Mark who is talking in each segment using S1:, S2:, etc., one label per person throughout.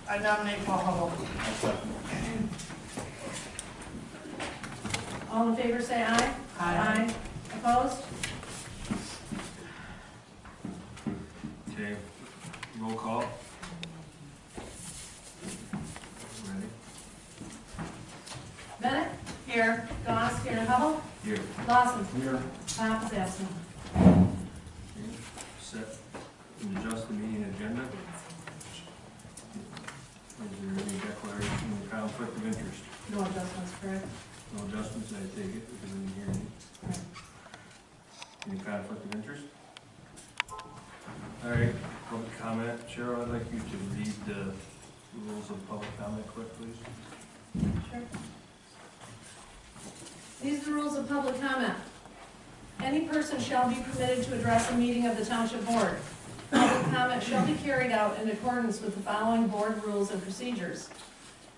S1: I nominate Paul Hubble.
S2: All in favor say aye.
S1: Aye.
S2: Opposed?
S3: Okay, roll call. Ready?
S2: Bennett?
S1: Here.
S2: Goss? Here. Hubble?
S3: Here.
S2: Lawson?
S3: Here.
S2: Pop is absent.
S3: Set and adjust the meeting agenda. Is there any declaration of conflict of interest?
S2: No adjustments, correct?
S3: No adjustments, I take it, because I didn't hear any. Any conflict of interest? All right, public comment. Cheryl, I'd like you to read the rules of public comment quick, please.
S2: Sure. These are the rules of public comment. Any person shall be permitted to address a meeting of the Township Board. Public comment shall be carried out in accordance with the following board rules and procedures.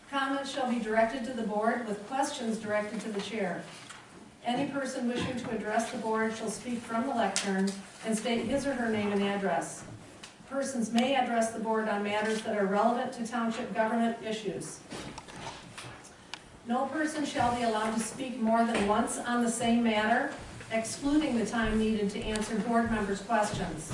S2: Comments shall be directed to the board with questions directed to the chair. Any person wishing to address the board shall speak from the lectern and state his or her name and address. Persons may address the board on matters that are relevant to township government issues. No person shall be allowed to speak more than once on the same matter, excluding the time needed to answer board members' questions.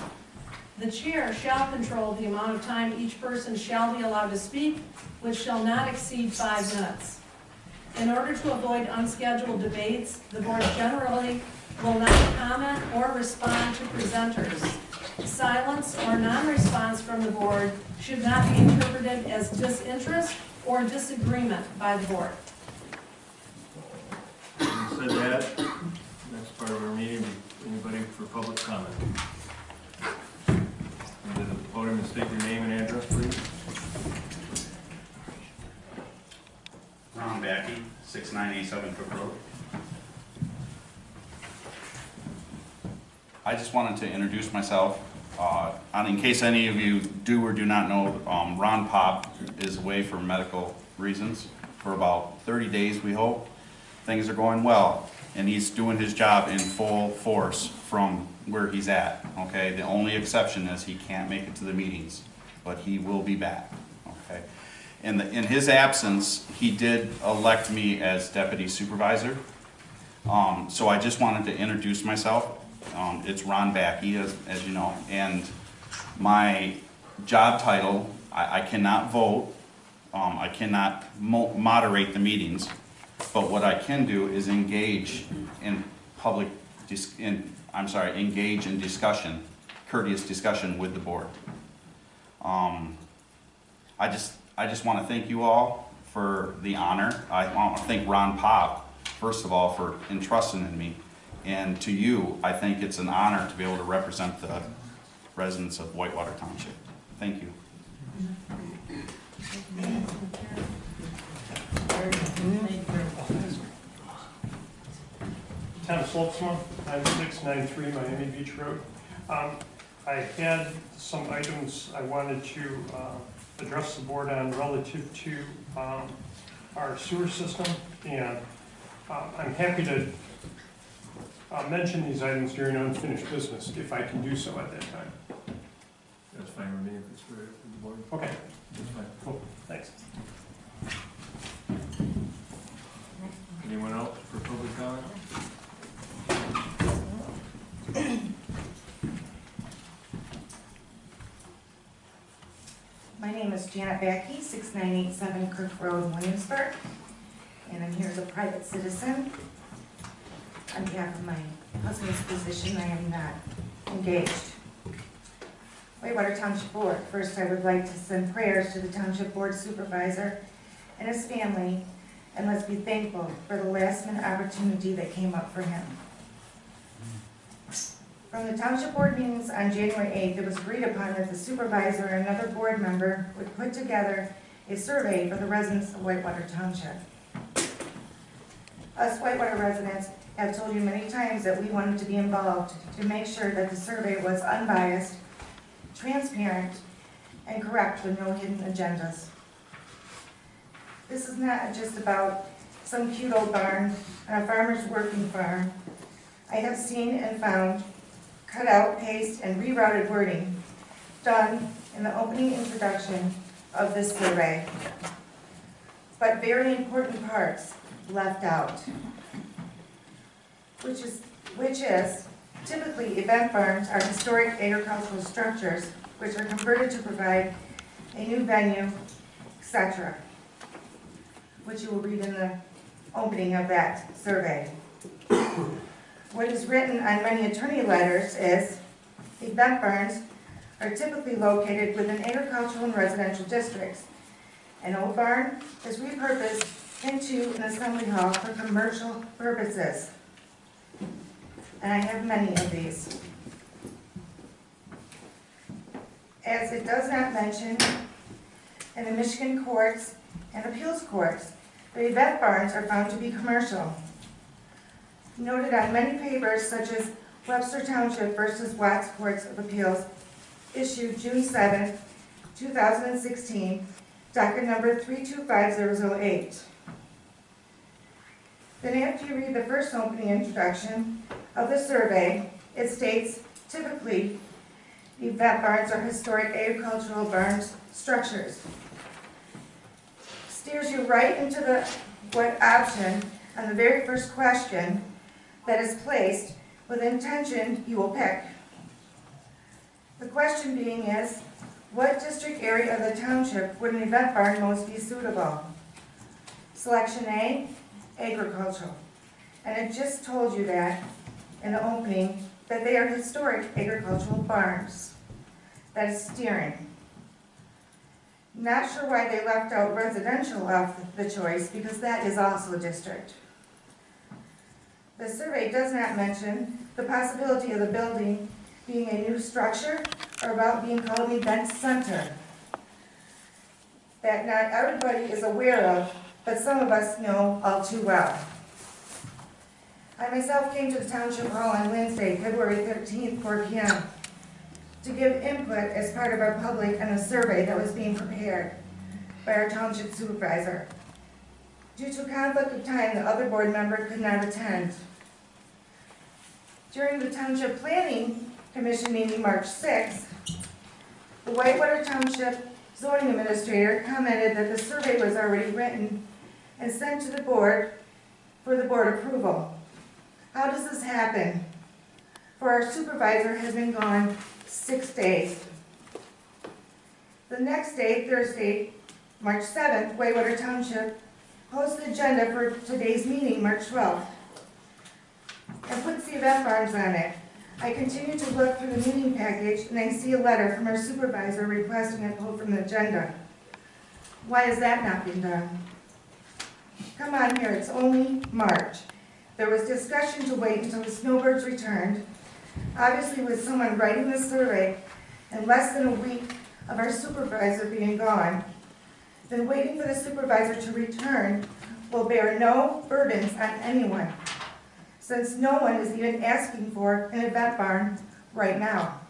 S2: The chair shall control the amount of time each person shall be allowed to speak, which shall not exceed 5 minutes. In order to avoid unscheduled debates, the board generally will not comment or respond to presenters. Silence or non-response from the board should not be interpreted as disinterest or disagreement by the board.
S3: Having said that, next part of our meeting, anybody for public comment? Into the podium and state your name and address, please.
S4: Ron Backey, 6987 Cook Road. I just wanted to introduce myself. In case any of you do or do not know, Ron Pop is away for medical reasons for about 30 days, we hope. Things are going well, and he's doing his job in full force from where he's at, okay? The only exception is he can't make it to the meetings, but he will be back, okay? In his absence, he did elect me as deputy supervisor. So I just wanted to introduce myself. It's Ron Backey, as you know, and my job title, I cannot vote, I cannot moderate the meetings, but what I can do is engage in engage in discussion, courteous discussion with the board. I just want to thank you all for the honor. I want to thank Ron Pop, first of all, for entrusting in me. And to you, I think it's an honor to be able to represent the residents of Whitewater Township. Thank you.
S5: Tom Slopsma, I'm 693 Miami Beach Road. I had some items I wanted to address the board on relative to our sewer system, and I'm happy to mention these items during unfinished business if I can do so at that time.
S3: That's fine with me if it's for the board.
S5: Okay,
S3: That's fine.
S5: cool, thanks.
S3: Anyone else for public comment?
S6: My name is Janet Backey, 6987 Kirk Road, Williamsburg, and I'm here as a private citizen. On behalf of my husband's position, I am not engaged. Whitewater Township Board, first I would like to send prayers to the Township Board Supervisor and his family, and let's be thankful for the last minute opportunity that came up for him. From the Township Board meetings on January 8th, it was agreed upon that the supervisor and another board member would put together a survey for the residents of Whitewater Township. Us Whitewater residents have told you many times that we wanted to be involved to make sure that the survey was unbiased, transparent, and correct with no hidden agendas. This is not just about some cute old barn on a farmer's working farm. I have seen and found cut out, paste, and rerouted wording done in the opening introduction of this survey, but very important parts left out, which is typically event barns are historic agricultural structures which are converted to provide a new venue, etc., which you will read in the opening of that survey. What is written on many attorney letters is event barns are typically located within agricultural and residential districts. An old barn is repurposed into an assembly hall for commercial purposes. And I have many of these. As it does not mention in the Michigan courts and appeals courts, the event barns are found to be commercial. Noted on many papers such as Webster Township versus Watts Courts of Appeals, issued June 7, 2016, docket number 325008. Then after you read the first opening introduction of the survey, it states, typically, event barns are historic agricultural barns structures. Steers you right into the what option on the very first question that is placed with intention you will pick. The question being is, what district area of the township would an event barn most be suitable? Selection A, agricultural. And it just told you that in the opening, that they are historic agricultural barns. That is steering. Not sure why they left out residential off the choice, because that is also a district. The survey does not mention the possibility of the building being a new structure or about being called an event center. That not everybody is aware of, but some of us know all too well. I myself came to the Township Hall on Wednesday, February 13th, 4 p.m. to give input as part of our public and a survey that was being prepared by our Township Supervisor. Due to conflict of time, the other board member could not attend. During the Township Planning Commission meeting March 6th, the Whitewater Township Zoning Administrator commented that the survey was already written and sent to the board for the board approval. How does this happen? For our supervisor has been gone 6 days. The next day, Thursday, March 7th, Whitewater Township posted the agenda for today's meeting, March 12th, and puts the event barns on it. I continue to look through the meeting package and I see a letter from our supervisor requesting it pulled from the agenda. Why has that not been done? Come on here, it's only March. There was discussion to wait until the snowbirds returned. Obviously, with someone writing the survey in less than a week of our supervisor being gone, then waiting for the supervisor to return will bear no burdens on anyone, since no one is even asking for an event barn right now.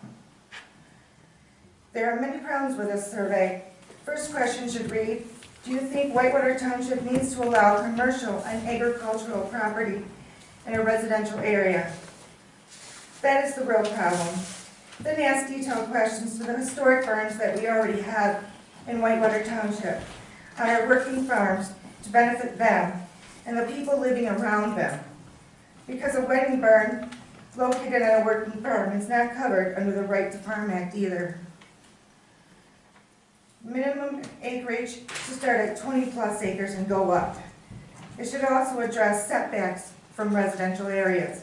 S6: There are many problems with this survey. First question should read, do you think Whitewater Township needs to allow commercial and agricultural property in a residential area? That is the real problem. Then ask detailed questions to the historic barns that we already have in Whitewater Township on our working farms to benefit them and the people living around them. Because a wedding barn located on a working farm is not covered under the Right to Farm Act either. Minimum acreage should start at 20 plus acres and go up. It should also address setbacks from residential areas.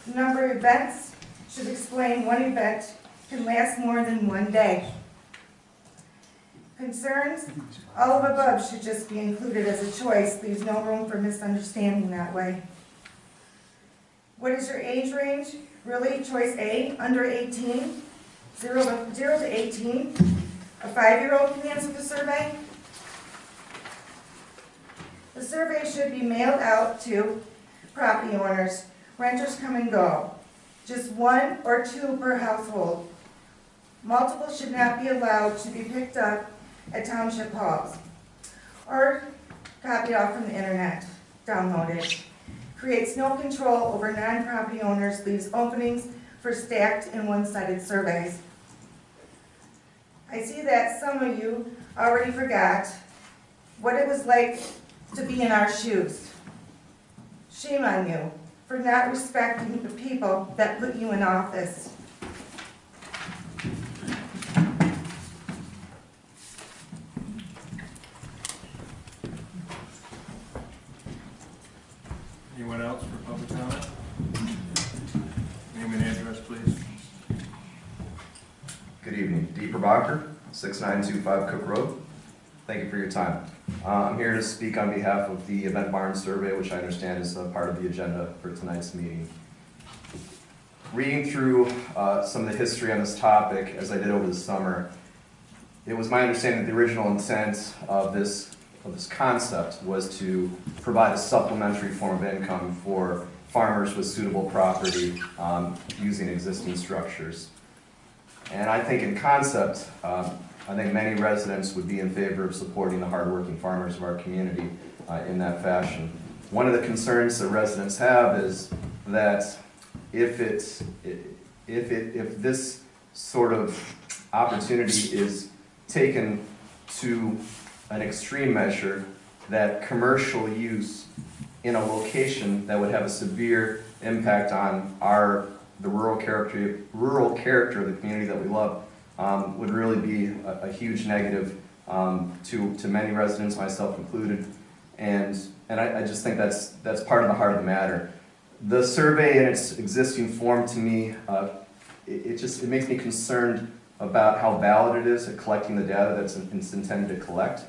S6: The number of events should explain one event can last more than 1 day. Concerns, all of above should just be included as a choice, leaves no room for misunderstanding that way. What is your age range? Really, choice A, under 18, 0 to 18. A 5-year-old can answer the survey. The survey should be mailed out to property owners. Renters come and go. Just 1 or 2 per household. Multiple should not be allowed to be picked up at township halls or copied off from the internet, downloaded. Creates no control over non-property owners, leaves openings for stacked and one-sided surveys. I see that some of you already forgot what it was like to be in our shoes. Shame on you for not respecting the people that put you in office.
S3: Anyone else for public comment? Name and address, please.
S7: Good evening, Dee Prabhakar, 6925 Cook Road. Thank you for your time. I'm here to speak on behalf of the Event Barn survey, which I understand is a part of the agenda for tonight's meeting. Reading through some of the history on this topic, as I did over the summer, it was my understanding that the original intent of this concept was to provide a supplementary form of income for farmers with suitable property using existing structures. And I think in concept, I think many residents would be in favor of supporting the hardworking farmers of our community in that fashion. One of the concerns that residents have is that if this sort of opportunity is taken to an extreme measure, that commercial use in a location that would have a severe impact on the rural character of the community that we love would really be a huge negative to many residents, myself included, and I just think that's part of the heart of the matter. The survey in its existing form, to me, it makes me concerned about how valid it is at collecting the data that's it's intended to collect.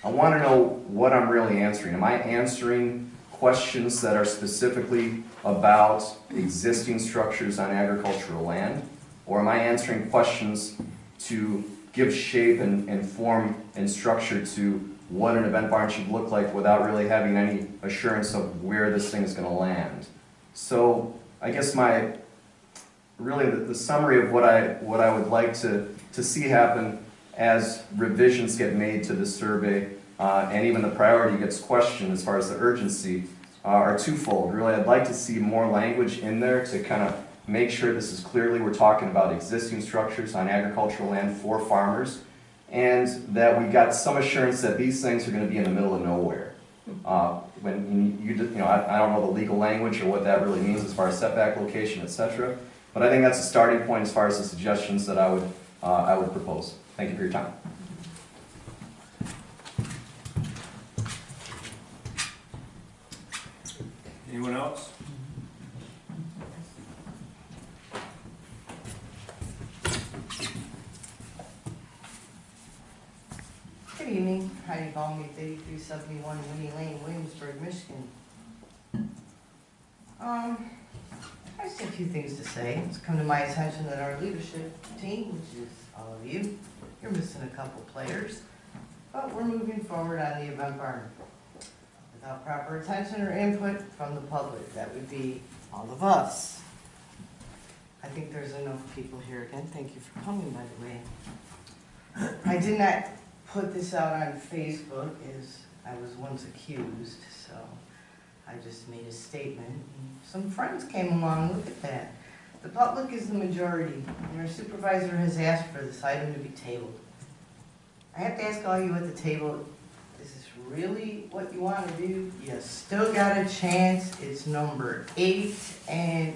S7: I want to know what I'm really answering. Am I answering questions that are specifically about existing structures on agricultural land? Or am I answering questions to give shape and form and structure to what an event barn should look like without really having any assurance of where this thing is going to land? So I guess the summary of what I would like to see happen as revisions get made to this survey and even the priority gets questioned as far as the urgency are twofold. Really, I'd like to see more language in there to kind of make sure this is clearly we're talking about existing structures on agricultural land for farmers, and that we got some assurance that these things are going to be in the middle of nowhere. I don't know the legal language or what that really means as far as setback location, etc. But I think that's a starting point as far as the suggestions that I would propose. Thank you for your time.
S3: Anyone else?
S8: Good evening, Heidi Baumgate, 8371 Winnie Lane, Williamsburg, Michigan. I just have a few things to say. It's come to my attention that our leadership team, which is all of you, you're missing a couple players, but we're moving forward on the event barn. Without proper attention or input from the public, that would be all of us. I think there's enough people here again. Thank you for coming, by the way. I did not put this out on Facebook, as I was once accused, so I just made a statement. Some friends came along, look at that. The public is the majority, and our supervisor has asked for this item to be tabled. I have to ask all you at the table, is this really what you want to do? You still got a chance. It's number 8, and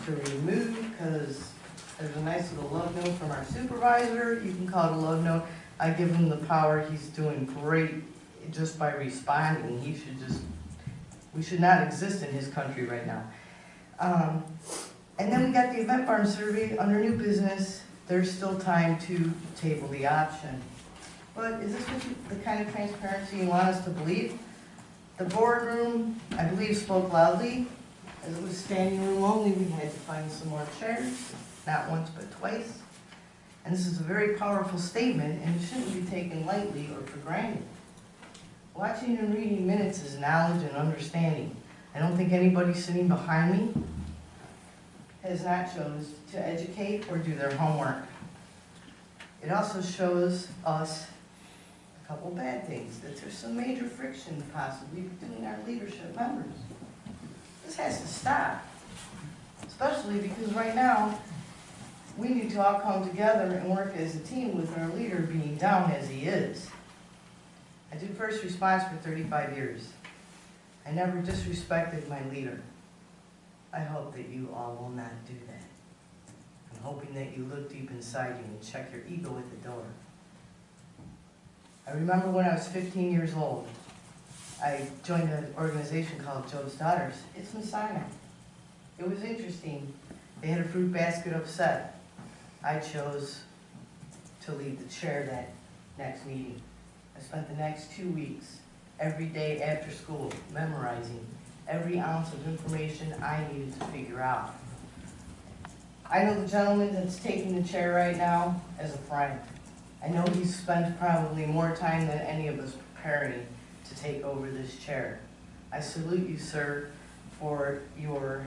S8: to remove, because there's a nice little love note from our supervisor. You can call it a love note. I give him the power. He's doing great just by responding. We should not exist in his country right now. And then we got the event barn survey under new business. There's still time to table the option. But is this the kind of transparency you want us to believe? The boardroom, I believe, spoke loudly. As it was standing room only, we had to find some more chairs, not once but twice. And this is a very powerful statement, and it shouldn't be taken lightly or for granted. Watching and reading minutes is knowledge and understanding. I don't think anybody sitting behind me has not chosen to educate or do their homework. It also shows us a couple bad things, that there's some major friction possibly between our leadership members. This has to stop, especially because right now, We need to all come together and work as a team with our leader being down as he is. I did first response for 35 years. I never disrespected my leader. I hope that you all will not do that. I'm hoping that you look deep inside you and check your ego at the door. I remember when I was 15 years old, I joined an organization called Joe's Daughters. It's Messiah. It was interesting. They had a fruit basket upset. I chose to lead the chair that next meeting. I spent the next 2 weeks, every day after school, memorizing every ounce of information I needed to figure out. I know the gentleman that's taking the chair right now as a friend. I know he's spent probably more time than any of us preparing to take over this chair. I salute you, sir, for your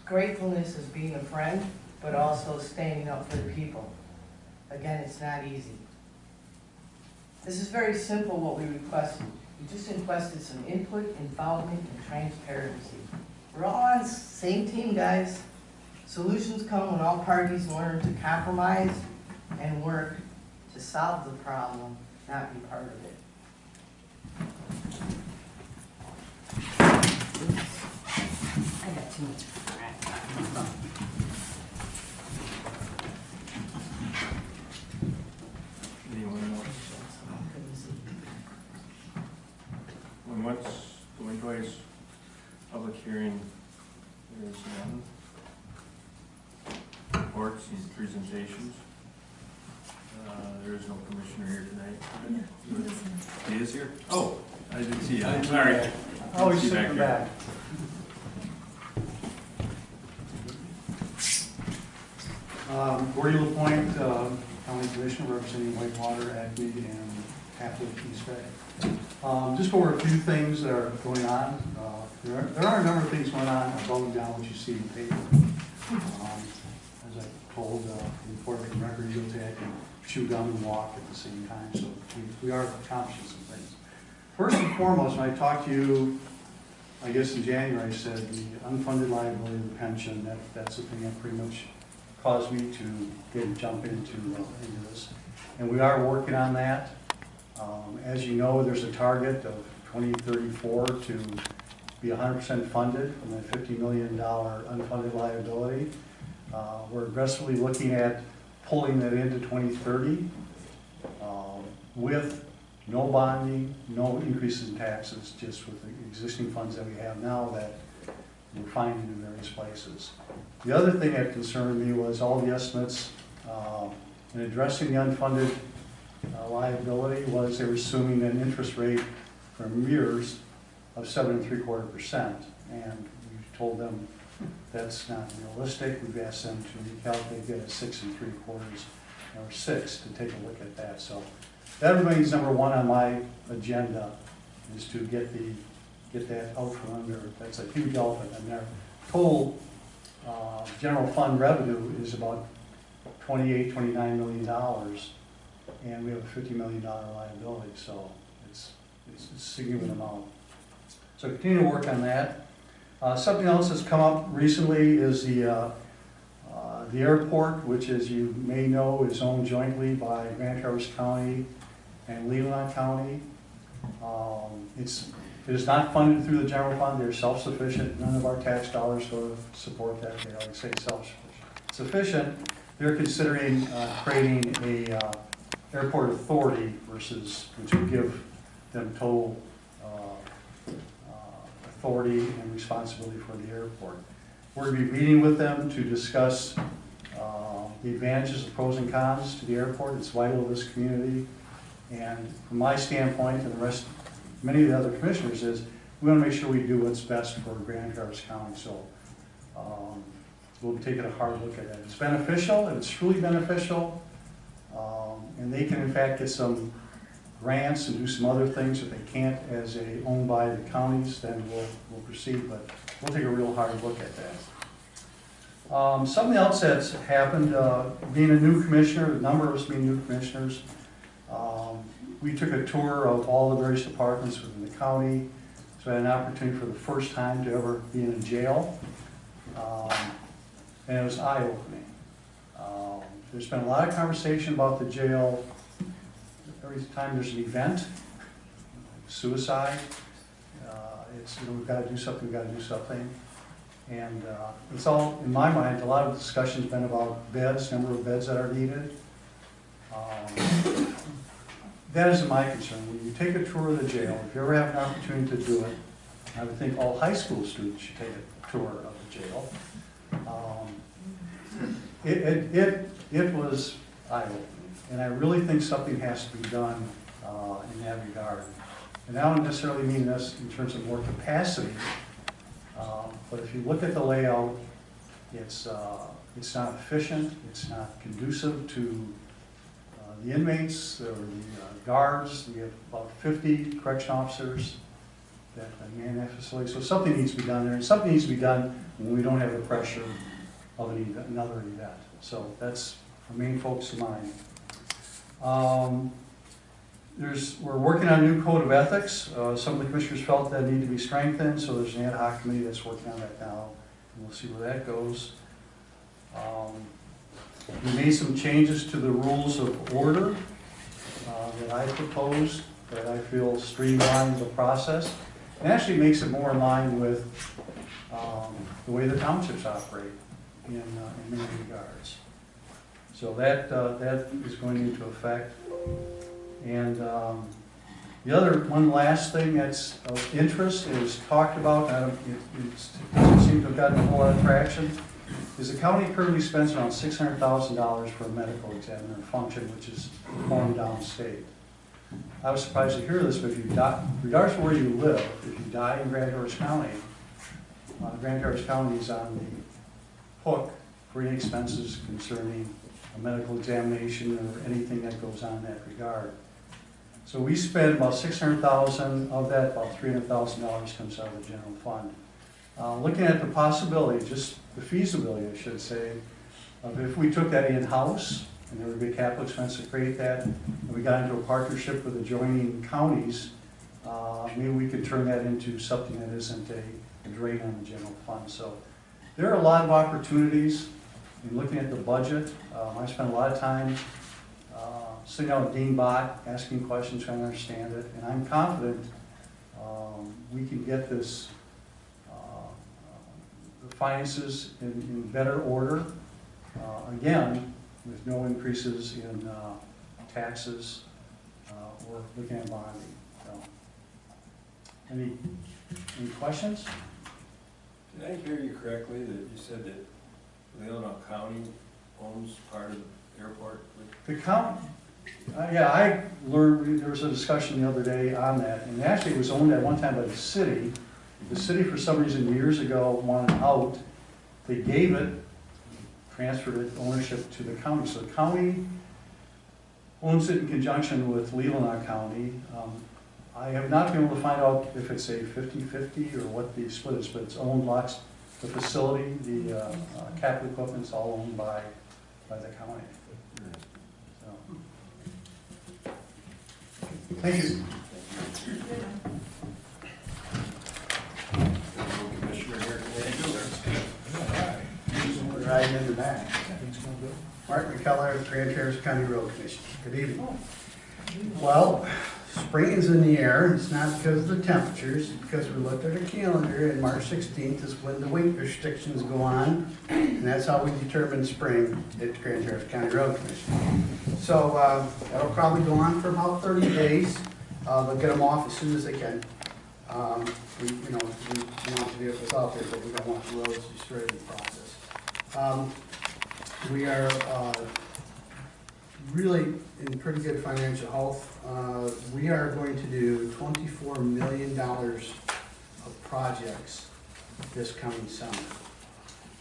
S8: gratefulness as being a friend, but also standing up for the people. Again, it's not easy. This is very simple what we requested. We just requested some input, involvement, and transparency. We're all on the same team, guys. Solutions come when all parties learn to compromise and work to solve the problem, not be part of it. I got too much crap.
S3: Anyone else? When twice public hearing, there's none. Reports and presentations. There is no commissioner here tonight. He is here? Oh, I didn't see you. Sorry.
S9: Always
S3: See you
S9: sitting
S3: back
S9: back. Gordy LaPointe, County Commissioner representing Whitewater, Acme, and half of East Bay. Just go over a few things that are going on. There are a number of things going on above and down what you see in the paper. As I told the important record, you'll take and chew gum and walk at the same time, so we are accomplishing some things. First and foremost, when I talked to you, I guess in January, I said the unfunded liability of the pension, that's the thing that pretty much caused me to jump into this. And we are working on that. As you know, there's a target of 2034 to be 100% funded from the $50 million unfunded liability. We're aggressively looking at pulling that into 2030 with no bonding, no increases in taxes, just with the existing funds that we have now that we're finding in various places. The other thing that concerned me was all the estimates in addressing the unfunded liability was they were assuming an interest rate for years of 7.75%, and we told them that's not realistic. We've asked them to recalculate that at 6.75 or 6 to take a look at that. So that remains number one on my agenda, is to get that out from under. That's a huge elephant, and their total general fund revenue is about $28, $29 million, and we have a $50 million liability, so it's a significant amount. So continue to work on that. Something else that's come up recently is the airport, which, as you may know, is owned jointly by Grand Traverse County and Leelanau County. It is not funded through the general fund. They're self-sufficient. None of our tax dollars go to support that. They always say self-sufficient. They're considering creating a airport authority which would give them total authority and responsibility for the airport. We're going to be meeting with them to discuss the advantages, the pros and cons to the airport. It's vital to this community. And from my standpoint and the rest, many of the other commissioners, is we want to make sure we do what's best for Grand Traverse County. So we'll be taking a hard look at that. It's beneficial, and it's truly beneficial. And they can in fact get some grants and do some other things that they can't as owned by the counties. Then we'll proceed, but we'll take a real hard look at that. Something else that's happened, being a new commissioner, a number of us being new commissioners, we took a tour of all the various departments within the county. So I had an opportunity for the first time to ever be in a jail. And it was eye-opening. There's been a lot of conversation about the jail. Every time there's an event, suicide, we've got to do something, we've got to do something. And it's all, in my mind, a lot of discussion's been about beds, number of beds that are needed. That is my concern. When you take a tour of the jail, if you ever have an opportunity to do it, I would think all high school students should take a tour of the jail. It was eye-opening, and I really think something has to be done in that regard. And I don't necessarily mean this in terms of more capacity, but if you look at the layout, it's not efficient, it's not conducive to the inmates or the guards. We have about 50 correction officers that man that facility. So something needs to be done there, and something needs to be done when we don't have the pressure of another event. So that's our main focus of mine. We're working on a new code of ethics. Some of the commissioners felt that need to be strengthened, so there's an ad hoc committee that's working on that now, and we'll see where that goes. We made some changes to the rules of order that I proposed, that I feel streamlines the process, and actually makes it more in line with the way the townships operate in many regards. So that is going into effect. And one last thing that's of interest is talked about, and it doesn't seem to have gotten a whole lot of traction, is the county currently spends around $600,000 for a medical examiner function, which is performed downstate. I was surprised to hear this, but if you die, regardless of where you live, if you die in Grand Forks County is on the hook for any expenses concerning a medical examination or anything that goes on in that regard. So we spend about $600,000 of that, about $300,000 comes out of the general fund. Looking at the possibility, just the feasibility, I should say, of if we took that in-house, and there would be a capital expense to create that, and we got into a partnership with adjoining counties, maybe we could turn that into something that isn't a drain on the general fund. So there are a lot of opportunities in looking at the budget. I spent a lot of time sitting down with Dean Bott, asking questions, trying to understand it, and I'm confident we can get this the finances in better order, again, with no increases in taxes or looking at bonding. So, any questions?
S10: Did I hear you correctly that you said that Leelanau County owns part of the airport?
S9: The county, yeah, I learned, there was a discussion the other day on that, and actually it was owned at one time by the city. The city, for some reason, years ago wanted out. They gave it, transferred it, ownership to the county. So the county owns it in conjunction with Leelanau County. I have not been able to find out if it's a 50-50 or what the split is, but it's owned lots. The facility, the capital equipment is all owned by the county. So, thank you.
S10: Commissioner here today.
S11: Right in the back. Mark McKellar, Grand Forks County Road Commission. Good evening. Well, spring is in the air. It's not because of the temperatures, it's because we looked at a calendar and March 16th is when the weight restrictions go on. And that's how we determine spring at the Grand Forks County Road Commission. So that'll probably go on for about 30 days. They'll get them off as soon as they can. We want the vehicles out there, but we don't want the roads destroyed in the process. We are really in pretty good financial health. We are going to do $24 million of projects this coming summer,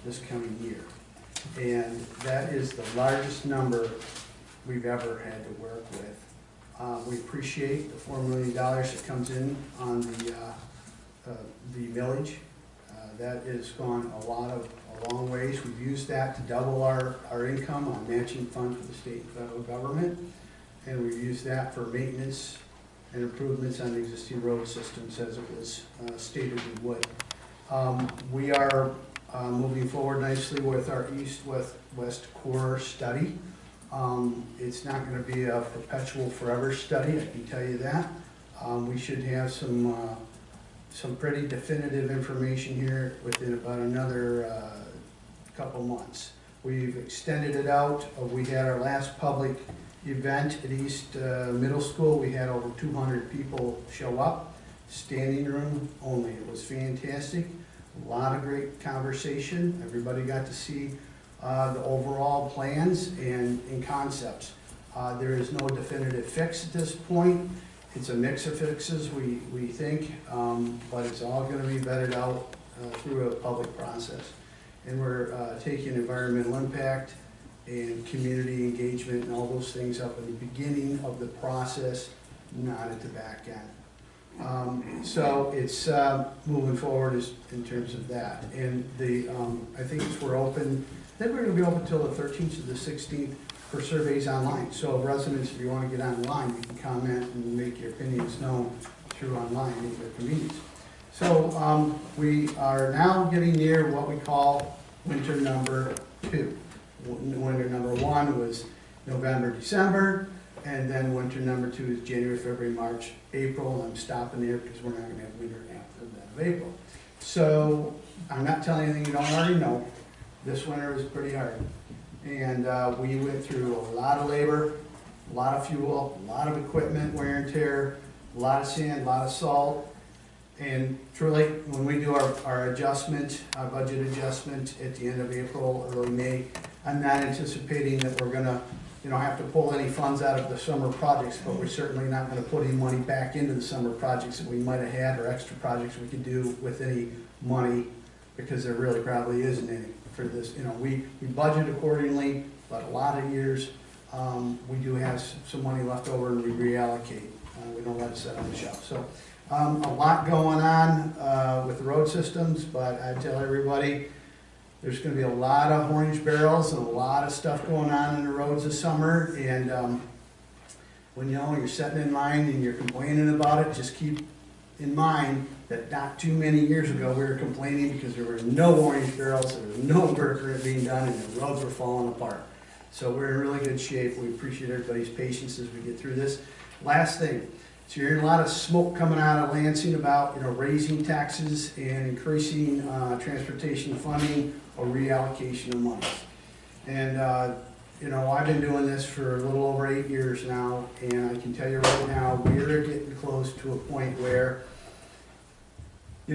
S11: this coming year. And that is the largest number we've ever had to work with. We appreciate the $4 million that comes in on the millage. That has gone a long ways. We've used that to double our income on matching funds for the state and federal government. And we've used that for maintenance and improvements on existing road systems as it was stated we would. We are moving forward nicely with our east-west core study. It's not gonna be a perpetual forever study, I can tell you that. We should have some pretty definitive information here within about another couple months. We've extended it out. We had our last public event at East Middle School. We had over 200 people show up, standing room only. It was fantastic. A lot of great conversation. Everybody got to see the overall plans and concepts. There is no definitive fix at this point. It's a mix of fixes, we think, but it's all gonna be vetted out through a public process. And we're taking environmental impact and community engagement and all those things up at the beginning of the process, not at the back end. So it's moving forward in terms of that. And I think we're open, I think we're gonna be open till the 13th to the 16th for surveys online. So residents, if you wanna get online, you can comment and make your opinions known through online at your convenience. So we are now getting near what we call winter number 2. Winter number 1 was November, December, and then winter number 2 is January, February, March, April. I'm stopping there because we're not gonna have winter after that of April. So I'm not telling you anything you don't already know. This winter was pretty hard. And we went through a lot of labor, a lot of fuel, a lot of equipment wear and tear, a lot of sand, a lot of salt. And truly, when we do our adjustment, our budget adjustment at the end of April, early May, I'm not anticipating that we're gonna, have to pull any funds out of the summer projects, but we're certainly not gonna put any money back into the summer projects that we might have had, or extra projects we could do with any money, because there really probably isn't any for this. We budget accordingly, but a lot of years, we do have some money left over and we reallocate. We don't let it sit on the shelf. So a lot going on with the road systems, but I tell everybody, there's gonna be a lot of orange barrels and a lot of stuff going on in the roads this summer. And when you're sitting in line and you're complaining about it, just keep in mind that not too many years ago, we were complaining because there were no orange barrels, there was no work being done, and the roads were falling apart. So we're in really good shape. We appreciate everybody's patience as we get through this. Last thing, so you're hearing a lot of smoke coming out of Lansing about, raising taxes and increasing transportation funding or reallocation of money. And, I've been doing this for a little over 8 years now, and I can tell you right now, we're getting close to a point where, the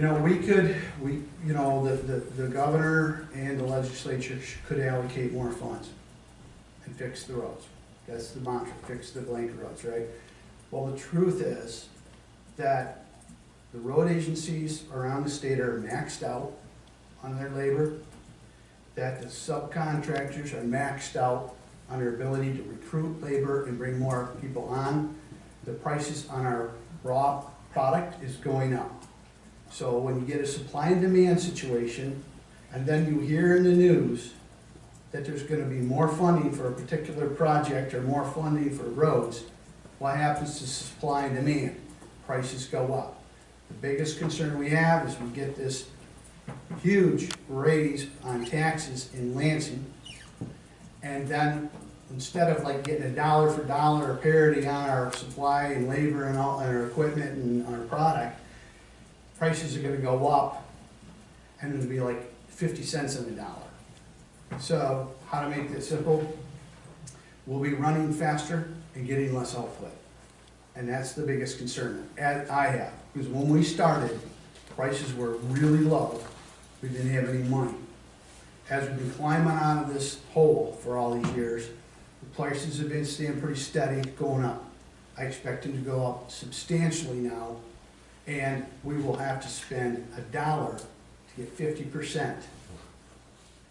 S11: governor and the legislature could allocate more funds and fix the roads. That's the mantra, fix the blanket roads, right? Well, the truth is that the road agencies around the state are maxed out on their labor, that the subcontractors are maxed out on their ability to recruit labor and bring more people on. The prices on our raw product is going up. So when you get a supply and demand situation, and then you hear in the news that there's gonna be more funding for a particular project or more funding for roads, what happens to supply and demand? Prices go up. The biggest concern we have is we get this huge raise on taxes in Lansing, and then instead of getting a dollar for dollar parity on our supply and labor and all our equipment and our product, prices are gonna go up, and it'll be 50 cents on the dollar. So how to make this simple? We'll be running faster and getting less output. And that's the biggest concern as I have, because when we started, prices were really low. We didn't have any money. As we've been climbing out of this hole for all these years, the prices have been staying pretty steady, going up. I expect them to go up substantially now, and we will have to spend $1 to get 50%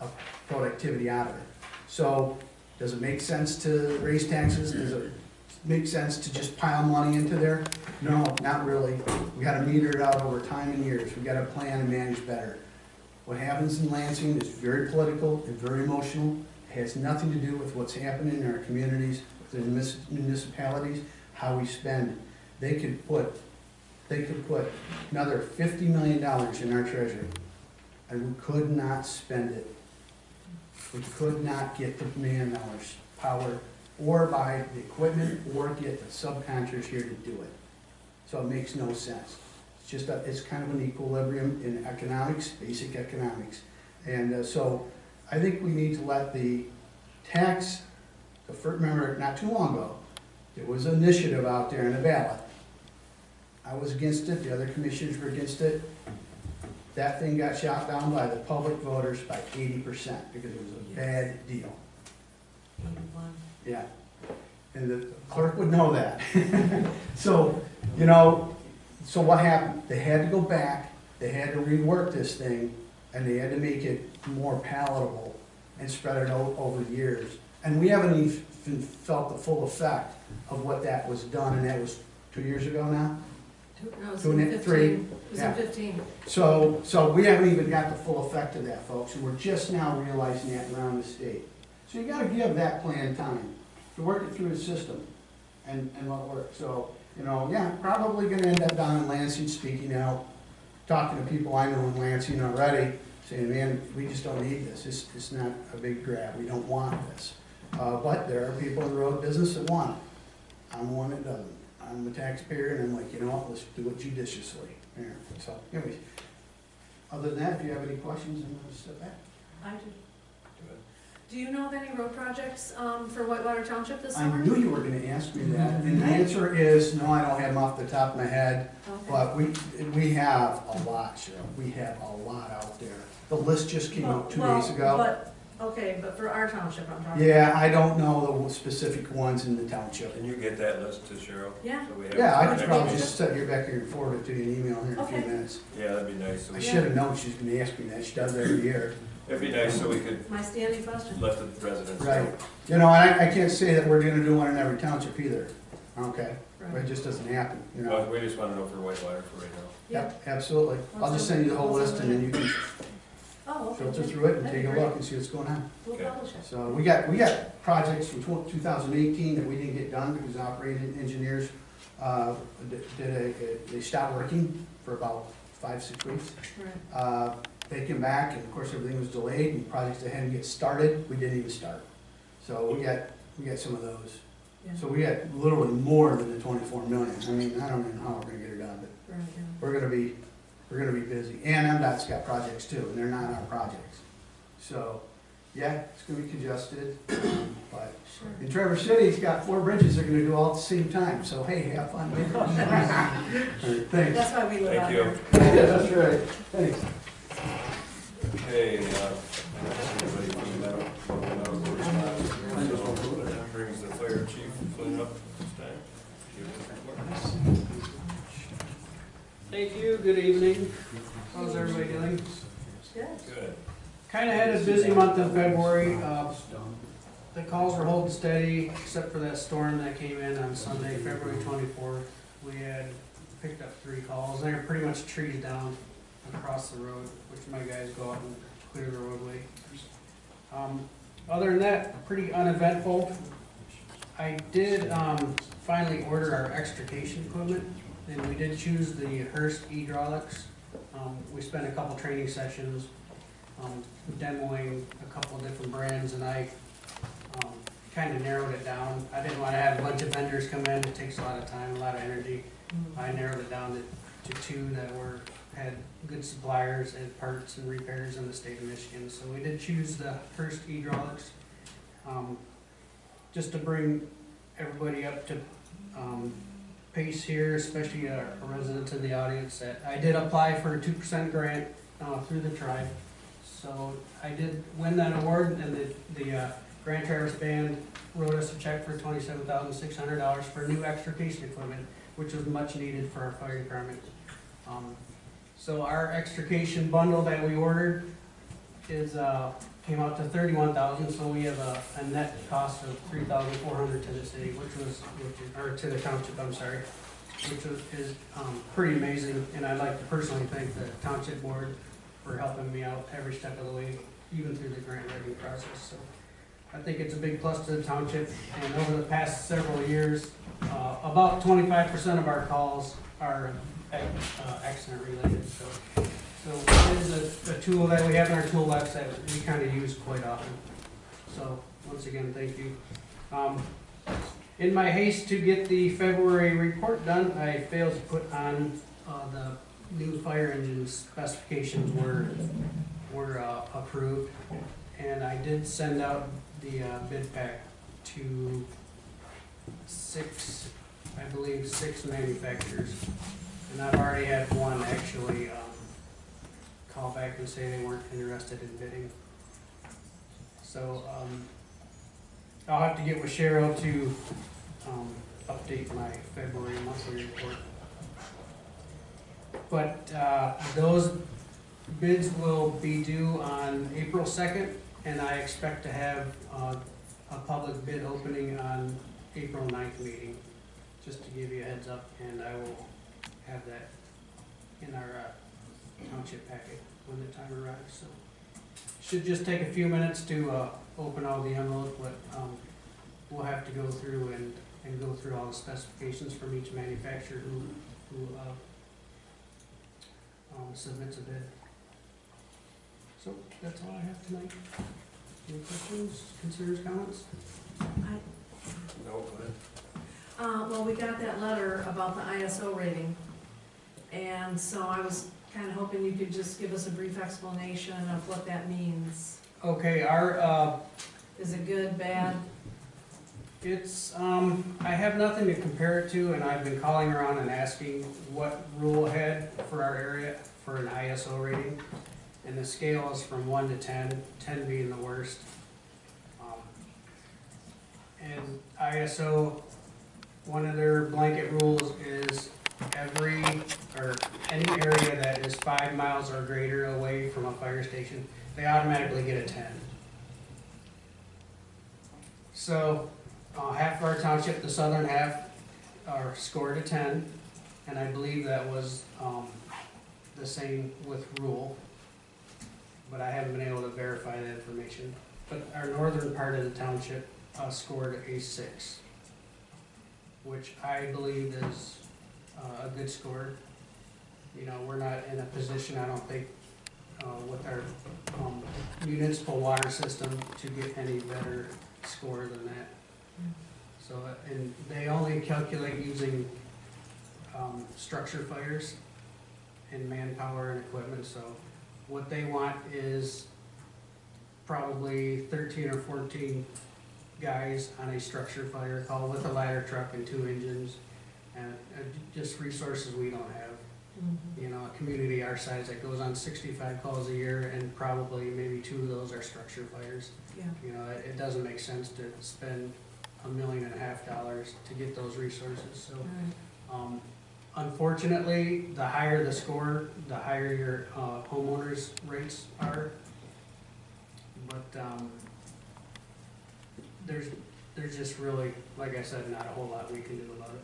S11: of productivity out of it. So does it make sense to raise taxes? Does it make sense to just pile money into there? No, not really. We gotta meter it out over time and years. We gotta plan and manage better. What happens in Lansing is very political and very emotional. It has nothing to do with what's happening in our communities, within municipalities, how we spend. They could put another $50 million in our treasury, and we could not spend it. We could not get the man hours, power or buy the equipment, or get the subcontractors here to do it. So it makes no sense. It's just, it's kind of an equilibrium in economics, basic economics. And so I think we need to let the tax, remember, not too long ago, there was an initiative out there in the ballot. I was against it, the other commissioners were against it. That thing got shot down by the public voters by 80% because it was a bad deal. Yeah, and the clerk would know that. So, you know, so what happened? They had to go back, they had to rework this thing, and they had to make it more palatable and spread it out over years. And we haven't even felt the full effect of what that was done, and that was 2 years ago now?
S2: No, it was
S11: Doing
S2: in
S11: it
S2: 15.
S11: three?
S2: It was
S11: Yeah.
S2: in 15.
S11: So we haven't even got the full effect of that, folks, and we're just now realizing that around the state. So you gotta give that plan time to work it through the system and let it work. So, you know, yeah, probably gonna end up down in Lansing, speaking out, talking to people I know in Lansing already, saying, man, we just don't need this. It's not a big grab. We don't want this. But there are people in the road business that want it. I'm one that doesn't. I'm a taxpayer, and I'm like, you know what, let's do it judiciously. Yeah. So, anyways, other than that, if you have any questions, I'm gonna step back.
S2: I do. Do you know of any road projects for Whitewater Township this
S11: I
S2: summer?
S11: knew you were gonna ask me that, and the answer is, no, I don't have them off the top of my head,
S2: Okay.
S11: but we have a lot, Cheryl. We have a lot out there. The list just came out 2 days ago.
S2: But for our township, I'm talking.
S11: Yeah, I don't know the specific ones in the township.
S10: Can you get that list to Cheryl?
S2: Yeah.
S10: So we have
S11: Yeah,
S10: it
S11: I
S10: for
S11: could
S10: next
S11: probably
S10: meeting?
S11: just set you back here and forward it to you in email here in a few
S2: Okay.
S11: minutes.
S10: Yeah, that'd be nice. So
S11: I
S10: we-
S11: should have known she was gonna ask me that. She does it every year.
S10: It'd be nice so we could
S2: My standing question.
S10: let the residents know.
S11: Right. You know, and I can't say that we're gonna do one in every township either, okay? But it just doesn't happen, you know?
S10: Well, we just wanna know for Whitewater for right now.
S11: Yep, absolutely. I'll just send you the whole list and then you can
S2: Oh, okay.
S11: filter through it and
S2: That'd
S11: take
S2: be
S11: a
S2: great.
S11: look and see what's going on.
S2: We'll
S10: Okay.
S2: publish it.
S11: So we got projects from 2018 that we didn't get done because operating engineers, they stopped working for about 5-6 weeks.
S2: Right.
S11: They came back, and of course, everything was delayed, and projects that hadn't get started, we didn't even start. So we got some of those.
S2: Yeah.
S11: So we got literally more than the 24 million. I mean, I don't even know how we're gonna get it done, but
S2: Right, yeah.
S11: we're gonna be busy. And MDOT's got projects too, and they're not our projects. So, yeah, it's gonna be congested, but
S2: Sure.
S11: in Traverse City's got 4 bridges they're gonna do all at the same time, so hey, have fun. Thanks.
S2: That's why we live
S10: Thank
S2: out
S10: you.
S2: here.
S11: Yeah, that's right. Thanks.
S10: Okay, anybody from medical correspondence? Brings the fire chief Flynn up this time. Give his report.
S12: Thank you, good evening. How's everybody doing?
S2: Good.
S10: Good.
S12: Kind of had a busy month in February. The calls were holding steady, except for that storm that came in on Sunday, February 24th. We had picked up 3 calls. They were pretty much trees down across the road, which my guys go out and clear the roadway. Other than that, pretty uneventful. I did finally order our extrication equipment, and we did choose the Hurst hydraulics. We spent a couple training sessions demoing a couple of different brands, and I kind of narrowed it down. I didn't want to have a bunch of vendors come in. It takes a lot of time, a lot of energy. I narrowed it down to 2 that had good suppliers and parts and repairs in the state of Michigan. So we did choose the Hurst hydraulics. Just to bring everybody up to pace here, especially our residents in the audience, that I did apply for a 2% grant through the tribe. So I did win that award, and the Grand Traverse Band wrote us a check for $27,600 for new extrication equipment, which was much needed for our fire department. So our extrication bundle that we ordered came out to $31,000, so we have a net cost of $3,400 to the city, or to the township, I'm sorry, which is pretty amazing, and I'd like to personally thank the township board for helping me out every step of the way, even through the grant writing process. So I think it's a big plus to the township, and over the past several years, about 25% of our calls are accident related. So it is a tool that we have in our toolbox that we kind of use quite often. So once again, thank you. In my haste to get the February report done, I failed to put on the new fire engine specifications were approved. And I did send out the bid pack to I believe six manufacturers. And I've already had one actually call back and say they weren't interested in bidding. So I'll have to get with Cheryl to update my February monthly report. But those bids will be due on April 2nd, and I expect to have a public bid opening on April 9th meeting, just to give you a heads up, and I will have that in our township packet when the time arrives. So should just take a few minutes to open all the envelopes, but we'll have to go through and go through all the specifications from each manufacturer who submits a bid. So that's all I have tonight. Any questions, concerns, comments?
S10: No, go ahead.
S2: Well, we got that letter about the ISO rating, and so I was kind of hoping you could just give us a brief explanation of what that means.
S12: Okay,
S2: Is it good, bad?
S12: it's, I have nothing to compare it to, and I've been calling around and asking what rule ahead for our area for an ISO rating. And the scale is from 1 to 10, 10 being the worst. And ISO, one of their blanket rules is any area that is 5 miles or greater away from a fire station, they automatically get a 10. So, half of our township, the southern half, are scored a 10, and I believe that was the same with rural, but I haven't been able to verify that information. But our northern part of the township scored a 6, which I believe is a good score. You know, we're not in a position, I don't think, with our municipal water system to get any better score than that. So, and they only calculate using structure fires and manpower and equipment, so what they want is probably 13 or 14 guys on a structure fire call with a ladder truck and 2 engines, and just resources we don't have. You know, a community our size that goes on 65 calls a year, and probably maybe 2 of those are structure fires.
S2: Yeah.
S12: You know, it doesn't make sense to spend $1.5 million to get those resources, so. Unfortunately, the higher the score, the higher your homeowners rates are. But there's just really, like I said, not a whole lot we can do about it.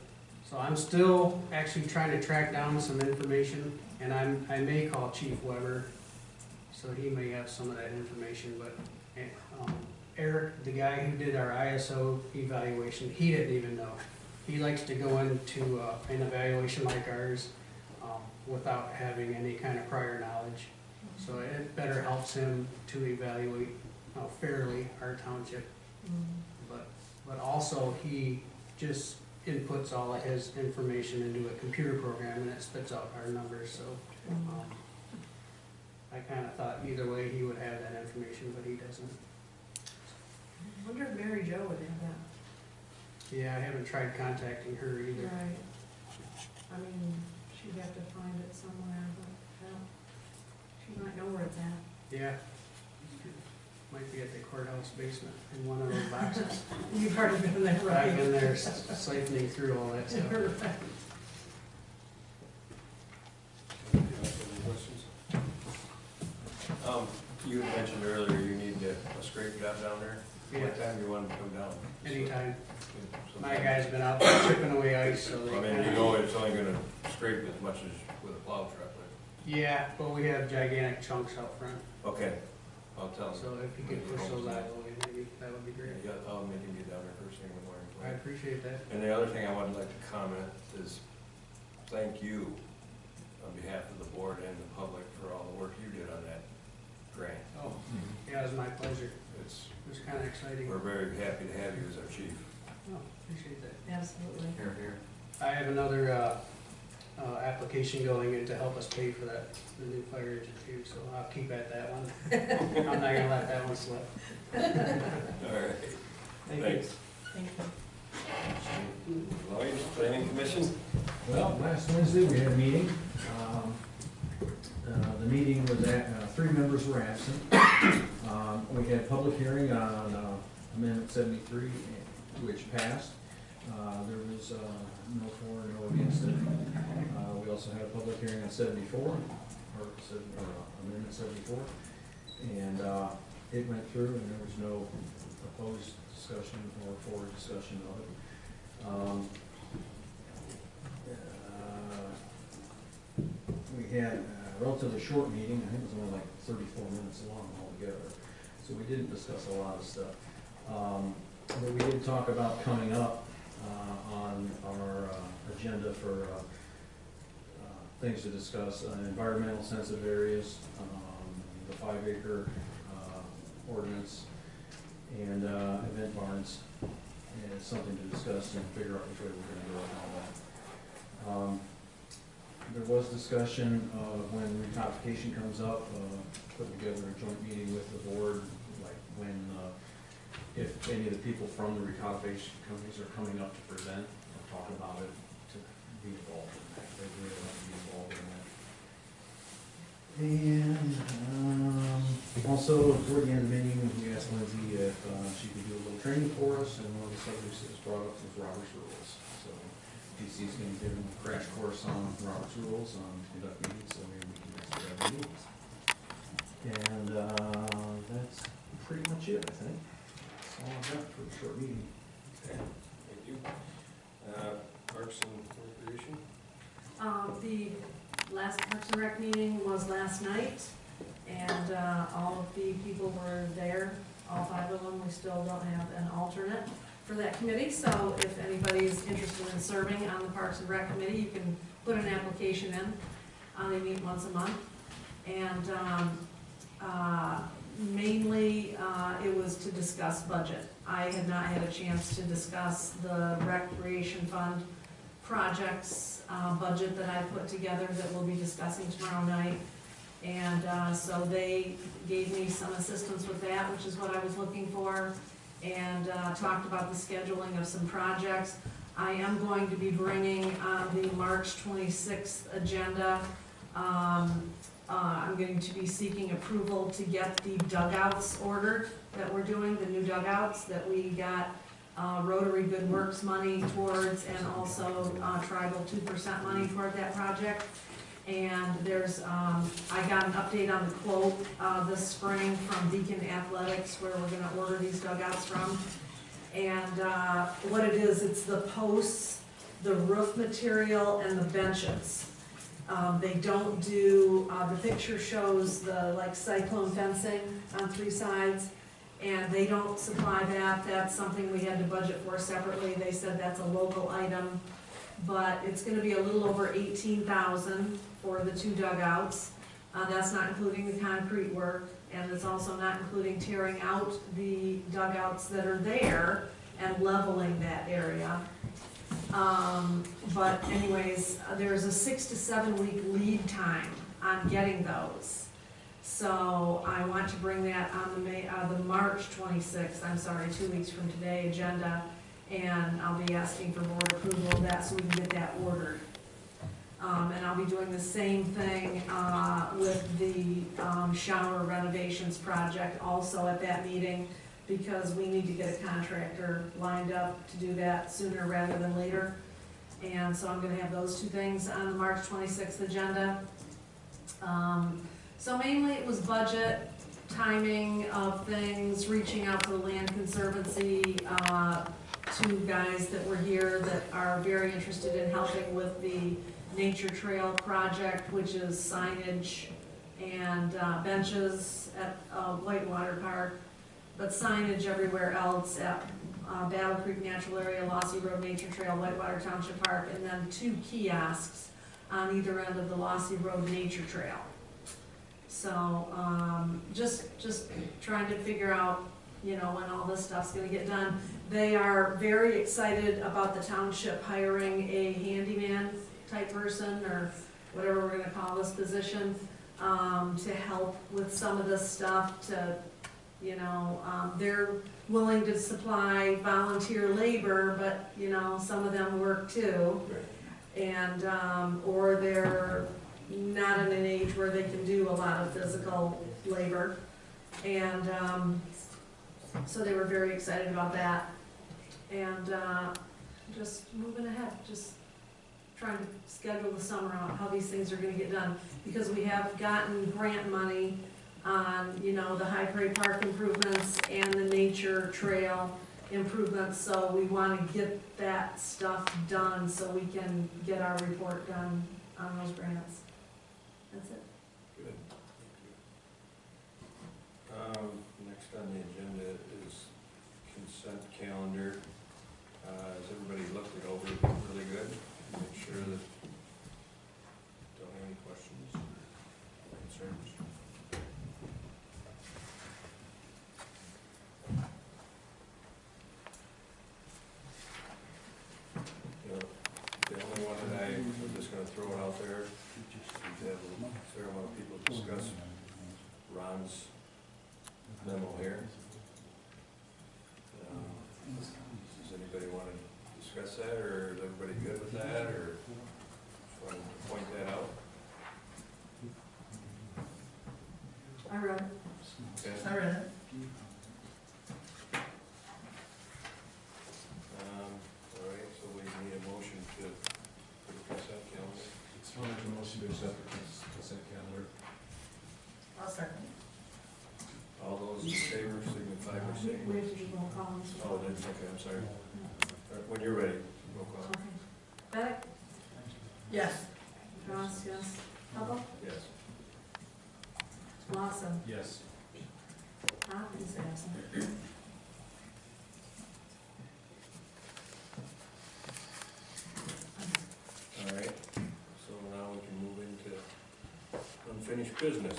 S12: So I'm still actually trying to track down some information, and I may call Chief Weber, so he may have some of that information. But Eric, the guy who did our ISO evaluation, he didn't even know. He likes to go into an evaluation like ours without having any kind of prior knowledge. So it better helps him to evaluate fairly our township. But also he just inputs all of his information into a computer program, and it spits out our numbers. So I kind of thought either way he would have that information, but he doesn't.
S2: I wonder if Mary Jo would have that.
S12: Yeah, I haven't tried contacting her either.
S2: Right. I mean, she'd have to find it somewhere, but she might know where it's at.
S12: Yeah. Might be at the courthouse basement in one of those boxes.
S2: You've already been there, right?
S12: I've been there siphoning through all that stuff.
S10: Any questions? You had mentioned earlier you need a scrape job down there.
S12: Yeah.
S10: What time do you want to come down?
S12: Anytime.
S10: So-
S12: My guy's been out there chipping away ice, so they
S10: I mean, you
S12: kinda.
S10: know it's only gonna scrape as much as with a plow truck, right?
S12: Yeah, but we have gigantic chunks out front,
S10: Okay, I'll tell him.
S12: so if you could push those out of the way, maybe that would be great.
S10: Yeah, I'll make him get down there first thing in the morning.
S12: I appreciate that.
S10: And the other thing I would like to comment is thank you on behalf of the board and the public for all the work you did on that grant.
S12: Oh, yeah, it was my pleasure.
S10: It's,
S12: It was kinda exciting.
S10: we're very happy to have you as our chief.
S12: Oh, appreciate that.
S2: Absolutely.
S7: Here, here.
S12: I have another, application going in to help us pay for that, the new fire engine too, so I'll keep at that one. I'm not gonna let that one slip.
S10: All right, thanks.
S2: Thank you.
S10: Lloyd, Planning Commission?
S13: Well, last Wednesday, we had a meeting. The meeting was at, 3 members were absent. We had public hearing on Amendment 73, which passed. There was no for, no against it. We also had a public hearing on 74, Amendment 74. And it went through, and there was no opposed discussion or for discussion of it. We had a relatively short meeting. I think it was only like 34 minutes long altogether. So we didn't discuss a lot of stuff. But we did talk about coming up on our agenda for things to discuss, environmental sensitive areas, the 5-acre ordinance, and event barns. And it's something to discuss and figure out which way we're going to go and all that. There was discussion of when recodification comes up, putting together a joint meeting with the board, like when, if any of the people from the recodification companies are coming up to present or talk about it, to be involved in that. They really want to be involved in that. And also, toward the end of the meeting, we asked Lindsay if she could do a little training for us, and one of the subjects that was brought up was Robert's Rules. So DC's going to give them a crash course on Robert's Rules on conduct meetings, so maybe we can expedite the meetings. And that's pretty much it, I think. That's all I've got for the short meeting.
S10: Okay, thank you. Parks and Recreation?
S2: The last Parks and Rec meeting was last night, and all of the people were there, all 5 of them. We still don't have an alternate for that committee, so if anybody's interested in serving on the Parks and Rec committee, you can put an application in. They meet once a month, and mainly it was to discuss budget. I had not had a chance to discuss the recreation fund projects budget that I put together that we'll be discussing tomorrow night. And so they gave me some assistance with that, which is what I was looking for, and talked about the scheduling of some projects. I am going to be bringing the March 26th agenda. I'm going to be seeking approval to get the dugouts ordered that we're doing, the new dugouts that we got Rotary Good Works money towards, and also tribal 2% money toward that project. And there's, I got an update on the quote this spring from Beacon Athletics, where we're gonna order these dugouts from. And what it is, it's the posts, the roof material, and the benches. They don't do, the picture shows the like cyclone fencing on 3 sides, and they don't supply that. That's something we had to budget for separately. They said that's a local item, but it's gonna be a little over $18,000 for the 2 dugouts. That's not including the concrete work, and it's also not including tearing out the dugouts that are there and leveling that area. But anyways, there's a 6 to 7 week lead time on getting those. So I want to bring that on the March 26th, I'm sorry, 2 weeks from today, agenda, and I'll be asking for board approval of that so we can get that ordered. And I'll be doing the same thing with the shower renovations project also at that meeting, because we need to get a contractor lined up to do that sooner rather than later. And so I'm gonna have those 2 things on the March 26th agenda. So mainly it was budget, timing of things, reaching out to the Land Conservancy, 2 guys that were here that are very interested in helping with the Nature Trail project, which is signage and benches at Whitewater Park, but signage everywhere else at Battle Creek Natural Area, Lossy Road Nature Trail, Whitewater Township Park, and then 2 kiosks on either end of the Lossy Road Nature Trail. So just trying to figure out when all this stuff's gonna get done. They are very excited about the township hiring a handyman type person, or whatever we're gonna call this position, to help with some of this stuff, they're willing to supply volunteer labor, but, some of them work too. And, or they're not in an age where they can do a lot of physical labor. And, so they were very excited about that. And, just moving ahead, just trying to schedule the summer out, how these things are gonna get done. Because we have gotten grant money on, the High Prairie Park improvements and the nature trail improvements, so we wanna get that stuff done so we can get our report done on those grants. That's it.
S10: Good. Thank you. Next on the agenda is consent calendar. Has everybody looked it over really good? Make sure that, don't have any questions, concerns? The only one that I'm just gonna throw it out there, we have a fair amount of people discuss Ron's memo here. Does anybody want to discuss that, or is everybody good with that, or just want to point that out?
S2: I read it.
S10: Okay.
S2: I read it.
S10: All right, so we need a motion for the consent calendar.
S13: I'll make a motion to accept the consent calendar.
S6: I'll second.
S10: All those in favor signify by saying.
S2: We have to do roll call.
S10: Oh, that's okay, I'm sorry. All right, when you're ready, roll call.
S2: Okay. Beck?
S6: Yes.
S2: Ross, yes. Hubble?
S10: Yes.
S2: Lawson?
S13: Yes.
S2: Hopkins, absent.
S10: All right, so now we can move into unfinished business.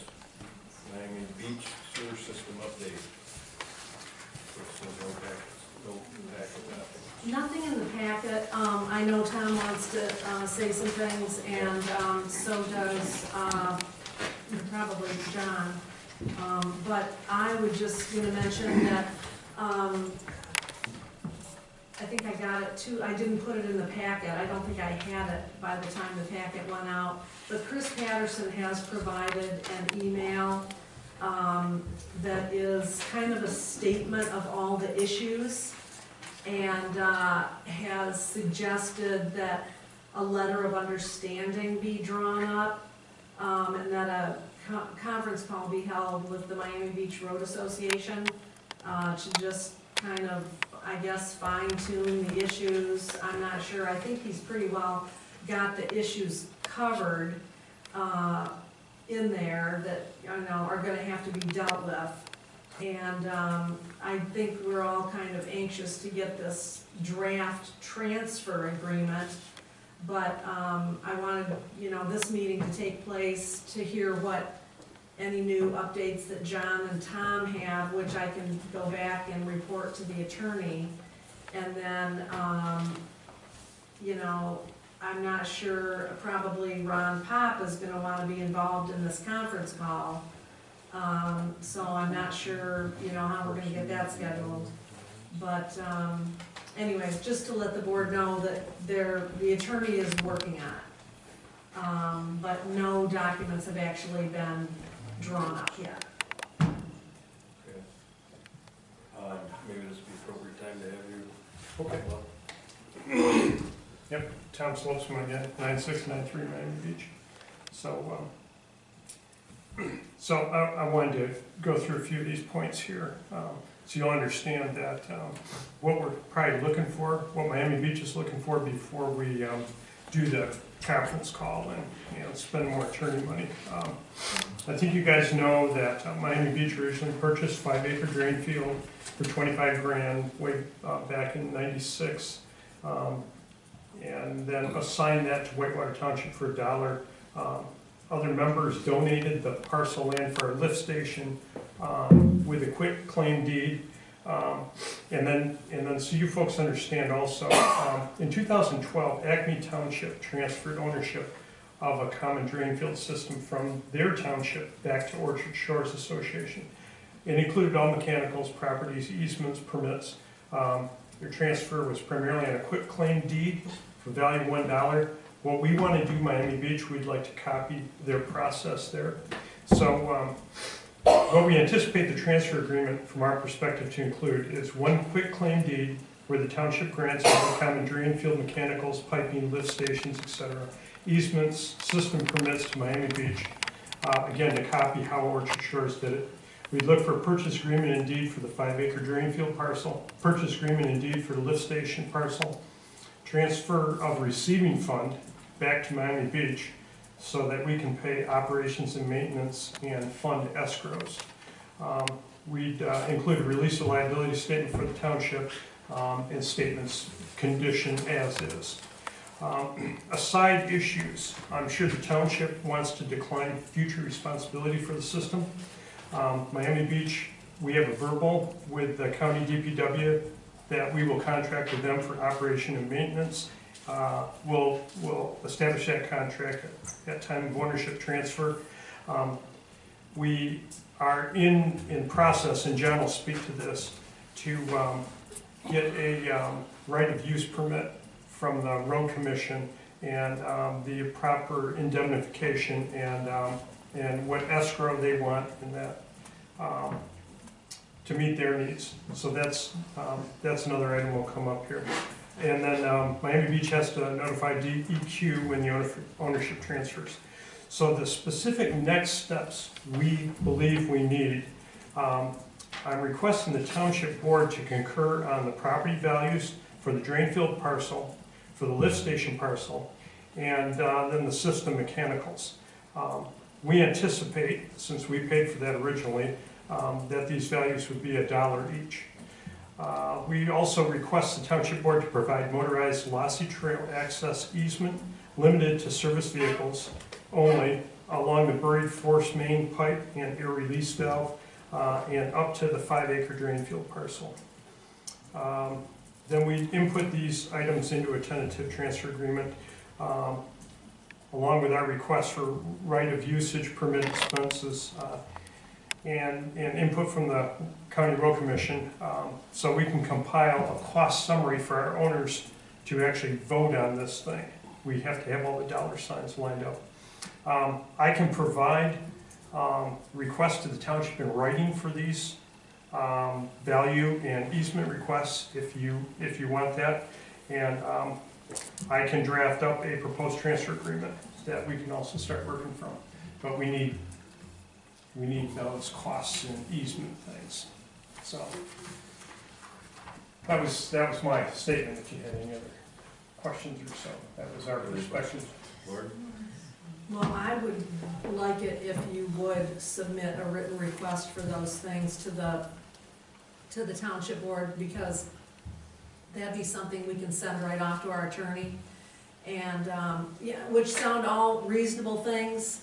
S10: Miami Beach sewer system update. No packet.
S2: Nothing in the packet. I know Tom wants to say some things, and so does probably John. But I would just want to mention that I think I got it too. I didn't put it in the packet. I don't think I had it by the time the packet went out. But Chris Patterson has provided an email that is kind of a statement of all the issues, and has suggested that a letter of understanding be drawn up, and that a conference call be held with the Miami Beach Road Association to just kind of, I guess, fine tune the issues. I'm not sure. I think he's pretty well got the issues covered in there that are going to have to be dealt with. And I think we're all kind of anxious to get this draft transfer agreement. But I wanted, this meeting to take place to hear what any new updates that John and Tom have, which I can go back and report to the attorney. And then, I'm not sure, probably Ron Pop is gonna wanna be involved in this conference call. So I'm not sure, how we're gonna get that scheduled. But, anyways, just to let the board know that the attorney is working on it. But no documents have actually been drawn up yet.
S10: Okay. Maybe this would be the appropriate time to have you.
S5: Okay. Yep, Tom Slopsman again, 9693 Miami Beach. So, I wanted to go through a few of these points here, so you'll understand that what we're probably looking for, what Miami Beach is looking for before we do the conference call and spend more attorney money. I think you guys know that Miami Beach originally purchased 5-acre drain field for 25 grand way back in '96. And then assigned that to Whitewater Township for $1. Other members donated the parcel land for a lift station with a quick claim deed. And then so you folks understand also, in 2012, Acme Township transferred ownership of a common drain field system from their township back to Orchard Shores Association. It included all mechanicals, properties, easements, permits. Their transfer was primarily on a quick claim deed for value of $1. What we want to do, Miami Beach, we'd like to copy their process there. So what we anticipate the transfer agreement from our perspective to include is one quick claim deed where the township grants all the common drain field mechanicals, piping, lift stations, etc., easements, system permits to Miami Beach. Again, to copy how Orchard Shores did it. We'd look for a purchase agreement and deed for the 5-acre drain field parcel, purchase agreement and deed for the lift station parcel, transfer of receiving fund back to Miami Beach so that we can pay operations and maintenance and fund escrows. We'd include a release of liability statement for the township and statements condition as is. Aside issues, I'm sure the township wants to decline future responsibility for the system. Miami Beach, we have a verbal with the county DPW that we will contract with them for operation and maintenance. We'll establish that contract at time of ownership transfer. We are in process, and John will speak to this, to get a right of use permit from the road commission and the proper indemnification and what escrow they want in that to meet their needs. So that's another item will come up here. And then Miami Beach has to notify DEQ when the ownership transfers. So the specific next steps we believe we need, I'm requesting the township board to concur on the property values for the drain field parcel, for the lift station parcel, and then the system mechanicals. We anticipate, since we paid for that originally, that these values would be $1 each. We also request the township board to provide motorized Lassie Trail access easement limited to service vehicles only along the buried force main pipe and air release valve and up to the 5-acre drain field parcel. Then we input these items into a tentative transfer agreement along with our request for right of usage, permit expenses, and input from the County Road Commission, so we can compile a cost summary for our owners to actually vote on this thing. We have to have all the dollar signs lined up. I can provide requests to the township in writing for these value and easement requests if you want that, and I can draft up a proposed transfer agreement that we can also start working from. But we need those costs and easement things. So that was my statement. If you had any other questions or so, that was our perspective.
S10: Lord?
S2: Well, I would like it if you would submit a written request for those things to the township board, because that'd be something we can send right off to our attorney, and yeah, which sound all reasonable things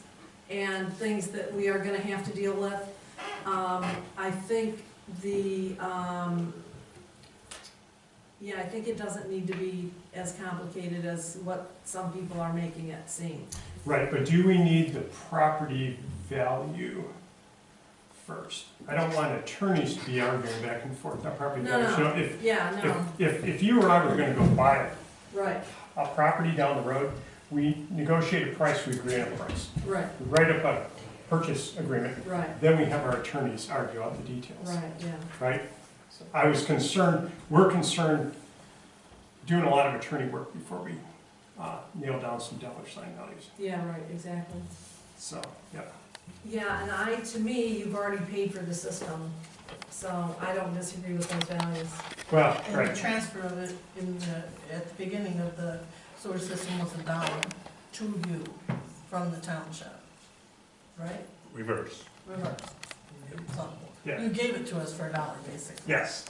S2: and things that we are going to have to deal with. I think yeah, I think it doesn't need to be as complicated as what some people are making it seem.
S5: Right, but do we need the property value first? I don't want attorneys to be arguing back and forth on property values.
S2: No.
S5: If you or I were going to go buy
S2: Right,
S5: a property down the road, we negotiate a price, we agree on a price.
S2: right,
S5: We write up a purchase agreement,
S2: right,
S5: then we have our attorneys argue out the details.
S2: right, yeah.
S5: Right? We're concerned doing a lot of attorney work before we nail down some dollar sign values.
S2: Yeah, right, exactly.
S5: So, yeah.
S2: Yeah, and to me, you've already paid for the system, so I don't disagree with those values.
S5: Well,
S8: And
S5: right.
S8: the transfer of it at the beginning of the sewer system was $1 to you from the township, right?
S5: Reverse.
S8: Reverse. So,
S5: Yeah.
S8: you gave it to us for $1, basically.
S5: Yes.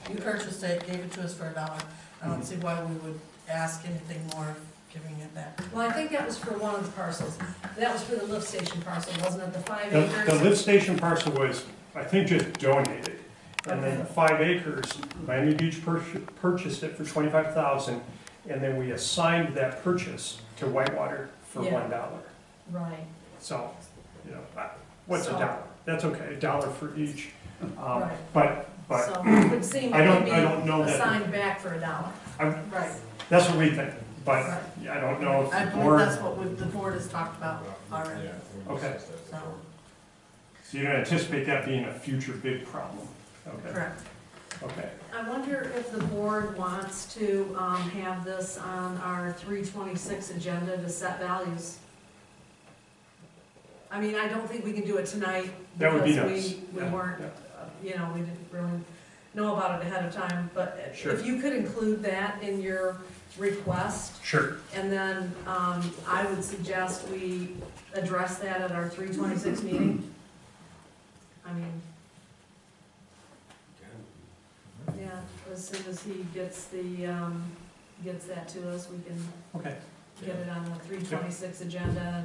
S8: You purchased it, gave it to us for $1. I don't see why we would ask anything more, giving it back.
S2: Well, I think that was for one of the parcels. That was for the lift station parcel, wasn't it, the 5
S5: The
S2: acres?
S5: lift station parcel was, I think, just donated. And then 5 acres, Miami Beach purchased it for $25,000, and then we assigned that purchase to Whitewater for
S2: Yeah.
S5: $1.
S2: Right,
S5: So, what's a
S2: So-
S5: dollar? That's okay, $1 for each.
S2: Right.
S5: But
S2: so it would seem
S5: I
S2: it
S5: don't-
S2: could
S5: I don't know
S2: be
S5: that-
S2: assigned back for $1.
S5: I'm-
S2: Right.
S5: that's what we think, but
S2: Right.
S5: I don't know if
S8: I
S5: the
S8: believe
S5: board,
S8: that's what the board has talked about already,
S5: okay.
S8: so,
S5: So you don't anticipate that being a future big problem? Okay,
S8: correct.
S5: okay.
S2: I wonder if the board wants to have this on our 326 agenda to set values. I mean, I don't think we can do it tonight
S5: That would be
S2: because
S5: nice.
S2: we
S5: Yeah,
S2: weren't,
S5: yeah.
S2: we didn't really know about it ahead of time. But
S5: Sure.
S2: if you could include that in your request,
S5: Sure,
S2: and then I would suggest we address that at our 326 meeting. I mean, yeah, as soon as he gets gets that to us, we can
S5: okay.
S2: get it on the 326 agenda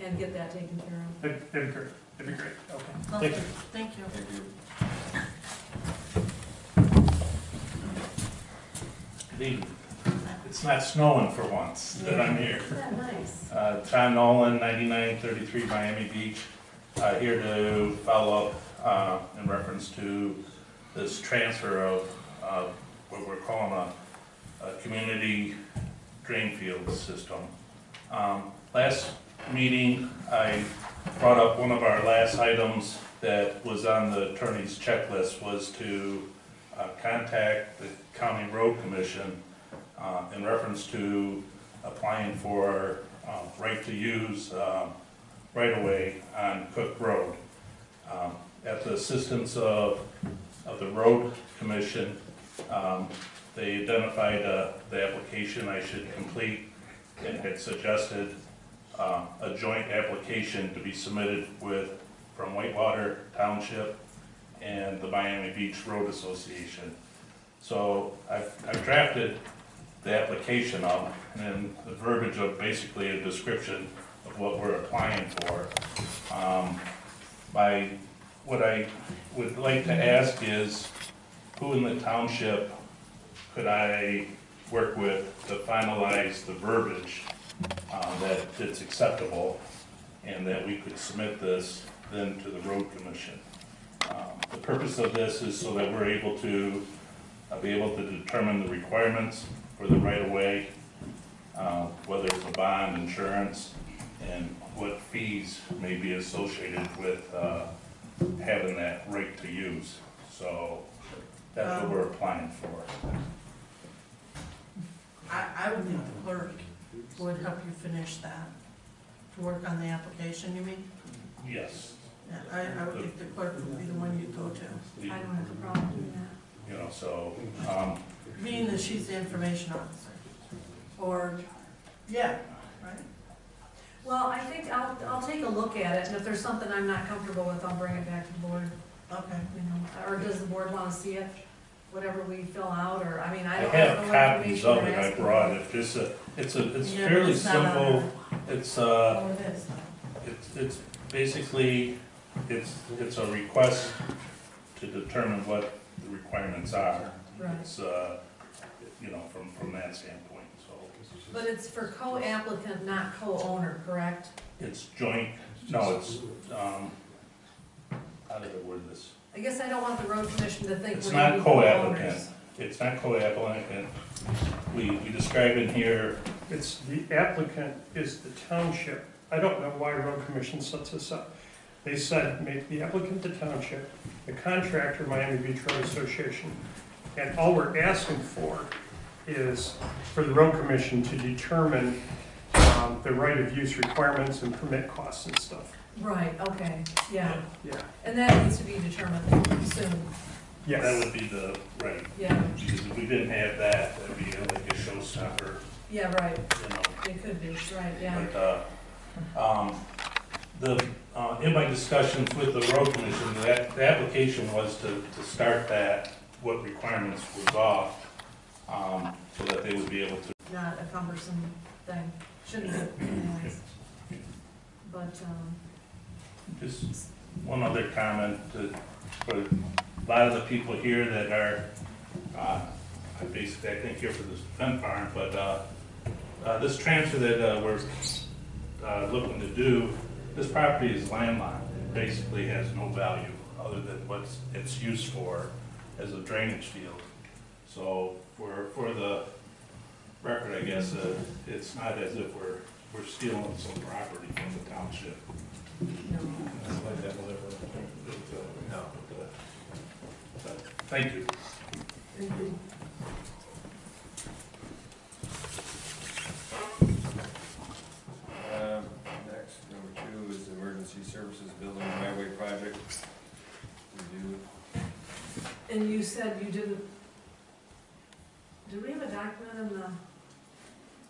S2: and get that taken care of.
S5: That'd be great, that'd be great, okay. Thank you.
S8: Thank you.
S3: Thank you.
S14: Good evening. It's not snowing for once that I'm here.
S2: Isn't that nice?
S14: John Nolan, 9933 Miami Beach, here to follow up in reference to this transfer of what we're calling a community drain field system. Last meeting, I brought up one of our last items that was on the attorney's checklist was to contact the County Road Commission in reference to applying for right to use right-of-way on Cook Road. At the assistance of the Road Commission, they identified the application I should complete and had suggested a joint application to be submitted from Whitewater Township and the Miami Beach Road Association. So I've drafted the application up and the verbiage of basically a description of what we're applying for. What I would like to ask is, who in the township could I work with to finalize the verbiage that it's acceptable and that we could submit this then to the road commission? The purpose of this is so that we're able to determine the requirements for the right-of-way, whether it's a bond, insurance, and what fees may be associated with having that right to use. So that's what we're applying for.
S8: I would think the clerk would help you finish that, to work on the application, you mean?
S14: Yes.
S8: Yeah, I would think the clerk would be the one you'd go to,
S2: I don't have a problem doing that.
S14: You know, so,
S8: being that she's the information officer. Or, yeah, right?
S2: Well, I think I'll take a look at it, and if there's something I'm not comfortable with, I'll bring it back to the board,
S8: Okay.
S2: Or does the board want to see it, whatever we fill out, or, I mean, I
S14: I
S2: don't
S14: have
S2: know what
S14: copies
S2: information
S14: of
S2: you're
S14: it I
S2: asking
S14: brought.
S2: for.
S14: It's
S8: Yeah,
S14: fairly
S8: it's not on
S14: simple. It's,
S8: Oh, it is.
S14: it's basically, it's a request to determine what the requirements are.
S2: Right.
S14: It's, from that standpoint, so.
S2: But it's for co-applicant, not co-owner, correct?
S14: It's joint, no, it's, how did I word this?
S2: I guess I don't want the road commission to think
S14: It's
S2: we're gonna
S14: not
S2: be
S14: co-applicant.
S2: co-owners.
S14: It's not co-applicant. We describe in here,
S5: It's, the applicant is the township. I don't know why road commission sets this up. They said, make the applicant the township, the contractor Miami Beach Road Association. And all we're asking for is for the road commission to determine the right of use requirements and permit costs and stuff.
S2: Right, okay, yeah,
S5: Yeah.
S2: and that needs to be determined soon,
S14: that
S5: Yes.
S14: would be the, right.
S2: yeah,
S14: Because if we didn't have that, that'd be like a showstopper,
S2: yeah, right,
S14: you know.
S2: it could be, right, yeah.
S14: But, in my discussions with the road commission, the application was to start that, what requirements was off, so that they would be able to.
S2: Not a cumbersome thing, shouldn't be anyways. But,
S14: Just one other comment, a lot of the people here that are, I basically, I think here for this Fenn Farm, but, this transfer that, we're, looking to do, this property is landlocked. It basically has no value other than what it's used for as a drainage field. So for the record, I guess, it's not as if we're stealing some property from the township. Like that, whatever. No. But thank you.
S2: Thank you.
S10: Next, number 2 is the emergency services building highway project. Review.
S2: And you said you didn't, did we have a document in the,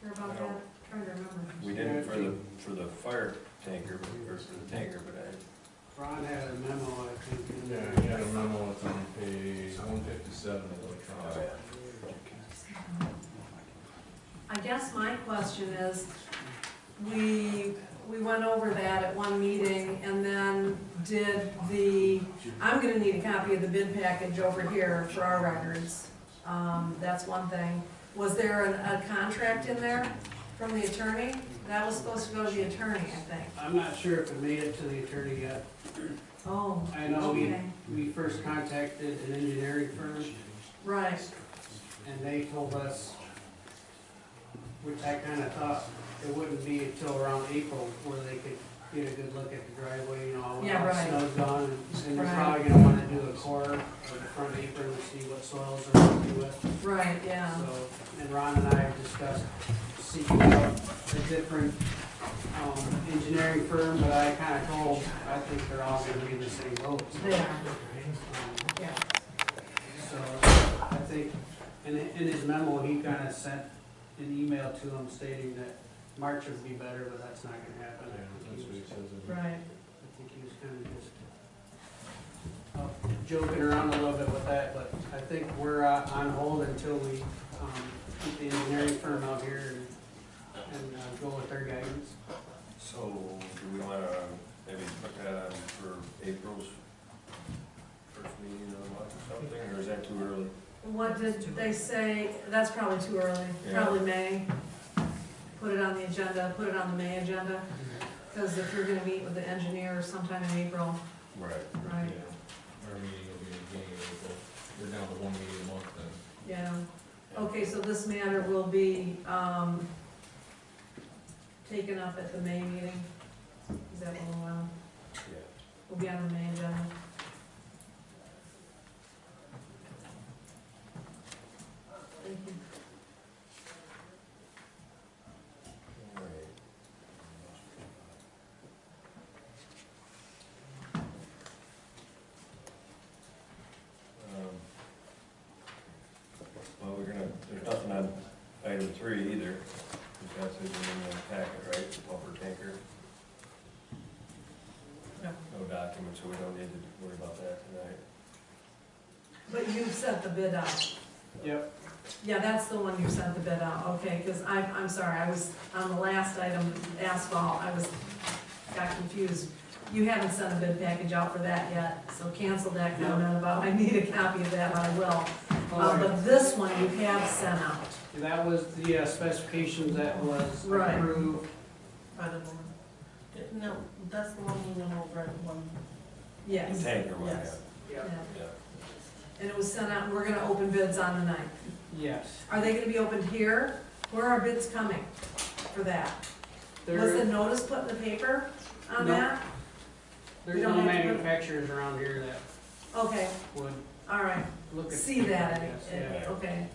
S2: here about
S10: No.
S2: that? Trying to remember.
S10: We didn't for the fire tanker, or for the tanker, but
S12: Ron had a memo, I think. in
S13: Yeah,
S12: there.
S13: you had a memo, it's on page 157 of the electronic.
S2: I guess my question is, we went over that at one meeting, and then I'm gonna need a copy of the bid package over here for our records. That's one thing. Was there a contract in there from the attorney? That was supposed to go to the attorney, I think.
S12: I'm not sure if it made it to the attorney yet.
S2: Oh,
S12: I know
S2: okay.
S12: we first contacted an engineering firm,
S2: Right,
S12: and they told us, which I kinda thought it wouldn't be until around April where they could get a good look at the driveway, you know, all
S2: Yeah,
S12: the
S2: right.
S12: snow's gone, and they're
S2: Right.
S12: probably gonna wanna do a core of the front apron to see what soils are working with.
S2: right, yeah.
S12: So, and Ron and I have discussed seeking out a different, engineering firm, but I kinda told, I think they're all gonna be in the same boat.
S2: They are,
S12: Um,
S2: yeah.
S12: So, I think, in his memo, he kinda sent an email to him stating that March would be better, but that's not gonna happen.
S13: Yeah, that's what he says.
S2: Right.
S12: I think he was kinda just joking around a little bit with that, but I think we're on hold until we keep the engineering firm out here and go with their guidance.
S10: so do we wanna maybe put that on for April's first meeting of the month or something, or is that too early?
S2: What did they say? That's probably too early,
S10: Yeah.
S2: probably May. Put it on the agenda, put it on the May agenda, because if you're gonna meet with the engineer sometime in April,
S10: Right.
S2: right?
S13: Yeah, our meeting will be in the beginning of April. We're down to one meeting a month then.
S2: Yeah, okay, so this matter will be, taken up at the May meeting? Is that what we'll,
S10: Yeah.
S2: will be on the May agenda? Thank you.
S10: All right. Well, there's nothing on item 3 either, because that's in the packet, right, the pumper tanker?
S2: No.
S10: No document, so we don't need to worry about that tonight.
S2: But you've sent the bid out.
S12: Yep.
S2: Yeah, that's the one you sent the bid out, okay, because I'm sorry, I was, on the last item, asphalt, got confused. You haven't sent a bid package out for that yet, so cancel that comment about, I need a copy of that, I will. But this one you have sent out.
S12: That was the specifications that was
S2: Right.
S12: approved.
S1: By the board. No, that's the one we went over at one.
S2: Yes.
S10: The tanker one,
S1: Yes.
S10: yeah.
S2: Yeah.
S10: Yeah.
S2: And it was sent out, and we're gonna open bids on the 9th.
S12: Yes.
S2: Are they gonna be opened here? Where are bids coming for that? Was the
S12: There,
S2: notice put in the paper on
S12: No.
S2: that?
S12: there's
S2: we
S12: no
S2: don't have to put-
S12: manufacturers around here that
S2: Okay,
S12: would
S2: all right.
S12: look at.
S2: See that,
S12: Yes, yeah.
S2: okay.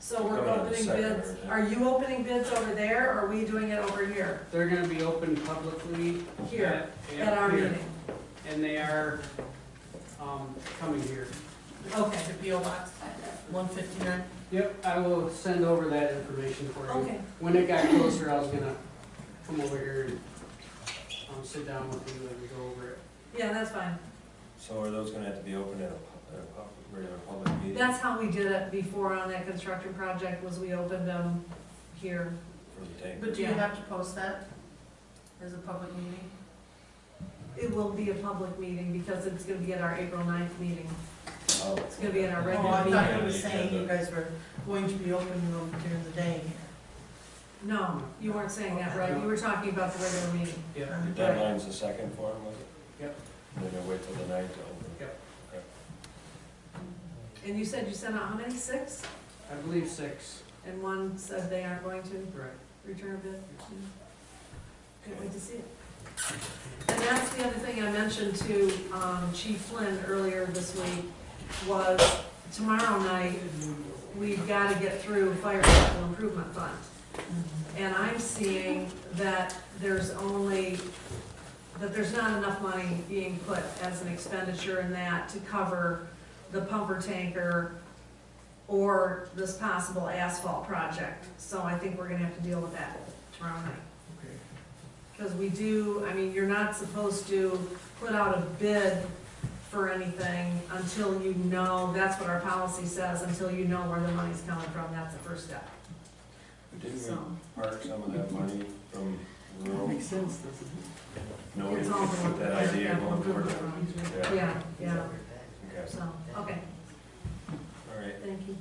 S2: So we're
S10: Coming on the
S2: opening
S10: second,
S2: bids,
S10: or-
S2: are you opening bids over there, or are we doing it over here?
S12: They're gonna be open publicly.
S2: Here, at our
S12: here.
S2: meeting?
S12: And they are, coming here.
S2: Okay,
S1: The PO box, 159.
S12: Yep, I will send over that information for you.
S2: okay,
S12: When it got closer, I was gonna come over here and, sit down with you and go over it.
S2: yeah, that's fine.
S10: So are those gonna have to be open at a regular public meeting?
S2: That's how we did it before on that construction project, was we opened them here.
S10: For the tanker?
S1: But do you
S2: Yeah.
S1: have to post that as a public meeting?
S2: It will be a public meeting because it's gonna be at our April 9th meeting. It's gonna be in our
S1: Oh,
S2: regular
S1: I thought
S2: meeting.
S1: you were saying you guys were going to be opening them during the day.
S2: No, you weren't saying that, right? You were talking about the regular meeting.
S10: The deadline's the second for them, was it?
S12: Yep.
S10: And then they wait till the ninth to open.
S12: Yep.
S10: Okay.
S2: And you said you sent out how many? 6?
S12: I believe 6.
S2: And one said they aren't going to
S12: Right.
S2: return a bid? Can't wait to see it. And that's the other thing I mentioned to Chief Flynn earlier this week, was tomorrow night, we've got to get through Fire Capital Improvement Fund. And I'm seeing that there's not enough money being put as an expenditure in that to cover the pumper tanker or this possible asphalt project. So I think we're gonna have to deal with that tomorrow night.
S12: Okay.
S2: Because we do, I mean, you're not supposed to put out a bid for anything until you know, that's what our policy says, until you know where the money's coming from, that's the first step.
S10: But didn't
S2: So,
S10: we park some of that money from rural?
S12: Makes sense, doesn't it?
S10: No, we
S2: it's all
S10: put that idea going forward.
S2: yeah, yeah,
S10: Okay,
S2: so, okay,
S10: all right.
S2: thank you.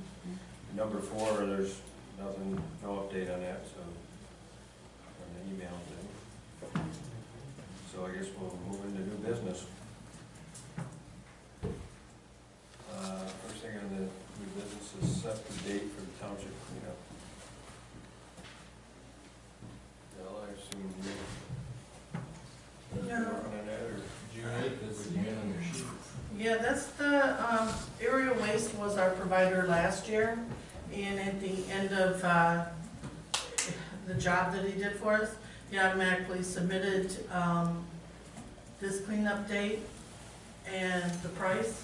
S10: Number 4, there's nothing, no update on that, so, on the email thing. So I guess we'll move into new business. First thing on the new business is set the date for the township cleanup. Bill, I assume you're
S1: Yeah.
S10: working on that, or?
S13: June 8th is the on your sheet.
S1: Yeah, that's the, area waste was our provider last year, and at the end of, the job that he did for us, he automatically submitted, this cleanup date and the price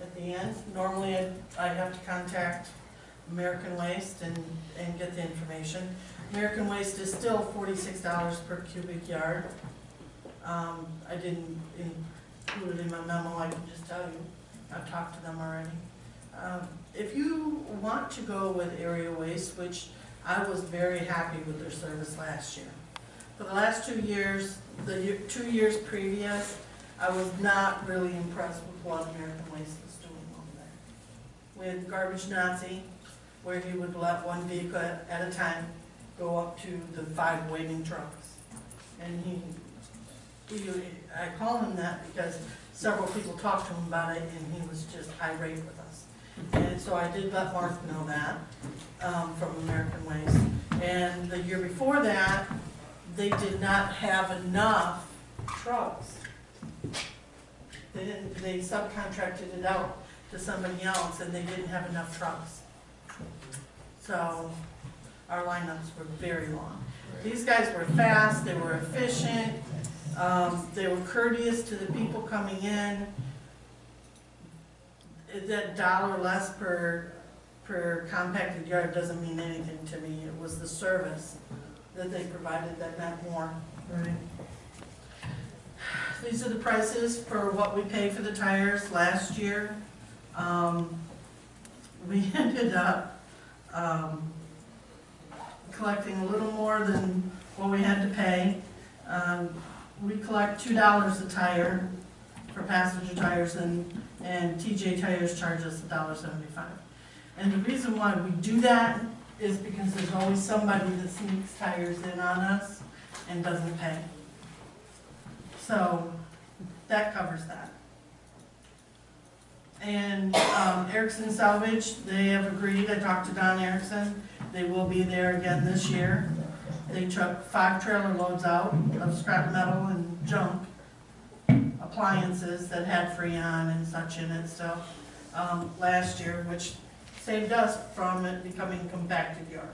S1: at the end. Normally, I have to contact American Waste and get the information. American Waste is still $46 per cubic yard. I didn't include it in my memo, I can just tell you, I've talked to them already. If you want to go with area waste, which I was very happy with their service last year. For the last 2 years, 2 years previous, I was not really impressed with what American Waste was doing over there. We had Garbage Nazi, where he would let one vehicle at a time go up to the 5 waiting trucks. And I call him that because several people talked to him about it, and he was just irate with us. And so I did let Mark know that, from American Waste. And the year before that, they did not have enough trucks. They subcontracted it out to somebody else, and they didn't have enough trucks. So our lineups were very long. These guys were fast, they were efficient, they were courteous to the people coming in. That $1 less per compacted yard doesn't mean anything to me. It was the service that they provided that meant more. Right. These are the prices for what we paid for the tires last year. We ended up collecting a little more than what we had to pay. We collect $2 a tire for passenger tires, and TJ Tires charges $1.75. And the reason why we do that is because there's always somebody that sneaks tires in on us and doesn't pay. So that covers that. And Erickson Salvage, they have agreed, I talked to Don Erickson, they will be there again this year. They took 5 trailer loads out of scrap metal and junk appliances that had Freon and such in it, so, last year, which saved us from it becoming compacted yards.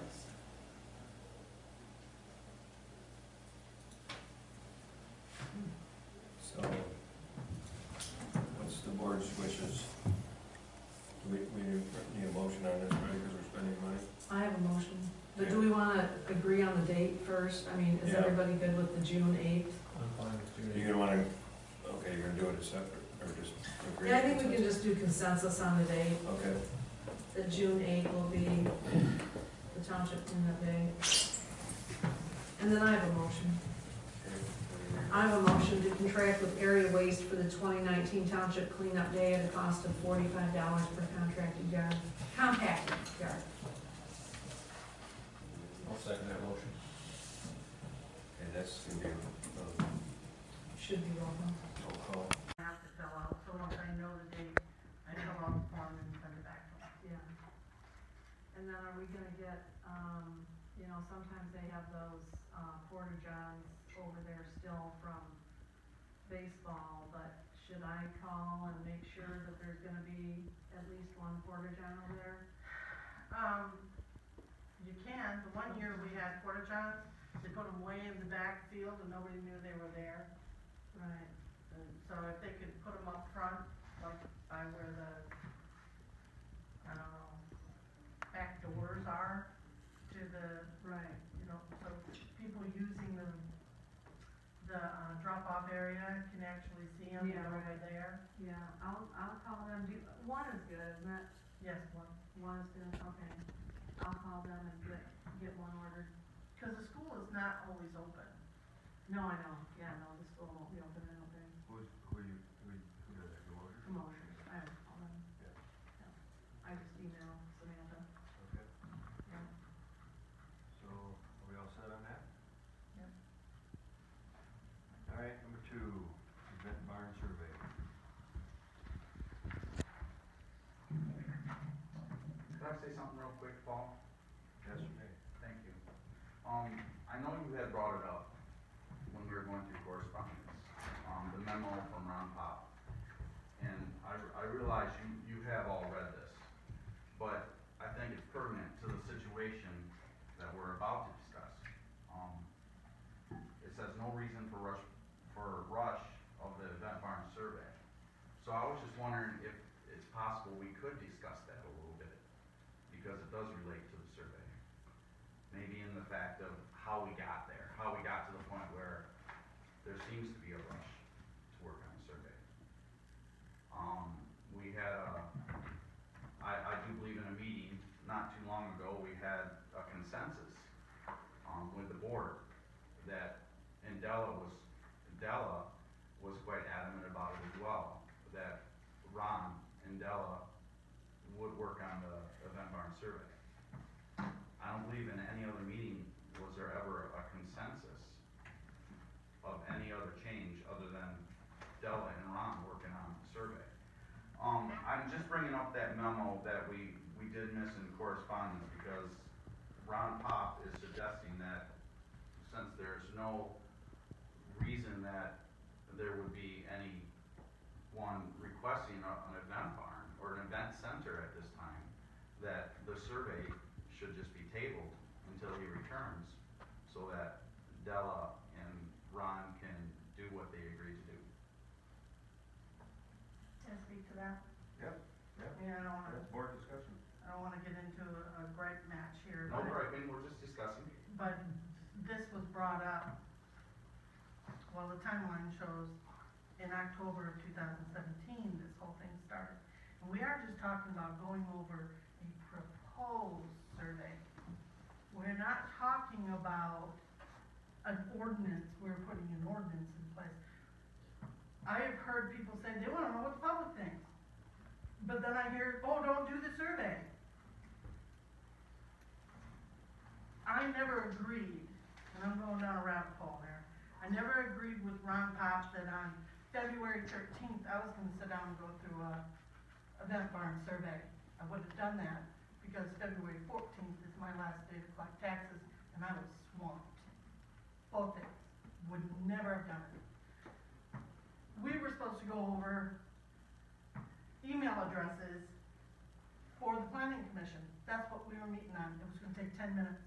S10: So, what's the board's wishes? Do we need a motion on this, right, because we're spending money?
S2: I have a motion, but do we wanna agree on the date first? I mean, is
S10: Yeah.
S2: everybody good with the June 8th?
S13: I'm fine with June 8th.
S10: You're gonna wanna, okay, you're gonna do it separate, or just agree?
S2: Yeah, I think we can just do consensus on the date.
S10: Okay,
S2: That June 8th will be the township cleanup day. And then I have a motion.
S10: okay,
S2: I have a motion to contract with Area Waste for the 2019 Township Cleanup Day at a cost of $45 per contracted yard, compacted yard.
S13: I'll second that motion.
S10: And that's gonna be,
S2: Should be roll call.
S10: roll call.
S1: I have to fill out, so once I know the date, I fill out the form and send it back to them.
S2: Yeah. And then are we gonna get, you know, sometimes they have those, porta johns over there still from baseball, but should I call and make sure that there's gonna be at least one porta john over there?
S1: You can, the one year we had porta johns, they put them way in the back field and nobody knew they were there.
S2: Right.
S1: And so if they could put them up front, like by where the, I don't know, back doors are to the,
S2: Right.
S1: you know, so people using the drop-off area can actually see them,
S2: Yeah,
S1: they're over
S2: right.
S1: there.
S2: Yeah, I'll call them. One is good, isn't it?
S1: Yes, one.
S2: One is good, okay. I'll call them and get one ordered.
S1: Because the school is not always open.
S2: No, I know, yeah, no, the school won't be open, I don't think.
S10: Who does that, the order?
S2: Promotions, I haven't called them.
S10: Yeah.
S2: I just email Samantha.
S10: Okay,
S2: Yeah.
S10: so are we all set on that?
S1: Yep.
S10: All right, number 2, event barn survey.
S4: Could I say something real quick, Paul?
S10: Yes, you may.
S4: Thank you. I know you had brought it up when we were going through correspondence, the memo from Ron Pop. And I realize you have all read this, but I think it's pertinent to the situation that we're about to discuss. It says no reason for rush of the event barn survey. So I was just wondering if it's possible we could discuss that a little bit, because it does relate to the survey. Maybe in the fact of how we got there, how we got to the point where there seems to be a rush to work on the survey. We had I do believe in a meeting not too long ago, we had a consensus with the board that, and Della was quite adamant about it as well, that Ron and Della would work on the event barn survey. I don't believe in any other meeting was there ever a consensus of any other change other than Della and Ron working on the survey. I'm just bringing up that memo that we did miss in correspondence because Ron Pop is suggesting that since there's no reason that there would be anyone requesting an event barn or an event center at this time, that the survey should just be tabled until he returns so that Della and Ron can do what they agreed to do.
S1: Can I speak to that?
S10: Yep, yep.
S1: Yeah, I don't wanna,
S10: That's board discussion.
S1: I don't wanna get into a gripe match here.
S4: No
S1: but-
S4: griping, we're just discussing.
S1: But this was brought up, well, the timeline shows in October of 2017, this whole thing started. And we are just talking about going over a proposed survey. We're not talking about an ordinance, we're putting an ordinance in place. I have heard people say they wanna know what the public thinks. But then I hear, oh, don't do the survey. I never agreed, and I'm going down a rabbit hole there. I never agreed with Ron Pop that on February 13th, I was gonna sit down and go through a event barn survey. I would have done that because February 14th is my last day to collect taxes, and I was swamped. Both days. Would never have done it. We were supposed to go over email addresses for the planning commission. That's what we were meeting on. It was gonna take 10 minutes.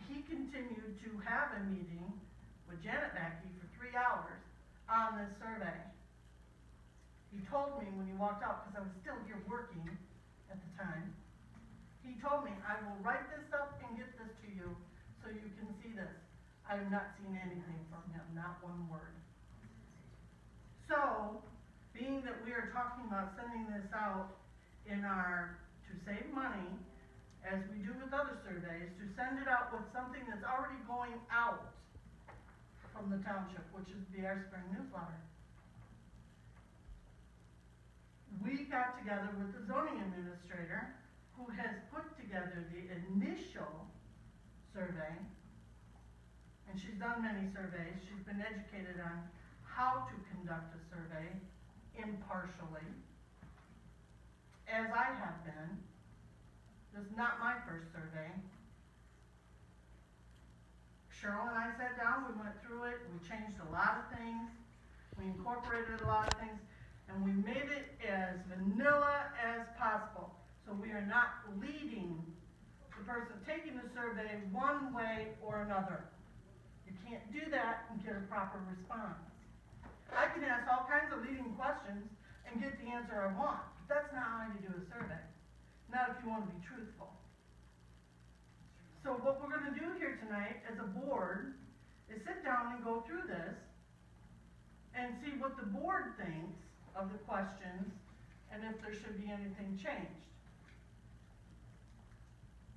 S1: He continued to have a meeting with Janet Mackey for 3 hours on this survey. He told me when he walked out, because I was still here working at the time, he told me, I will write this up and get this to you so you can see this. I have not seen anything from him, not one word. So, being that we are talking about sending this out in to save money, as we do with other surveys, to send it out with something that's already going out from the township, which is the Our Spring newsletter. We got together with the zoning administrator, who has put together the initial survey, and she's done many surveys. She's been educated on how to conduct a survey impartially, as I have been. This is not my first survey. Cheryl and I sat down, we went through it, we changed a lot of things, we incorporated a lot of things, and we made it as vanilla as possible. So we are not leading the person taking the survey one way or another. You can't do that and get a proper response. I can ask all kinds of leading questions and get the answer I want, but that's not how you do a survey. Not if you want to be truthful. So what we're going to do here tonight as a board is sit down and go through this and see what the board thinks of the questions and if there should be anything changed.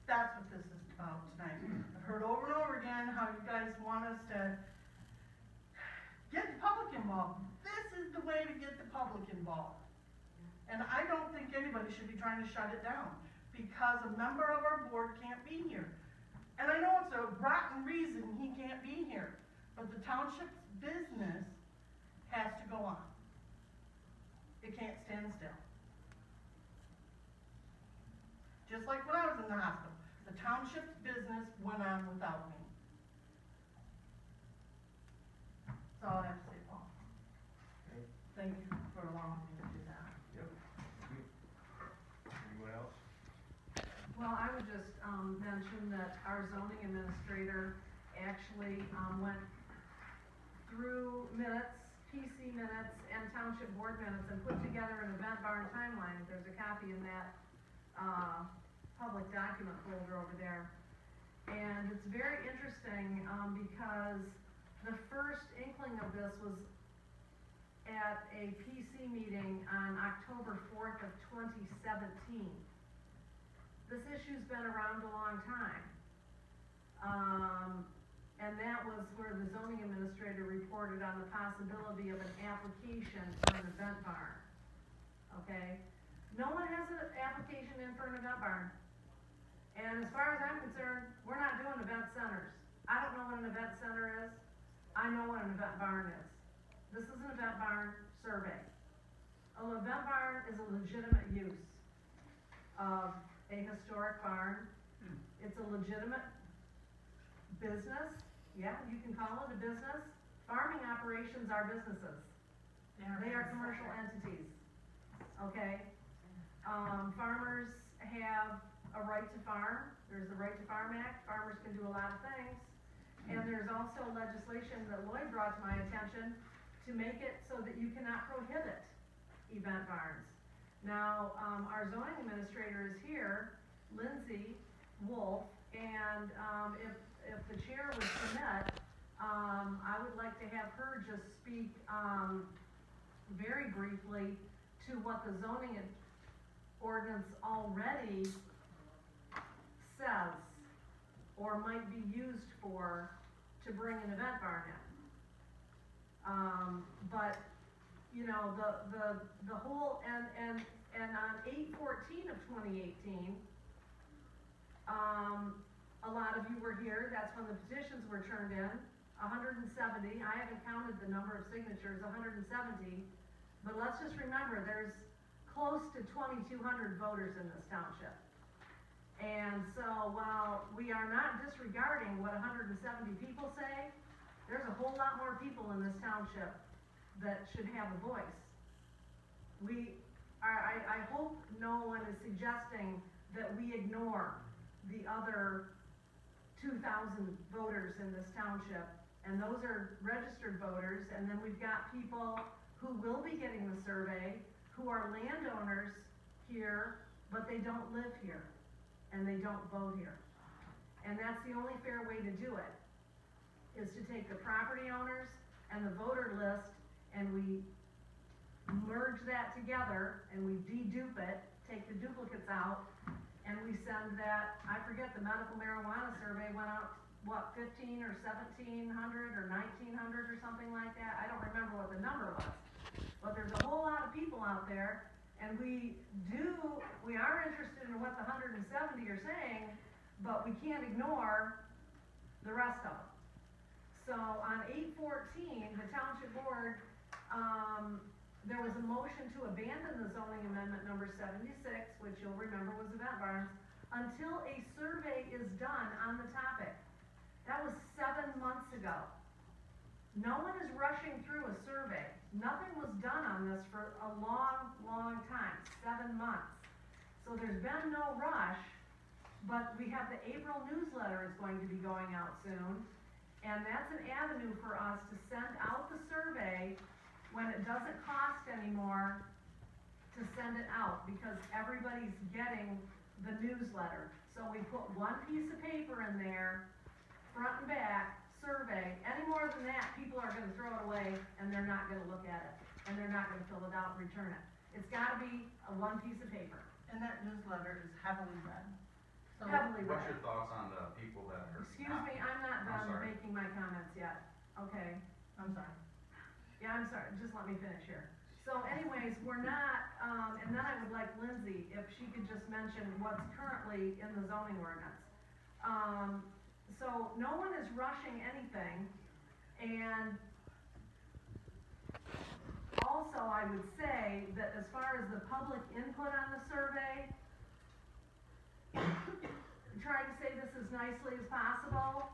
S1: That's what this is about tonight. I've heard over and over again how you guys want us to get the public involved. This is the way to get the public involved. And I don't think anybody should be trying to shut it down because a member of our board can't be here. And I know it's a rotten reason he can't be here, but the township's business has to go on. It can't stand still. Just like when I was in the hospital, the township's business went on without me. That's all I have to say, Paul. Thank you for allowing me to do that.
S10: Anyone else?
S2: Well, I would just mention that our zoning administrator actually went through minutes, PC minutes, and township board minutes and put together an event barn timeline. There's a copy in that public document folder over there. And it's very interesting because the first inkling of this was at a PC meeting on October 4th of 2017. This issue's been around a long time. And that was where the zoning administrator reported on the possibility of an application for an event barn. Okay? No one has an application in for an event barn. And as far as I'm concerned, we're not doing event centers. I don't know what an event center is. I know what an event barn is. This is an event barn survey. An event barn is a legitimate use of a historic barn. It's a legitimate business. Yeah, you can call it a business. Farming operations are businesses. They are commercial entities. Okay? Farmers have a right to farm. There's the Right to Farm Act. Farmers can do a lot of things. And there's also legislation that Lloyd brought to my attention to make it so that you cannot prohibit event barns. Now, our zoning administrator is here, Lindsay Wolf, and if the chair would permit, I would like to have her just speak very briefly to what the zoning ordinance already says or might be used for to bring an event barn in. But you know, the whole, and on 8/14 of 2018, a lot of you were here. That's when the petitions were turned in, 170. I haven't counted the number of signatures, 170. But let's just remember, there's close to 2,200 voters in this township. And so while we are not disregarding what 170 people say, there's a whole lot more people in this township that should have a voice. I hope no one is suggesting that we ignore the other 2,000 voters in this township, and those are registered voters, and then we've got people who will be getting the survey, who are landowners here, but they don't live here, and they don't vote here. And that's the only fair way to do it, is to take the property owners and the voter list, and we merge that together, and we dedupe it, take the duplicates out, and we send that, I forget, the medical marijuana survey went out what, 15 or 1,700 or 1,900 or something like that. I don't remember what the number was. But there's a whole lot of people out there, and we are interested in what the 170 are saying, but we can't ignore the rest of them. So on 8/14, the township board, there was a motion to abandon the zoning amendment number 76, which you'll remember was event barns, until a survey is done on the topic. That was 7 months ago. No one is rushing through a survey. Nothing was done on this for a long, long time, 7 months. So there's been no rush, but we have the April newsletter is going to be going out soon. And that's an avenue for us to send out the survey when it doesn't cost anymore to send it out, because everybody's getting the newsletter. So we put one piece of paper in there, front and back, survey. Any more than that, people are gonna throw it away and they're not gonna look at it, and they're not gonna fill it out and return it. It's gotta be a one piece of paper.
S1: And that newsletter is heavily read. So
S2: Heavily
S4: What's
S2: read.
S4: your thoughts on the people that are?
S2: Excuse me, I'm not
S4: I'm
S2: done
S4: sorry.
S2: making my comments yet. Okay,
S1: I'm sorry.
S2: yeah, I'm sorry, just let me finish here. So anyways, we're not, and then I would like Lindsay, if she could just mention what's currently in the zoning ordinance. So no one is rushing anything, and also I would say that as far as the public input on the survey, trying to say this as nicely as possible,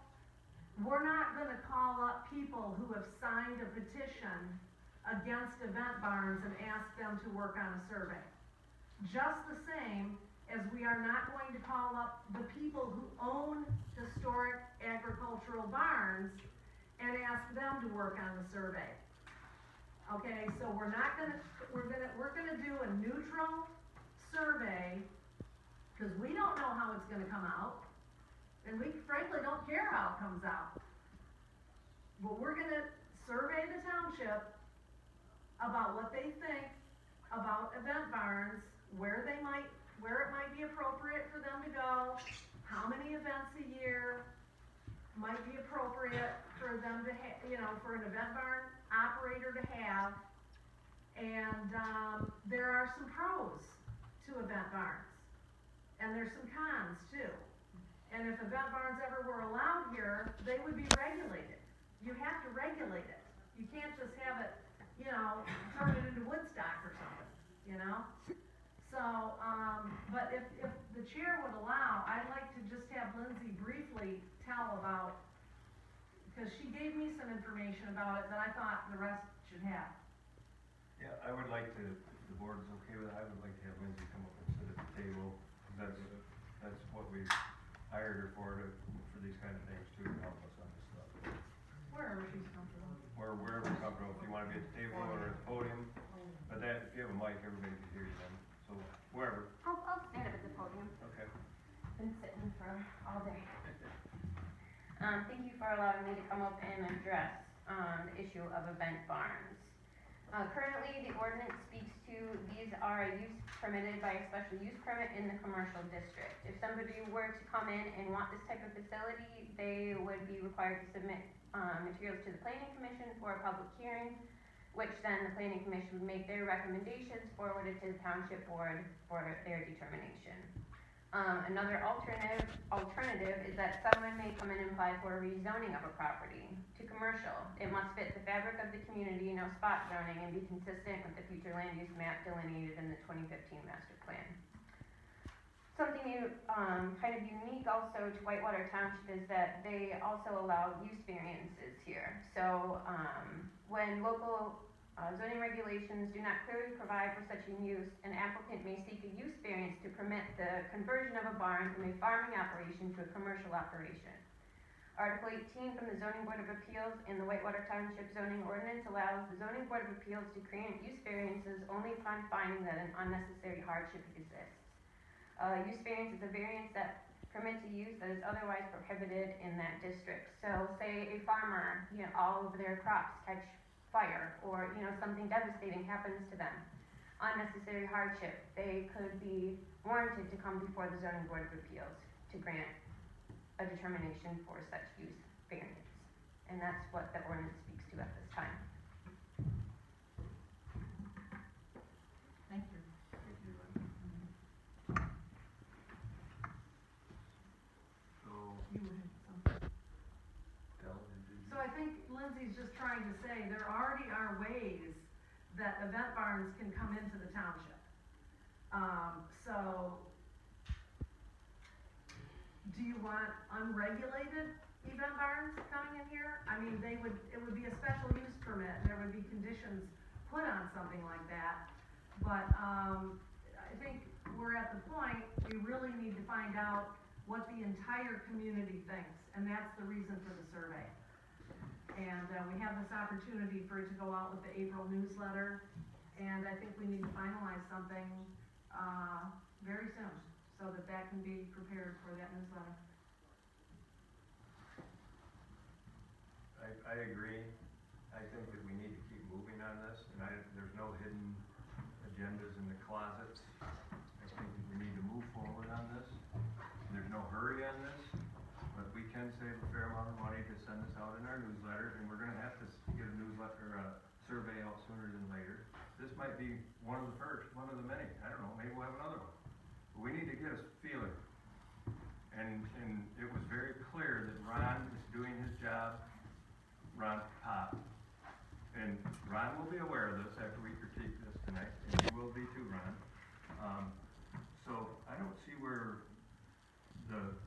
S2: we're not gonna call up people who have signed a petition against event barns and ask them to work on a survey. Just the same as we are not going to call up the people who own historic agricultural barns and ask them to work on the survey. Okay, so we're gonna do a neutral survey, because we don't know how it's gonna come out, and we frankly don't care how it comes out. But we're gonna survey the township about what they think about event barns, where it might be appropriate for them to go, how many events a year might be appropriate for them to have, for an event barn operator to have. And there are some pros to event barns, and there's some cons too. And if event barns ever were allowed here, they would be regulated. You have to regulate it. You can't just have it, turn it into Woodstock or something, So, but if the chair would allow, I'd like to just have Lindsay briefly tell about, because she gave me some information about it that I thought the rest should have.
S10: Yeah, I would like to, if the board is okay with it, I would like to have Lindsay come up and sit at the table. That's what we hired her for these kind of things too, to help us on this stuff.
S2: Wherever she's comfortable.
S10: Or wherever you're comfortable, if you want to be at the table or at the podium. But that, if you have a mic, everybody can hear you then, so wherever.
S15: I'll stand up at the podium.
S10: Okay.
S15: Been sitting for all day. Thank you for allowing me to come up and address the issue of event barns. Currently, the ordinance speaks to these are use permitted by a special use permit in the commercial district. If somebody were to come in and want this type of facility, they would be required to submit materials to the planning commission for a public hearing, which then the planning commission would make their recommendations forwarded to the township board for their determination. Another alternative is that someone may come in and apply for a rezoning of a property to commercial. It must fit the fabric of the community, no spot zoning, and be consistent with the future land use map delineated in the 2015 master plan. Something kind of unique also to Whitewater Township is that they also allow use variances here. So when local zoning regulations do not clearly provide for such a use, an applicant may seek a use variance to permit the conversion of a barn from a farming operation to a commercial operation. Article 18 from the Zoning Board of Appeals in the Whitewater Township zoning ordinance allows the Zoning Board of Appeals to grant use variances only upon finding that an unnecessary hardship exists. Use variance is a variance that permits a use that is otherwise prohibited in that district. So say a farmer, all of their crops catch fire, or something devastating happens to them, unnecessary hardship, they could be warranted to come before the Zoning Board of Appeals to grant a determination for such use variance. And that's what the ordinance speaks to at this time.
S1: Thank you.
S3: Thank you, Lynn. So,
S1: You had something.
S3: Dell, did you?
S2: So I think Lindsay's just trying to say, there already are ways that event barns can come into the township. So, do you want unregulated event barns coming in here? I mean, it would be a special use permit, and there would be conditions put on something like that. But, I think we're at the point, we really need to find out what the entire community thinks, and that's the reason for the survey. And we have this opportunity for it to go out with the April newsletter, and I think we need to finalize something very soon, so that that can be prepared for that newsletter.
S10: I agree. I think that we need to keep moving on this, and there's no hidden agendas in the closets. I think that we need to move forward on this. There's no hurry on this, but we can save a fair amount of money to send this out in our newsletter, and we're gonna have to get a newsletter, a survey out sooner than later. This might be one of the first, one of the many. I don't know, maybe we'll have another one. But we need to get a feeler. And it was very clear that Ron is doing his job, Ron Pop. And Ron will be aware of this after we critique this tonight, and you will be too, Ron. So I don't see where the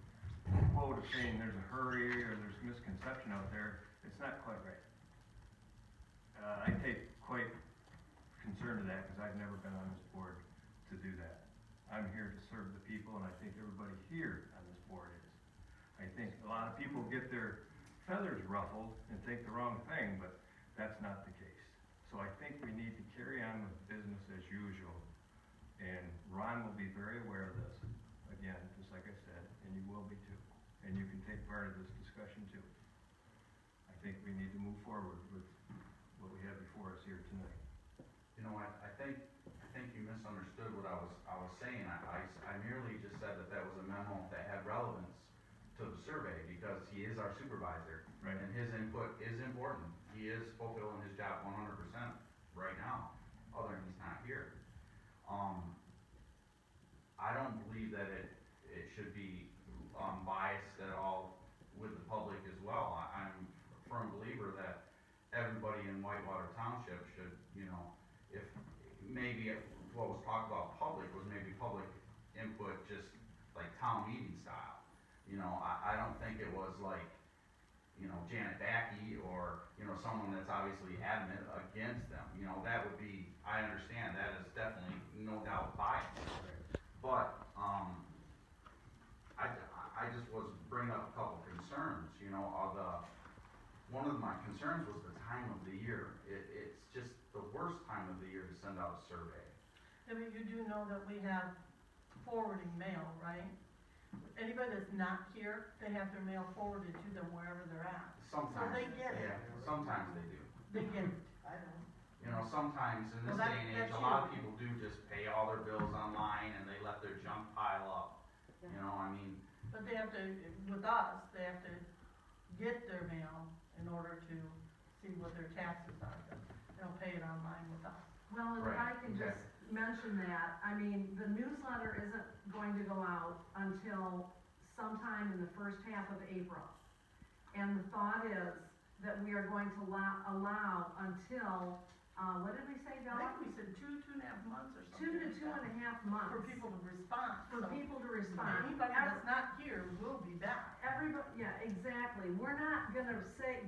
S10: quote of saying there's a hurry or there's misconception out there, it's not quite right. I take quite concern to that because I've never been on this board to do that. I'm here to serve the people, and I think everybody here on this board is. I think a lot of people get their feathers ruffled and think the wrong thing, but that's not the case. So I think we need to carry on with business as usual. And Ron will be very aware of this, again, just like I said, and you will be too. And you can take part of this discussion too. I think we need to move forward with what we have before us here tonight.
S16: You know, I think you misunderstood what I was saying. I merely just said that was a memo that had relevance to the survey because he is our supervisor.
S10: Right.
S16: And his input is important. He is fulfilling his job 100% right now, other than he's not here. I don't believe that it should be biased at all with the public as well. I'm a firm believer that everybody in Whitewater Township should, you know, if maybe what was talked about public was maybe public input just like town meeting style. You know, I don't think it was like, you know, Janet Backey or, you know, someone that's obviously adamant against them. You know, that would be, I understand that is definitely no doubt biased. But I just was bringing up a couple concerns, you know, one of my concerns was the time of the year. It's just the worst time of the year to send out a survey.
S1: I mean, you do know that we have forwarding mail, right? Anybody that's not here, they have their mail forwarded to them wherever they're at.
S16: Sometimes,
S1: So they get it.
S16: yeah, sometimes they do.
S1: They get it. I don't.
S16: You know, sometimes in this
S1: Well,
S16: day and age,
S1: that's
S16: a lot of
S1: you.
S16: people do just pay all their bills online and they let their junk pile up. You know, I mean,
S1: But they have to, with us, they have to get their mail in order to see what their taxes are. They don't pay it online with us.
S2: Well, and if I
S16: Right,
S2: can just mention that, I mean, the newsletter isn't going to go out until sometime in the first half of April. And the thought is that we are going to allow until, what did we say,
S1: I
S2: Donna?
S1: think we said 2.5 months or something.
S2: 2 to 2.5 months.
S1: For people to respond.
S2: For
S1: So
S2: people to respond.
S1: Anybody that's not here will be back.
S2: Everybody, yeah, exactly. We're not gonna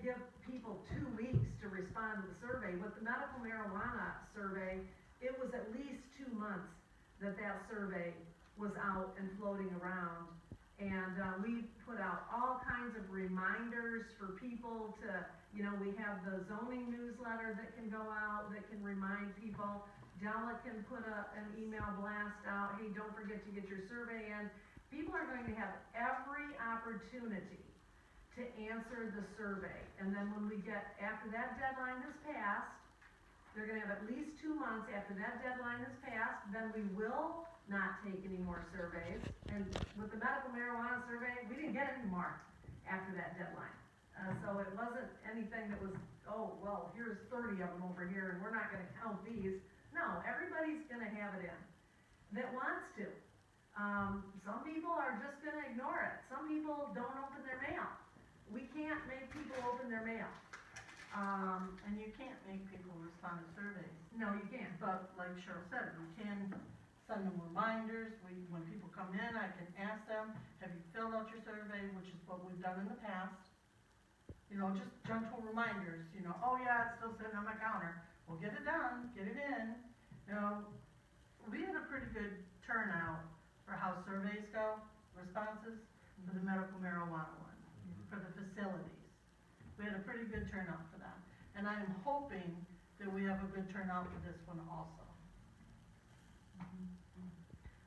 S2: give people 2 weeks to respond to the survey. With the medical marijuana survey, it was at least 2 months that survey was out and floating around. And we put out all kinds of reminders for people to, you know, we have the zoning newsletter that can go out, that can remind people. Della can put an email blast out, hey, don't forget to get your survey in. People are going to have every opportunity to answer the survey. And then when we get, after that deadline has passed, They're gonna have at least 2 months after that deadline is passed, then we will not take any more surveys. And with the medical marijuana survey, we didn't get any more after that deadline. So it wasn't anything that was, oh, well, here's 30 of them over here and we're not gonna count these. No, everybody's gonna have it in that wants to. Some people are just gonna ignore it. Some people don't open their mail. We can't make people open their mail.
S1: And you can't make people respond to surveys.
S2: No, you can't.
S1: But like Cheryl said, we can send them reminders. When people come in, I can ask them, have you filled out your survey, which is what we've done in the past. You know, just gentle reminders, you know, oh yeah, it's still sitting on my counter. Well, get it done, get it in. You know, we had a pretty good turnout for how surveys go, responses, for the medical marijuana one, for the facilities. We had a pretty good turnout for that. And I am hoping that we have a good turnout for this one also.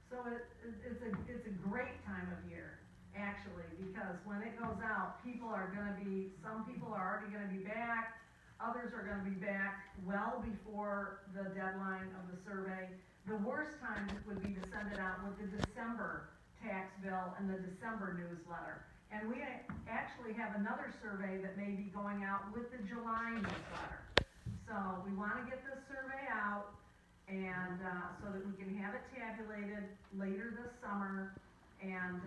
S2: So it's a great time of year, actually, because when it goes out, some people are already gonna be back, others are gonna be back well before the deadline of the survey. The worst time would be to send it out with the December tax bill and the December newsletter. And we actually have another survey that may be going out with the July newsletter. So we want to get this survey out and so that we can have it tabulated later this summer. And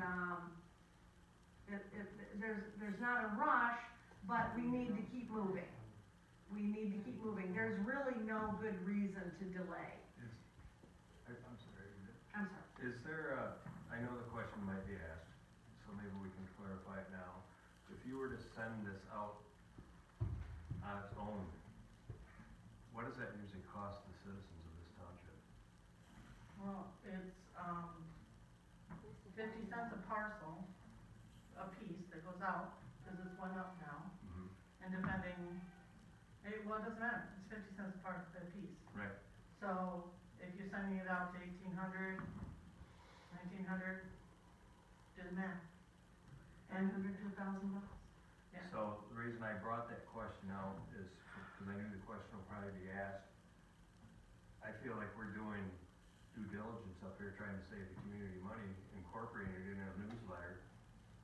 S2: there's not a rush, but we need to keep moving. We need to keep moving. There's really no good reason to delay.
S10: I'm sorry.
S2: I'm sorry.
S10: Is there I know the question might be asked, so maybe we can clarify it now. If you were to send this out on its own, what does that usually cost the citizens of this township?
S1: Well, it's 50 cents a parcel, a piece that goes out, because it's went up now. And depending, well, it doesn't matter, it's 50 cents a piece.
S10: Right.
S1: So if you're sending it out to 1,800, 1,900, doesn't matter. 900 to $1,000. Yeah.
S10: So the reason I brought that question out is because I knew the question will probably be asked. I feel like we're doing due diligence up here trying to save the community money, incorporating it in a newsletter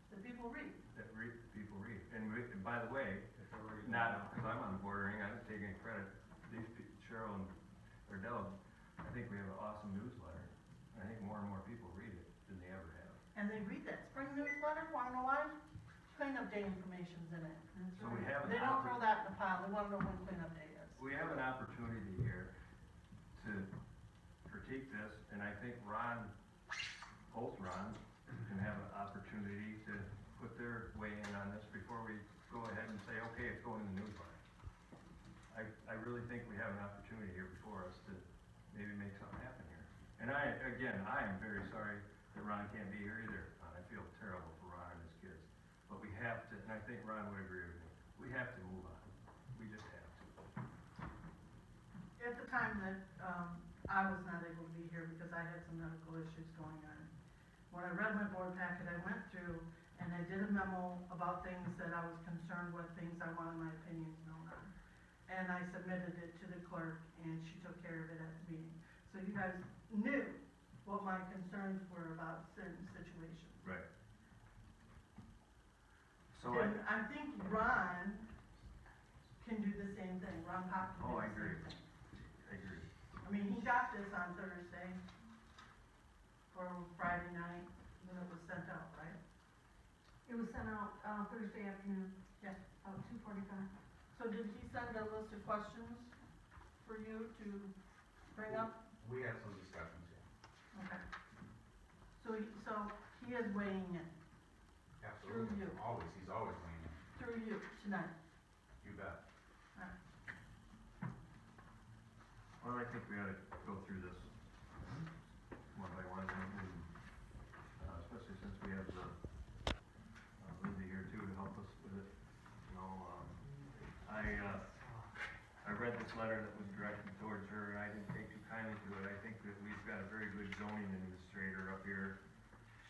S1: That people read.
S10: that people read. And by the way, not because I'm on the board or anything, I don't take any credit. These people, Cheryl and Della, I think we have an awesome newsletter. I think more and more people read it than they ever have.
S1: And they read that spring newsletter, wanna know why? Cleanup day information's in it.
S10: So we have an
S1: They don't throw that in the pile, they wanna know when cleanup day is.
S10: We have an opportunity here to critique this, and I think both Ron, can have an opportunity to put their way in on this before we go ahead and say, okay, it's going in the newsletter. I really think we have an opportunity here before us to maybe make something happen here. And I am very sorry that Ron can't be here either. I feel terrible for Ron and his kids. But we have to, and I think Ron would agree with me, we have to move on. We just have to.
S1: At the time that I was not able to be here because I had some medical issues going on, when I read my board packet, I went through and I did a memo about things that I was concerned with, things I wanted my opinions known on. And I submitted it to the clerk and she took care of it at the meeting. So you guys knew what my concerns were about certain situations.
S10: Right. So
S1: And I think Ron can do the same thing. Ron Pop can do
S10: I
S1: the
S10: agree.
S1: same thing.
S10: I agree.
S1: I mean, he got this on Thursday or Friday night when it was sent out, right?
S2: It was sent out Thursday afternoon,
S1: Yeah.
S2: about 2:45.
S1: So did he send a list of questions for you to bring up?
S16: We had some discussions, yeah.
S1: Okay. So he is weighing in
S16: Absolutely.
S1: Through you.
S16: Always, he's always leaning.
S1: through you tonight.
S16: You bet.
S1: All right.
S10: Well, I think we ought to go through this one by one, and especially since we have Lindsay here too to help us with it. You know, I read this letter that was directed towards her, and I didn't take too kindly to it. I think that we've got a very good zoning administrator up here.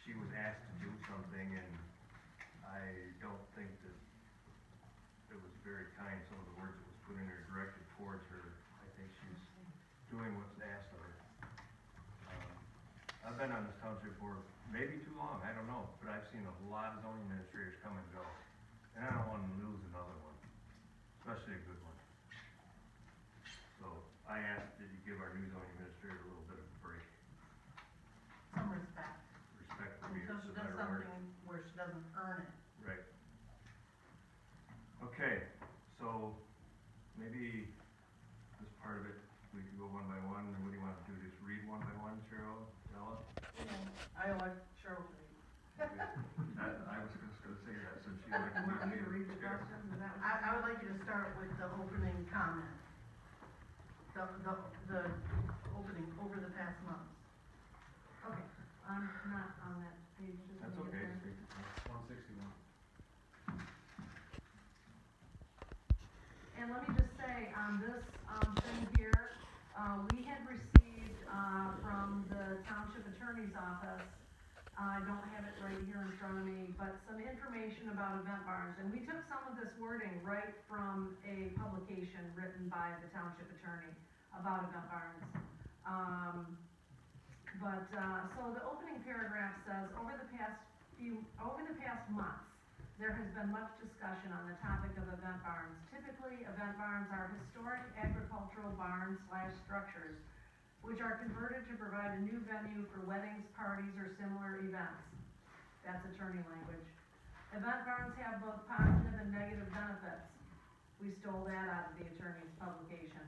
S10: She was asked to do something, and I don't think that it was very kind, some of the words that was put in there directed towards her. I think think she's doing what's asked of her. I've been on this township board maybe too long, I don't know, but I've seen a lot of zoning administrators come and go. And I don't want to lose another one, especially a good one. So I ask that you give our new zoning administrator a little bit of a break.
S1: Some respect.
S10: Respect for
S1: And
S10: me,
S1: so
S10: it's
S1: she
S10: a
S1: does
S10: better word.
S1: something where she doesn't earn it.
S10: Right. Okay, so maybe this part of it, we could go one by one, or what do you want to do, just read one by one, Cheryl, Ella?
S1: I like Cheryl to read.
S10: I was just gonna say that, since she
S1: You
S10: liked
S1: want me to read the
S10: Chair.
S1: questions? Is that what- I would like you to start with the opening comment. The opening over the past months.
S2: Okay, I'm not on that page. just
S10: That's
S2: let me get
S10: okay,
S2: there.
S10: take your time.
S3: 161.
S2: And let me just say, on this thing here, we had received from the township attorney's office, I don't have it right here in front of me, but some information about event barns. And we took some of this wording right from a publication written by the township attorney about event barns. So the opening paragraph says, over the past months, there has been much discussion on the topic of event barns. Typically, event barns are historic agricultural barns/structures which are converted to provide a new venue for weddings, parties, or similar events. That's attorney language. Event barns have both positive and negative benefits. We stole that out of the attorney's publication.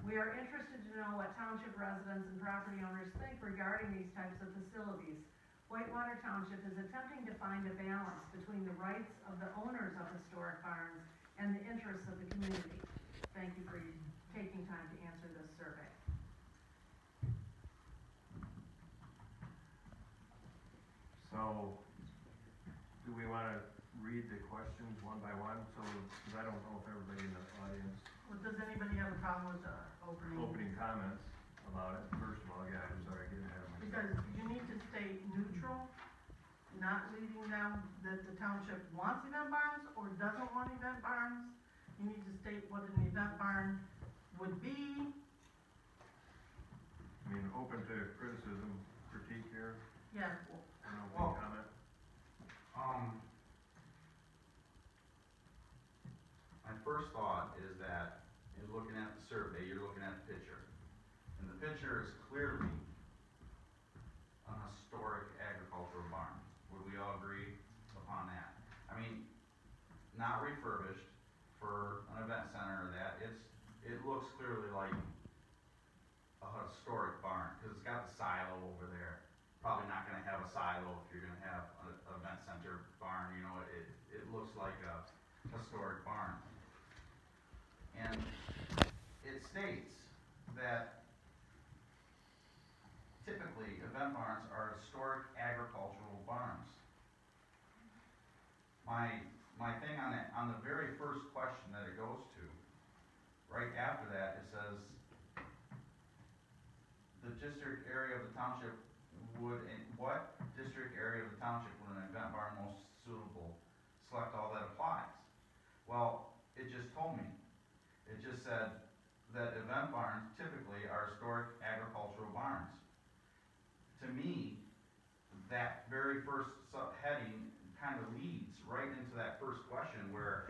S2: We are interested to know what township residents and property owners think regarding these types of facilities. Whitewater Township is attempting to find a balance between the rights of the owners of historic barns and the interests of the community. Thank you for taking time to answer this survey.
S10: So, do we want to read the questions one by one? So, because I don't know if everybody in the audience,
S1: Well, does anybody have a problem with the opening?
S10: opening comments about it. First of all, yeah, I'm sorry, getting ahead of myself.
S1: Because you need to stay neutral, not leading them that the township wants event barns or doesn't want event barns. You need to state what an event barn would be.
S10: I mean, open to criticism, critique here,
S1: Yeah,
S10: an
S4: Well-
S10: opening comment.
S4: My first thought is that you're looking at the survey, you're looking at the picture. And the picture is clearly an historic agricultural barn. Would we all agree upon that? I mean, not refurbished for an event center or that, it looks clearly like a historic barn, because it's got the silo over there. Probably not gonna have a silo if you're gonna have an event center barn, you know, it looks like a historic barn. And it states that typically event barns are historic agricultural barns. My thing on it, on the very first question that it goes to, right after that, it says, the district area of the township in what district area of the township would an event barn most suitable? Select all that applies. Well, it just told me. It just said that event barns typically are historic agricultural barns. To me, that very first subheading kind of leads right into that first question where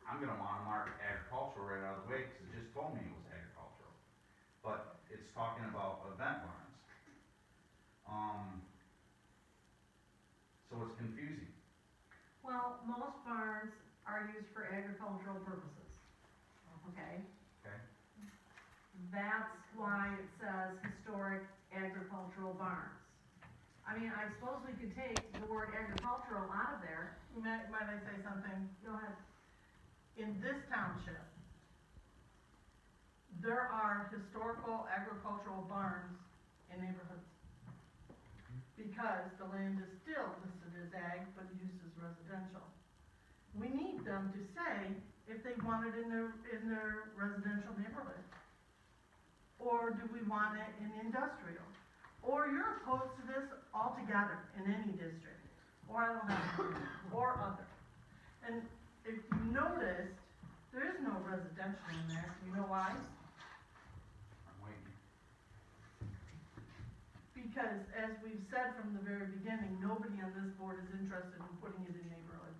S4: I'm gonna wanna mark agricultural right out of the way because it just told me it was agricultural. But it's talking about event barns. So it's confusing.
S2: Well, most barns are used for agricultural purposes, okay?
S4: Okay.
S2: That's why it says historic agricultural barns. I mean, I suppose we could take the word agricultural out of there.
S1: might I say something?
S2: Go ahead.
S1: In this township, there are historical agricultural barns in neighborhoods. Because the land is still listed as ag, but used as residential. We need them to say if they want it in their residential neighborhood. Or do we want it in industrial? Or you're opposed to this altogether in any district. Or I don't have, or other. And if you noticed, there is no residential in there. You know why?
S4: I'm waiting.
S1: Because as we've said from the very beginning, nobody on this board is interested in putting it in neighborhoods.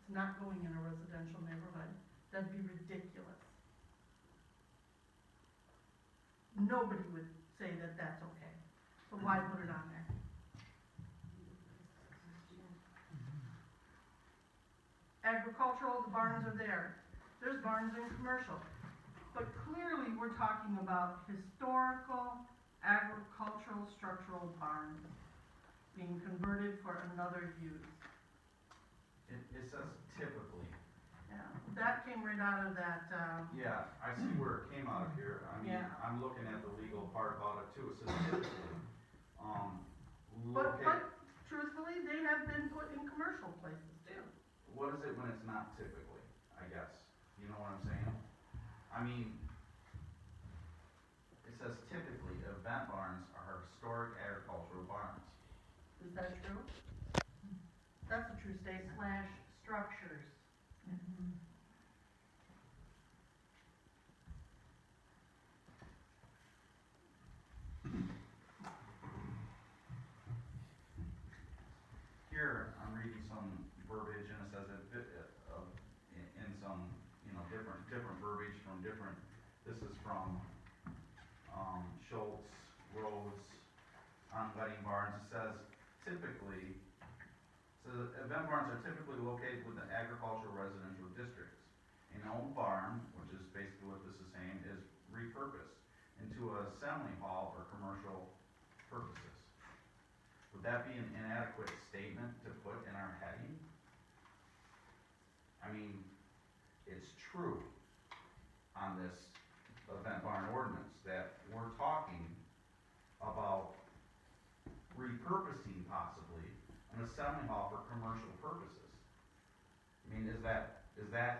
S1: It's not going in a residential neighborhood. That'd be ridiculous. Nobody would say that that's okay. So why put it on there? Agricultural, the barns are there. There's barns in commercial. But clearly, we're talking about historical, agricultural, structural barns being converted for another use.
S4: It says typically.
S1: Yeah, that came right out of that,
S4: Yeah, I see where it came out of here. I mean,
S1: Yeah.
S4: I'm looking at the legal part about it too. It says typically.
S1: but
S4: Okay,
S1: truthfully, they have been put in commercial places too.
S4: what is it when it's not typically, I guess? You know what I'm saying? I mean, it says typically, event barns are historic agricultural barns.
S1: Is that true? That's a true statement.
S2: Slash structures.
S4: Here, I'm reading some verbiage and it says in some, different verbiage from different, this is from, Schultz, Rhodes, on wedding barns. It says typically, event barns are typically located within agricultural residential districts. An old barn, which is basically what this is saying, is repurposed into a assembly hall for commercial purposes. Would that be an inadequate statement to put in our heading? I mean, it's true on this event barn ordinance that we're talking about repurposing possibly an assembly hall for commercial purposes. I mean, is that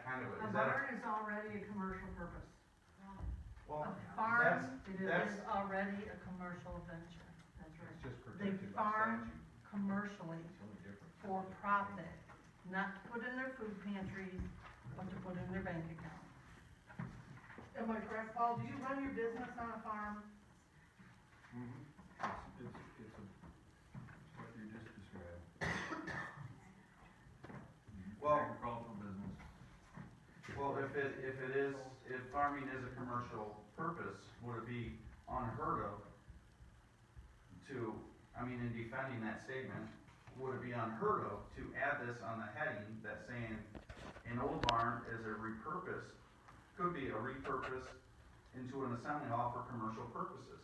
S4: kind of
S2: A barn is already a commercial purpose.
S4: well,
S1: A farm,
S4: that's-
S1: it is already a commercial venture. That's
S10: It's
S1: right.
S10: just
S1: They
S10: protected by
S1: farm
S10: statute.
S1: commercially
S10: It's only different.
S1: for profit, not to put in their food pantries, but to put in their bank account. Am I correct, Paul? Do you run your business on a farm?
S10: It's what you just described.
S4: Well-
S10: Agricultural business.
S4: Well, if farming is a commercial purpose, would it be unheard of in defending that statement, would it be unheard of to add this on the heading that's saying an old barn is could be a repurposed into an assembly hall for commercial purposes?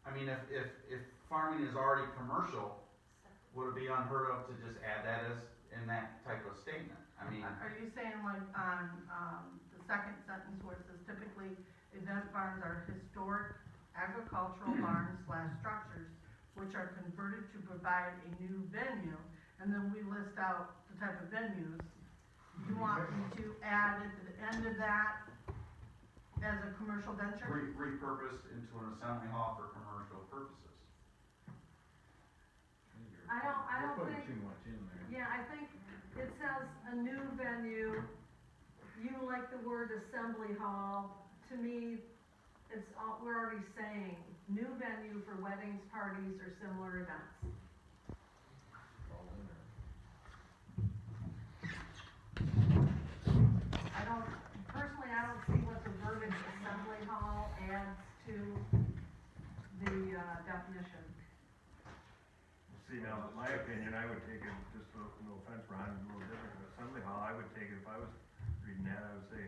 S4: I mean, if farming is already commercial, would it be unheard of to just add that as in that type of statement? I mean,
S1: Are you saying like on the second sentence where it says typically event barns are historic agricultural barns / structures which are converted to provide a new venue, and then we list out the type of venues? You want me to add at the end of that as a commercial venture?
S4: repurposed into an assembly hall for commercial purposes.
S2: I don't
S13: You're putting
S2: think,
S13: too much in there.
S2: yeah, I think it says a new venue. You like the word assembly hall. To me, we're already saying new venue for weddings, parties, or similar events.
S13: All in there.
S2: Personally, I don't see what the verbiage assembly hall adds to the definition.
S5: See, now, in my opinion, I would take it, just no offense, Ron, a little different, but assembly hall, I would take it, if I was reading that, I would say,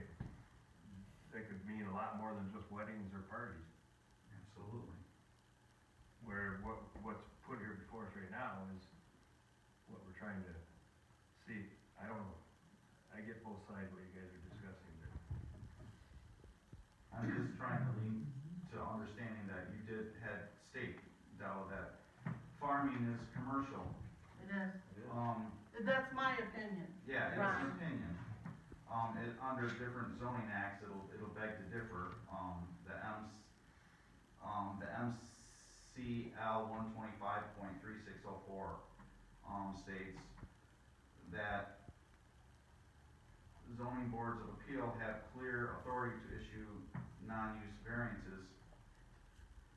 S5: that could mean a lot more than just weddings or parties.
S4: Absolutely.
S5: Where what's put here before us right now is what we're trying to see. I don't know, I get both sides what you guys are discussing there.
S4: I'm just trying to lean to understanding that you had state, Dell, that farming is commercial.
S1: It is.
S4: Um,
S1: That's my opinion.
S4: yeah, it's
S1: Right.
S4: an opinion. Under different zoning acts, it'll beg to differ. The MCL 125.3604 states that zoning boards of appeal have clear authority to issue non-use variances.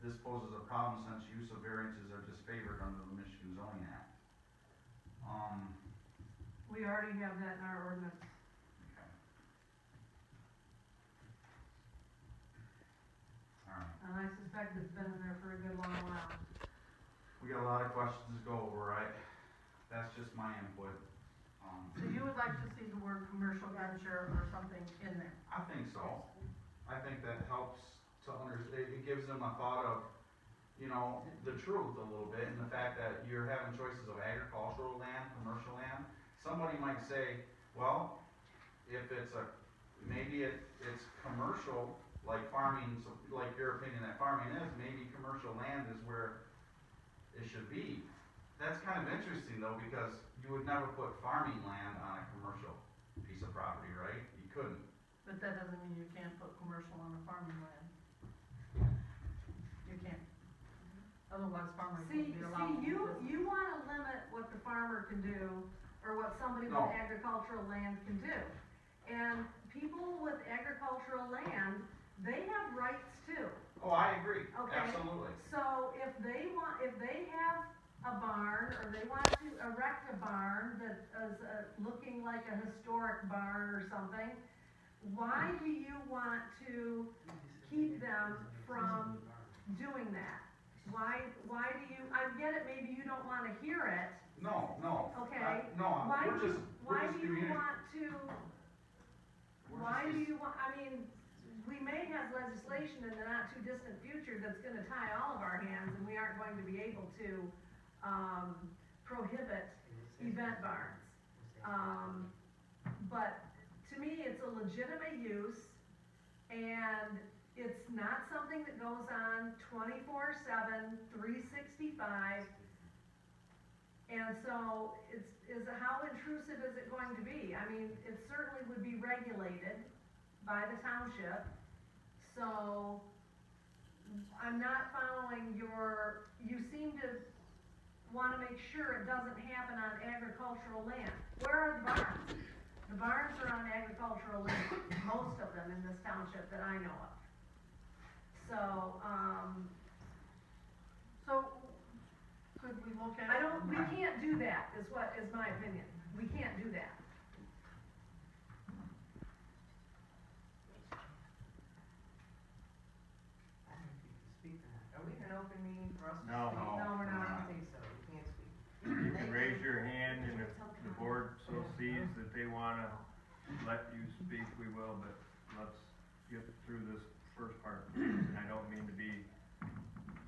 S4: This poses a problem since use of variances are disfavored under the Michigan Zoning Act.
S2: We already have that in our ordinance.
S4: Okay. All right.
S2: And I suspect it's been in there for a good long while.
S4: We got a lot of questions to go over, right? That's just my input.
S1: So you would like to see the word commercial venture or something in there?
S4: I think so. I think that helps to understand, it gives them a thought of, you know, the truth a little bit, and the fact that you're having choices of agricultural land, commercial land. Somebody might say, well, if it's maybe it's commercial, like farming, so like your opinion that farming is, maybe commercial land is where it should be. That's kind of interesting though, because you would never put farming land on a commercial piece of property, right? You couldn't.
S1: But that doesn't mean you can't put commercial on a farming land. You can't. Otherwise farmers
S2: See,
S1: wouldn't be allowed to do
S2: you,
S1: business.
S2: you wanna limit what the farmer can do, or what somebody with
S4: No.
S2: agricultural land can do. And people with agricultural land, they have rights too.
S4: Oh, I agree,
S2: Okay.
S4: absolutely.
S2: So if they have a barn, or they want to erect a barn that is looking like a historic barn or something, why do you want to keep them from doing that? Why do you, I get it, maybe you don't wanna hear it,
S4: No,
S2: okay?
S4: no,
S2: Why
S4: we're
S2: do
S4: just,
S2: you,
S4: we're
S2: why
S4: just
S2: do you
S4: communi-
S2: want to,
S4: we're
S2: why
S4: just-
S2: do you want, I mean, we may have legislation in the not too distant future that's gonna tie all of our hands, and we aren't going to be able to, prohibit event barns. But to me, it's a legitimate use, and it's not something that goes on 24/7, 365. And so how intrusive is it going to be? I mean, it certainly would be regulated by the township. So I'm not following you seem to want to make sure it doesn't happen on agricultural land. Where are the barns? The barns are on agricultural land, most of them in this township that I know of. So,
S1: So, could we look at?
S2: we can't do that, is my opinion. We can't do that.
S8: Are we in an open meeting for us to
S3: No.
S8: speak?
S2: No, we're
S8: I
S2: not.
S8: don't think so, we can't speak.
S3: You can raise your hand, and if the board so sees that they wanna let you speak, we will, but let's get through this first part. And I don't mean to be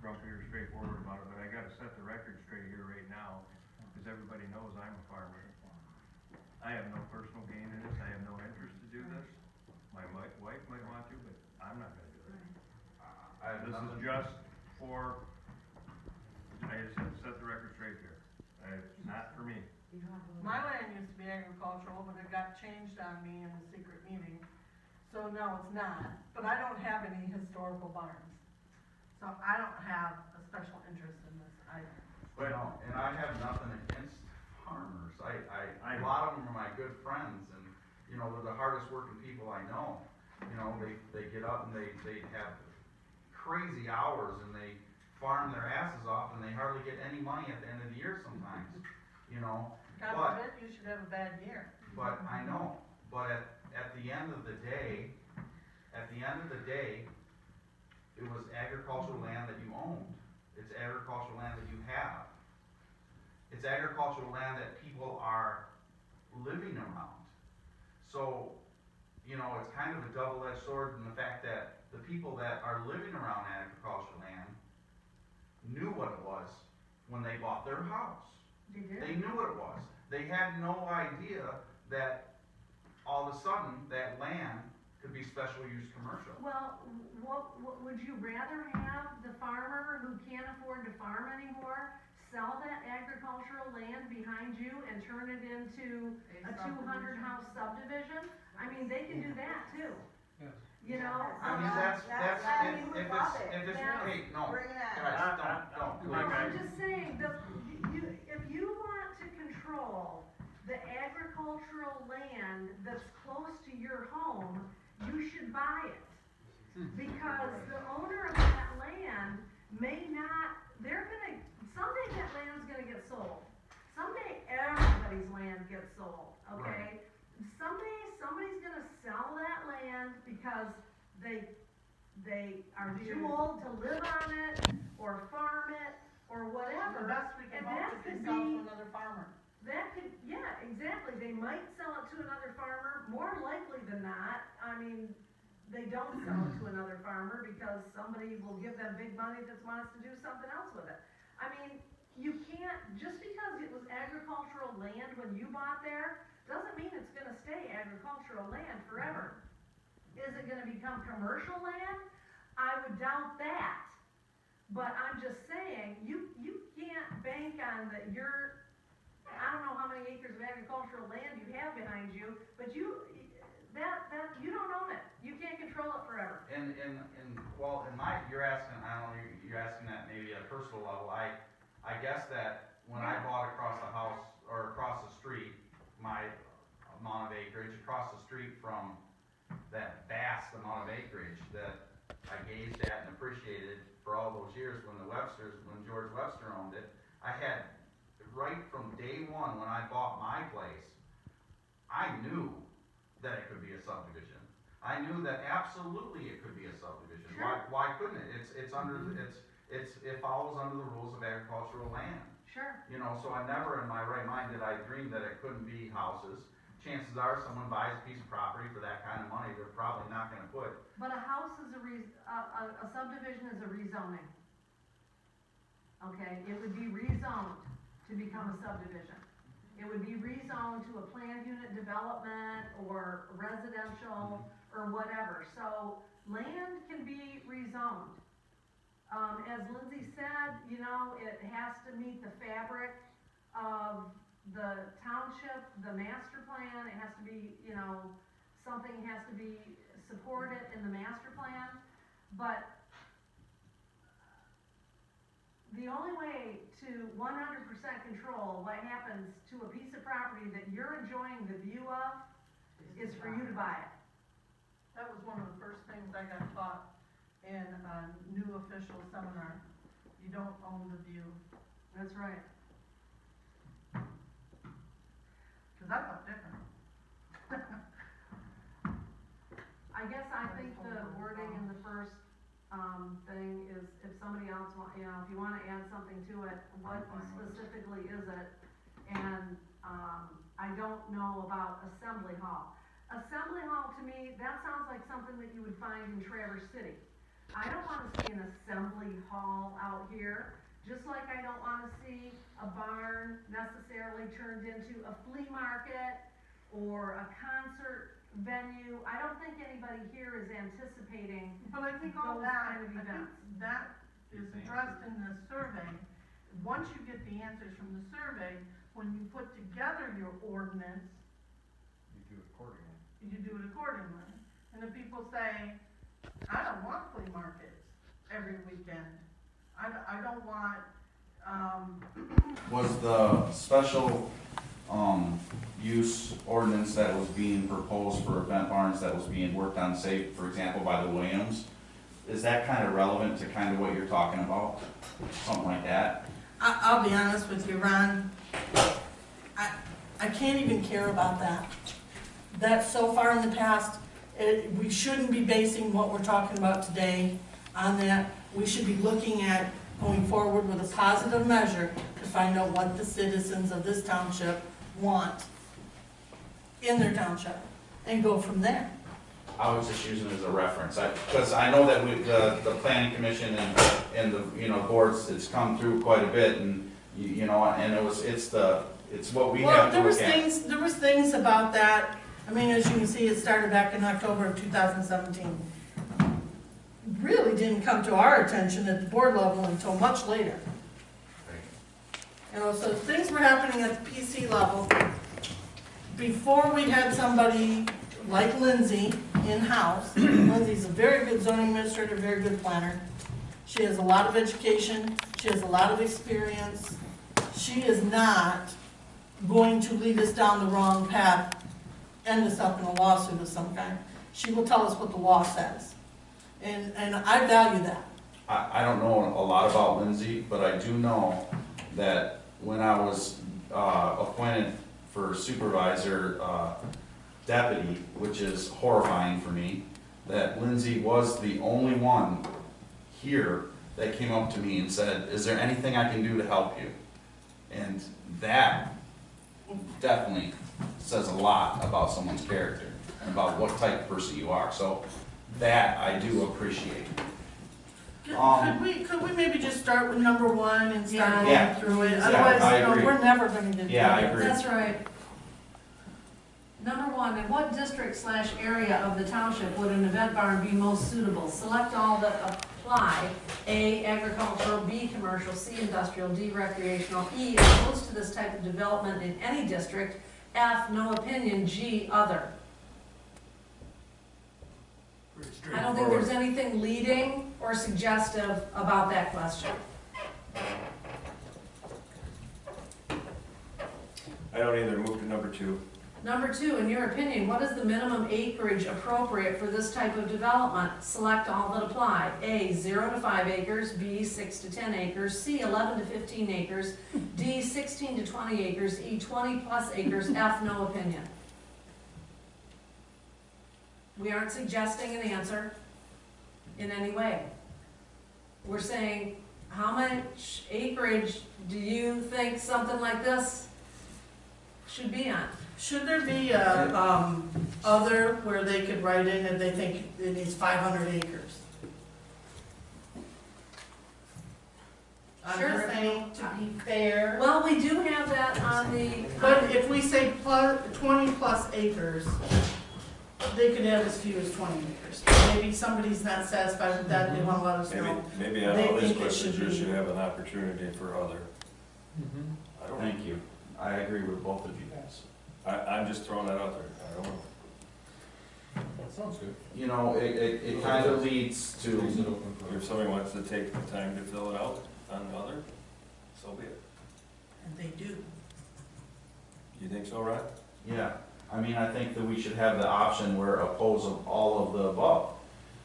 S3: grumpy or straightforward about it, but I gotta set the record straight here right now, because everybody knows I'm a farmer. I have no personal gain in this, I have no interest to do this. My wife might want to, but I'm not gonna do it.
S4: I have
S3: This
S4: nothing-
S3: is just for, I just have to set the record straight here. It's not for me.
S1: My land used to be agricultural, but it got changed on me in a secret meeting. So no, it's not, but I don't have any historical barns. So I don't have a special interest in this either.
S4: But, and I have nothing against farmers. A lot of them are my good friends, and, you know, they're the hardest working people I know. You know, they get up and they have crazy hours, and they farm their asses off, and they hardly get any money at the end of the year sometimes, you know?
S1: God
S4: But,
S1: forbid you should have a bad year.
S4: but I know, but at the end of the day, it was agricultural land that you owned. It's agricultural land that you have. It's agricultural land that people are living around. So, you know, it's kind of a double-edged sword in the fact that the people that are living around agricultural land knew what it was when they bought their house.
S2: They did?
S4: They knew what it was. They had no idea that all of a sudden that land could be special use commercial.
S2: Well, what would you rather have the farmer who can't afford to farm anymore sell that agricultural land behind you and turn it into a 200 house subdivision? I mean, they can do that too.
S12: Yes.
S2: You know?
S4: I mean, if it's, hey, no,
S8: Bring it on.
S4: guys, don't.
S2: No, I'm just saying, if you want to control the agricultural land that's close to buy it. Because the owner of that land may not, someday that land's gonna get sold. Someday everybody's land gets sold, okay? Someday somebody's gonna sell that land because they are too old to live on it, or farm it, or whatever.
S1: The best we can
S2: And
S1: hope
S2: that
S1: is they
S2: could
S1: sell
S2: be-
S1: to another farmer.
S2: That could, yeah, exactly, they might sell it to another farmer, more likely than not, I mean, they don't sell it to another farmer because somebody will give them big money that wants to do something else with it. I mean, you can't, just because it was agricultural land when you bought there, doesn't mean it's gonna stay agricultural land forever. Is it gonna become commercial land? I would doubt that. But I'm just saying, you can't bank on that I don't know how many acres of agricultural land you have behind you, but you don't own it. You can't control it forever.
S16: You're asking, I don't know, you're asking that maybe at a personal level. I guess that when I bought across the house, or across the street, my amount of acreage, across the street from that vast amount of acreage that I gazed at and appreciated for all those years when George Webster owned it, I had, right from day one when I bought my place, I knew that it could be a subdivision. I knew that absolutely it could be a subdivision.
S2: Sure.
S16: Why couldn't it? It follows under the rules of agricultural land.
S2: Sure.
S16: You know, so I never in my right mind did I dream that it couldn't be houses. Chances are someone buys a piece of property for that kind of money, they're probably not gonna put.
S2: But a house is a subdivision is a rezoning. Okay, it would be rezoned to become a subdivision. It would be rezoned to a planned unit development or residential or whatever. So land can be rezoned. As Lindsay said, you know, it has to meet the fabric of the township, the master plan. It has to be, you know, something has to be supported in the master plan. But the only way to 100% control what happens to a piece of property that you're enjoying the view of is for you to buy it.
S1: That was one of the first things I got taught in a new official seminar. You don't own the view.
S2: That's right.
S1: Cause I thought different.
S2: I guess I think the wording in the first thing is, if somebody else if you wanna add something to it, what specifically is it? And, I don't know about assembly hall. Assembly hall, to me, that sounds like something that you would find in Traverse City. I don't wanna see an assembly hall out here, just like I don't wanna see a barn necessarily turned into a flea market or a concert venue. I don't think anybody here is anticipating
S1: But I think all
S2: those
S1: that,
S2: kind of
S1: I think
S2: events.
S1: that is addressed in the survey. Once you get the answers from the survey, when you put together your ordinance,
S10: You do it accordingly.
S1: you do it accordingly. And if people say, I don't want flea markets every weekend, I don't want,
S4: Was the special, use ordinance that was being proposed for event barns that was being worked on, say, for example, by the Williams, is that kind of relevant to kind of what you're talking about? Something like that?
S1: I'll be honest with you, Ron, I can't even care about that. That's so far in the past, we shouldn't be basing what we're talking about today on that. We should be looking at going forward with a positive measure to find out what the citizens of this township want in their township, and go from there.
S4: I was just using it as a reference, because I know that the planning commission and the, boards, it's come through quite a bit, and, and it's what we have to look at.
S1: There was things about that, I mean, as you can see, it started back in October of 2017. Really didn't come to our attention at the board level until much later. So things were happening at the PC level before we had somebody like Lindsay in-house. Lindsay's a very good zoning administrator, very good planner. She has a lot of education, she has a lot of experience. She is not going to lead us down the wrong path, end us up in a lawsuit of some kind. She will tell us what the law says. And I value that.
S4: I don't know a lot about Lindsay, but I do know that when I was appointed for supervisor deputy, which is horrifying for me, that Lindsay was the only one here that came up to me and said, is there anything I can do to help you? And that definitely says a lot about someone's character and about what type of person you are. So that I do appreciate.
S1: Could we maybe just start with number one and start
S4: Yeah.
S1: going through it?
S4: Yeah,
S1: Otherwise,
S4: I
S1: you know,
S4: agree.
S1: we're never gonna get.
S4: Yeah, I
S1: through it.
S4: agree.
S2: That's right. Number one, in what district/area of the township would an event barn be most suitable? Select all that apply. A, agricultural, B, commercial, C, industrial, D, recreational, E, opposed to this type of development in any district, F, no opinion, G, other. I don't think there's anything leading or suggestive about that question.
S10: I don't either, move to number 2.
S2: Number two, in your opinion, what is the minimum acreage appropriate for this type of development? Select all that apply. A, 0 to 5 acres, B, 6 to 10 acres, C, 11 to 15 acres, D, 16 to 20 acres, E, 20 plus acres, F, no opinion. We aren't suggesting an answer in any way. We're saying, how much acreage do you think something like this should be on?
S1: Should there be a, other where they could write in and they think it needs 500 acres? I'm
S2: Sure.
S1: just saying, to be fair.
S2: Well, we do have that on the.
S1: But if we say 20 plus acres, they could have as few as 20 acres. Maybe somebody's not satisfied with that, they want to let us know.
S10: Maybe on
S1: They
S10: all these
S1: think it should
S10: questions, you
S1: be-
S10: should have an opportunity for other. I don't know.
S4: Thank you. I agree with both of you guys.
S10: I'm just throwing that out there, I don't know.
S13: That sounds good.
S4: You know, it kind of leads to,
S13: Leaves it open for.
S10: If somebody wants to take the time to fill it out on the other, so be it.
S1: And they do.
S10: You think so, Rod?
S4: yeah, I mean, I think that we should have the option where oppose of all of the above.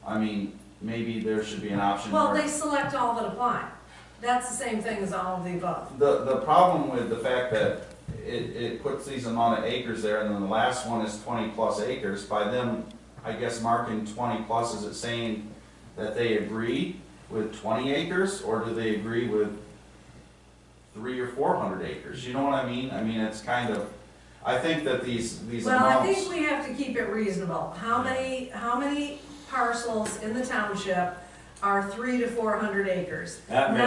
S4: I mean, maybe there should be an option
S2: Well,
S4: where.
S2: they select all that apply. That's the same thing as all of the above.
S4: The problem with the fact that it puts these amount of acres there, and then the last one is 20 plus acres, by them, I guess, marking 20 plus, is it saying that they agree with 20 acres, or do they agree with 300 or 400 acres? You know what I mean? I mean, it's kind of, I think that these
S2: Well, I
S4: amounts.
S2: think we have to keep it reasonable. How many parcels in the township are 300 to 400 acres?
S10: Not many.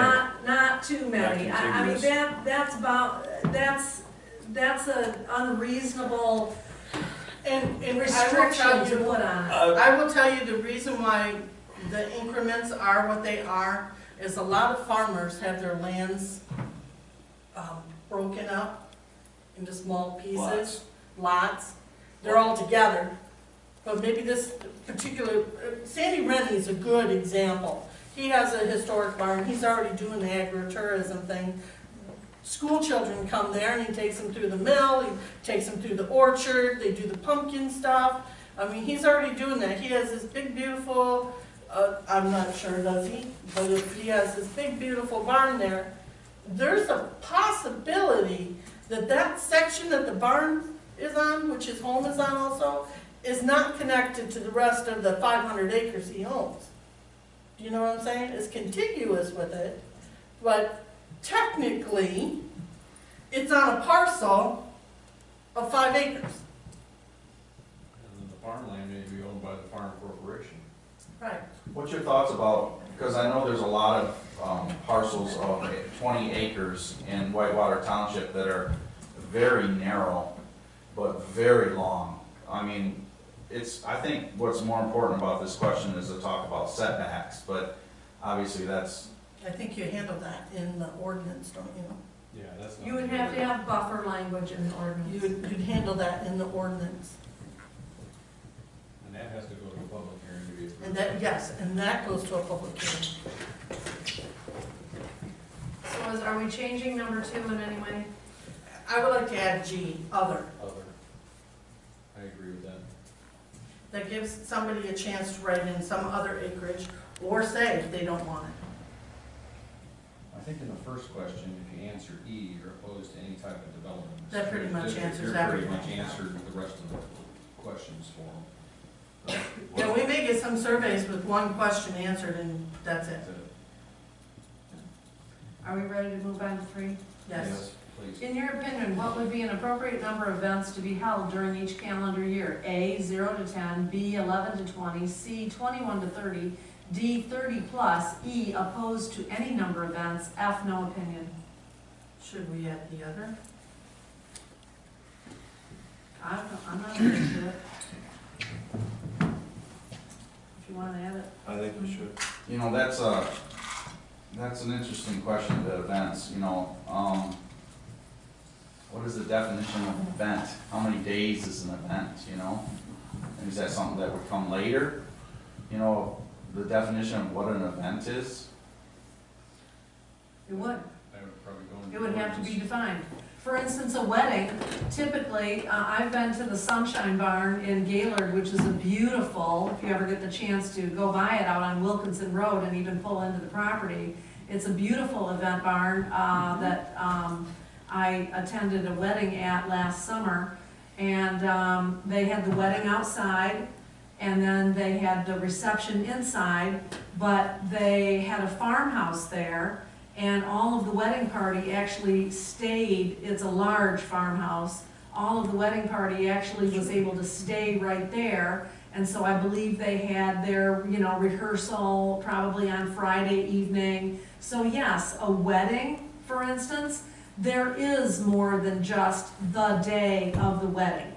S2: Not too many.
S10: Not
S2: I mean,
S10: contiguous.
S2: that's an unreasonable
S1: And I will
S2: restriction
S1: tell
S2: to
S1: you,
S2: put on it.
S1: I will tell you the reason why the increments are what they are is a lot of farmers have their lands broken up into small pieces, lots. They're all together. But maybe this particular, Sandy Rennie's a good example. He has a historic barn, he's already doing the agritourism thing. School children come there and he takes them through the mill, he takes them through the orchard, they do the pumpkin stuff. I mean, he's already doing that. He has this big, beautiful, I'm not sure, does he? But if he has this big, beautiful barn there, there's a possibility that that section that the barn is on, which his home is on also, is not connected to the rest of the 500 acres he owns. Do you know what I'm saying? It's contiguous with it, but technically, it's on a parcel of 5 acres.
S13: And then the farmland may be owned by the farm corporation.
S1: Right.
S4: What's your thoughts about, because I know there's a lot of parcels of 20 acres in Whitewater Township that are very narrow, but very long. I mean, I think what's more important about this question is to talk about setbacks, but obviously that's.
S1: I think you handle that in the ordinance, don't you?
S13: Yeah, that's not.
S2: You would have to have buffer language in the ordinance.
S1: You'd handle that in the ordinance.
S13: And that has to go to a public hearing to be approved.
S1: And that, yes, and that goes to a public hearing.
S2: So are we changing number 2 in any way?
S1: I would like to add G, other.
S13: Other. I agree with that.
S1: that gives somebody a chance to write in some other acreage or say if they don't want it.
S17: I think in the first question, if you answer E, you're opposed to any type of development.
S1: That pretty much answers
S17: You're pretty
S1: everything.
S17: much answered the rest of the questions for them.
S1: Yeah, we may get some surveys with one question answered and that's it.
S2: Are we ready to move on to 3?
S1: Yes.
S17: Please.
S2: In your opinion, what would be an appropriate number of events to be held during each calendar year? A, 0 to 10, B, 11 to 20, C, 21 to 30, D, 30 plus, E, opposed to any number of events, F, no opinion.
S1: Should we add the other?
S2: I'm not into it. If you want to add it.
S10: I think we should.
S4: You know, that's an interesting question, the events, you know, what is the definition of event? How many days is an event, you know? And is that something that would come later? You know, the definition of what an event is?
S2: It would.
S17: I would probably go into
S2: It would have to be
S17: ordinance.
S2: defined. For instance, a wedding, typically, I've been to the Sunshine Barn in Gaylord, which is a beautiful, if you ever get the chance to go by it out on Wilkinson Road and even pull into the property, it's a beautiful event barn that I attended a wedding at last summer. And they had the wedding outside, and then they had the reception inside, but they had a farmhouse there. And all of the wedding party actually stayed, it's a large farmhouse, all of the wedding party actually was able to stay right there. And so I believe they had their, you know, rehearsal probably on Friday evening. So yes, a wedding, for instance, there is more than just the day of the wedding.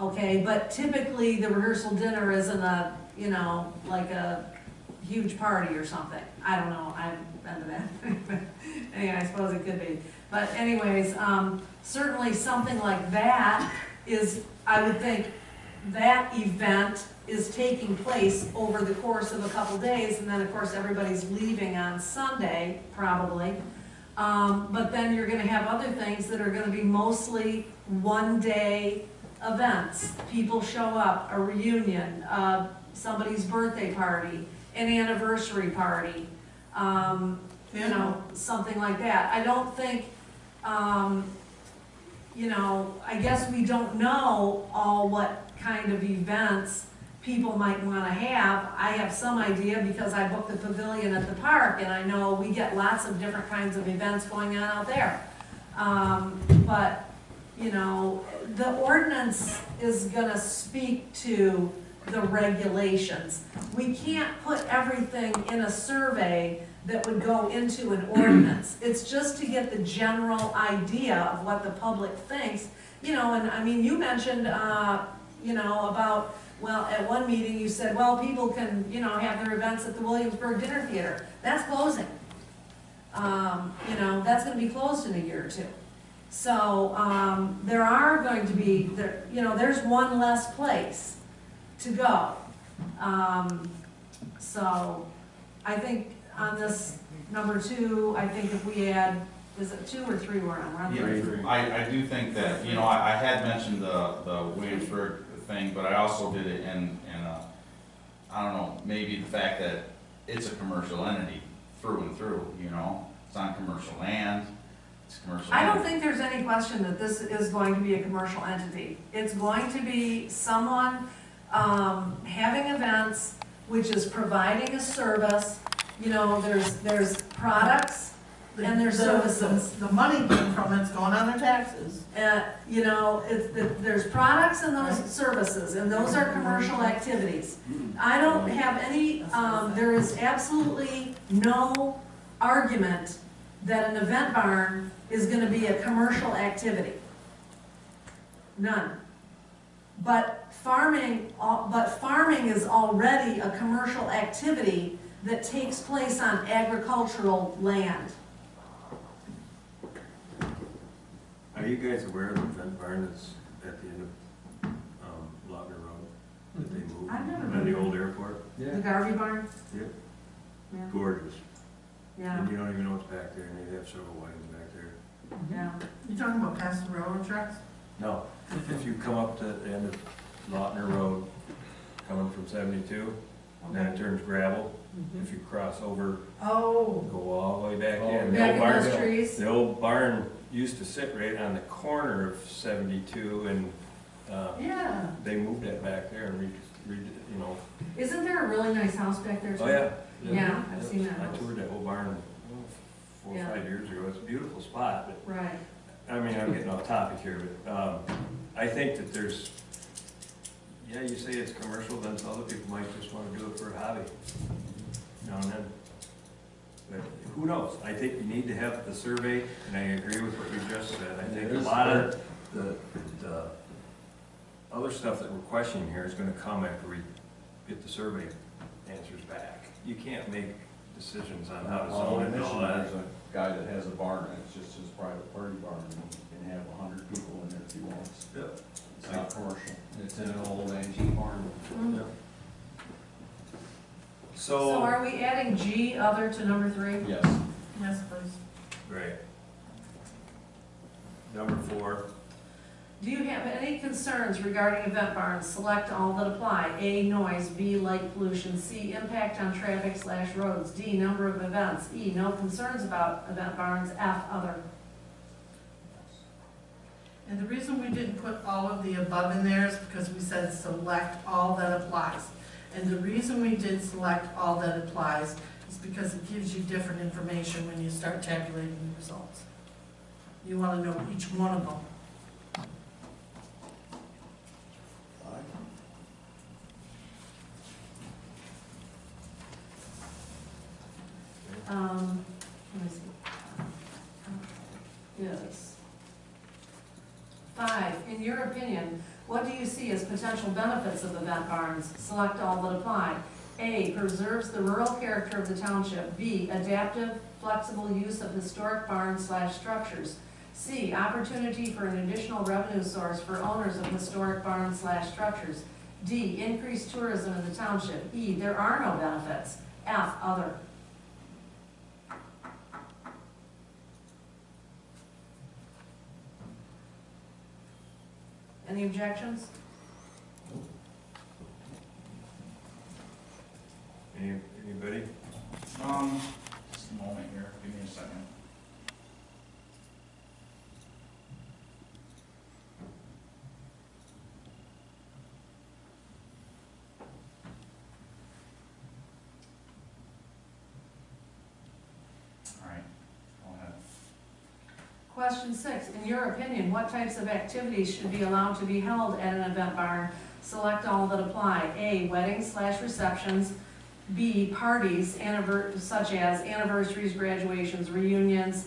S2: Okay, but typically the rehearsal dinner isn't a, you know, like a huge party or something. I don't know, I haven't been to that. Anyway, I suppose it could be. But anyways, certainly something like that is, I would think, that event is taking place over the course of a couple days, and then of course everybody's leaving on Sunday, probably. But then you're gonna have other things that are gonna be mostly one-day events. People show up, a reunion, somebody's birthday party, an anniversary party, you know, something like that. I don't think, you know, I guess we don't know all what kind of events people might want to have. I have some idea because I booked the pavilion at the park, and I know we get lots of different kinds of events going on out there. But, you know, the ordinance is gonna speak to the regulations. We can't put everything in a survey that would go into an ordinance. It's just to get the general idea of what the public thinks. You know, and I mean, you mentioned, you know, about, well, at one meeting you said, well, people can, you know, have their events at the Williamsburg Dinner Theater. That's closing. You know, that's gonna be closed in a year or two. So, there are going to be, you know, there's one less place to go. So, I think on this number 2, I think if we add, is it 2 or 3 we're on? We're on 3.
S4: Yeah, I do think that, you know, I had mentioned the Williamsburg thing, but I also did it in I don't know, maybe the fact that it's a commercial entity through and through, you know? It's on commercial land, it's commercial.
S2: I don't think there's any question that this is going to be a commercial entity. It's going to be someone having events, which is providing a service. You know, there's products and there's services.
S1: The money came from it's going on their taxes.
S2: You know, there's products and those services, and those are commercial activities. I don't have any, there is absolutely no argument that an event barn is gonna be a commercial activity. None. But farming is already a commercial activity that takes place on agricultural land.
S10: Are you guys aware of the event barn that's at the end of Lautner Road that they moved?
S2: I've never
S10: At
S2: been
S10: the
S2: there.
S10: old airport?
S2: The Garvey barn?
S10: Yep.
S2: Yeah.
S10: Gorgeous.
S2: Yeah.
S10: And you don't even know what's back there, and they have several weddings back there.
S2: Yeah.
S1: You talking about past the railroad tracks?
S10: No, if you come up to the end of Lautner Road, from 72, and then it turns gravel. If you cross over,
S2: Oh,
S10: go all the way back
S13: Oh,
S10: in. The
S2: back
S10: old
S2: in
S10: barn-
S2: those trees?
S10: The old barn used to sit right on the corner of 72, and
S2: Yeah.
S10: they moved that back there and you know.
S2: Isn't there a really nice house back there too?
S10: Oh, yeah.
S2: Yeah, I've seen that
S10: I
S2: house.
S10: toured that whole barn 4 or
S2: Yeah.
S10: 5 years ago. It's a beautiful spot, but
S2: Right.
S10: I mean, I'm getting off topic here, but I think that there's, yeah, you say it's commercial, then some other people might just want to do it for a hobby now and then. But who knows? I think you need to have the survey, and I agree with what you just said. I think a lot of the other stuff that we're questioning here is gonna come after we get the survey answers back. You can't make decisions on how to zone it and all that.
S17: There's a guy that has a barn, and it's just his private party barn, and he can have 100 people in there if he wants.
S10: Yep.
S17: It's not commercial. It's in an old antique barn.
S10: Yep.
S2: So are we adding G other to number 3?
S17: Yes.
S1: Yes, please.
S10: Great. Number 4.
S2: Do you have any concerns regarding event barns? Select all that apply. A, noise. B, light pollution. C, impact on traffic/roads. D, number of events. E, no concerns about event barns. F, other.
S1: And the reason we didn't put all of the above in there is because we said select all that applies. And the reason we did select all that applies is because it gives you different information when you start tabulating the results. You want to know each one of them.
S2: Let me see. Yes. 5, in your opinion, what do you see as potential benefits of event barns? Select all that apply. A, preserves the rural character of the township. B, adaptive, flexible use of historic barns/structures. C, opportunity for an additional revenue source for owners of historic barns/structures. D, increased tourism in the township. E, there are no benefits. F, other. Any objections?
S10: Anybody?
S4: Just a moment here, give me a second. All right, go ahead.
S2: Question 6, in your opinion, what types of activities should be allowed to be held at an event barn? Select all that apply. A, weddings/receptions. B, parties, such as anniversaries, graduations, reunions.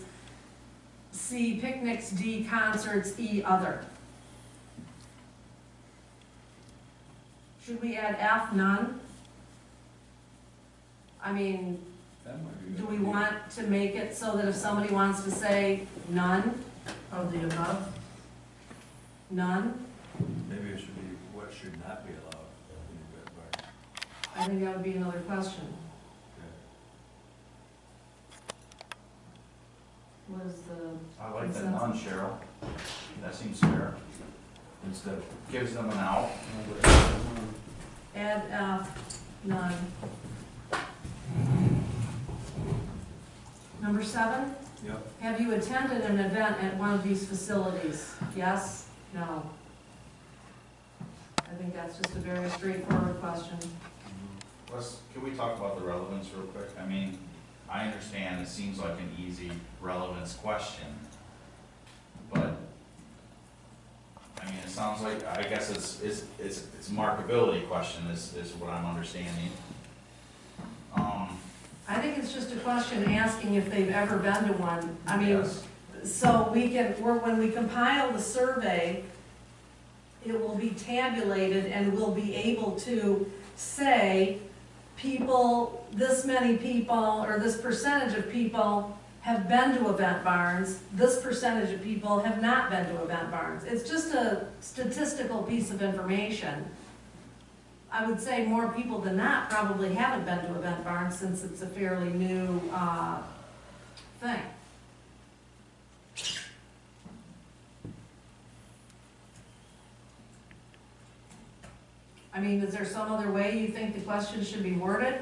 S2: C, picnics. D, concerts. E, other. Should we add F, none? I mean,
S17: That might be a
S2: do
S17: good
S2: we
S17: idea.
S2: want to make it so that if somebody wants to say none,
S1: Of the above.
S2: none?
S10: Maybe it should be what should not be allowed in the event barn.
S2: I think that would be another question. What is the,
S4: I like that
S2: Consensus.
S4: none, Cheryl. That seems fair.
S10: Instead of,
S4: Gives them an out.
S2: add F, none. Number 7,
S10: yep.
S2: have you attended an event at one of these facilities? Yes, no. I think that's just a very straightforward question.
S4: Can we talk about the relevance real quick? I mean, I understand it seems like an easy relevance question, but, I mean, it sounds like, I guess it's a markability question is what I'm understanding.
S2: I think it's just a question asking if they've ever been to one. I mean,
S4: Yes.
S2: so when we compile the survey, it will be tabulated and we'll be able to say people, this many people, or this percentage of people have been to event barns, this percentage of people have not been to event barns. It's just a statistical piece of information. I would say more people than not probably haven't been to event barns since it's a fairly new thing. I mean, is there some other way you think the question should be worded?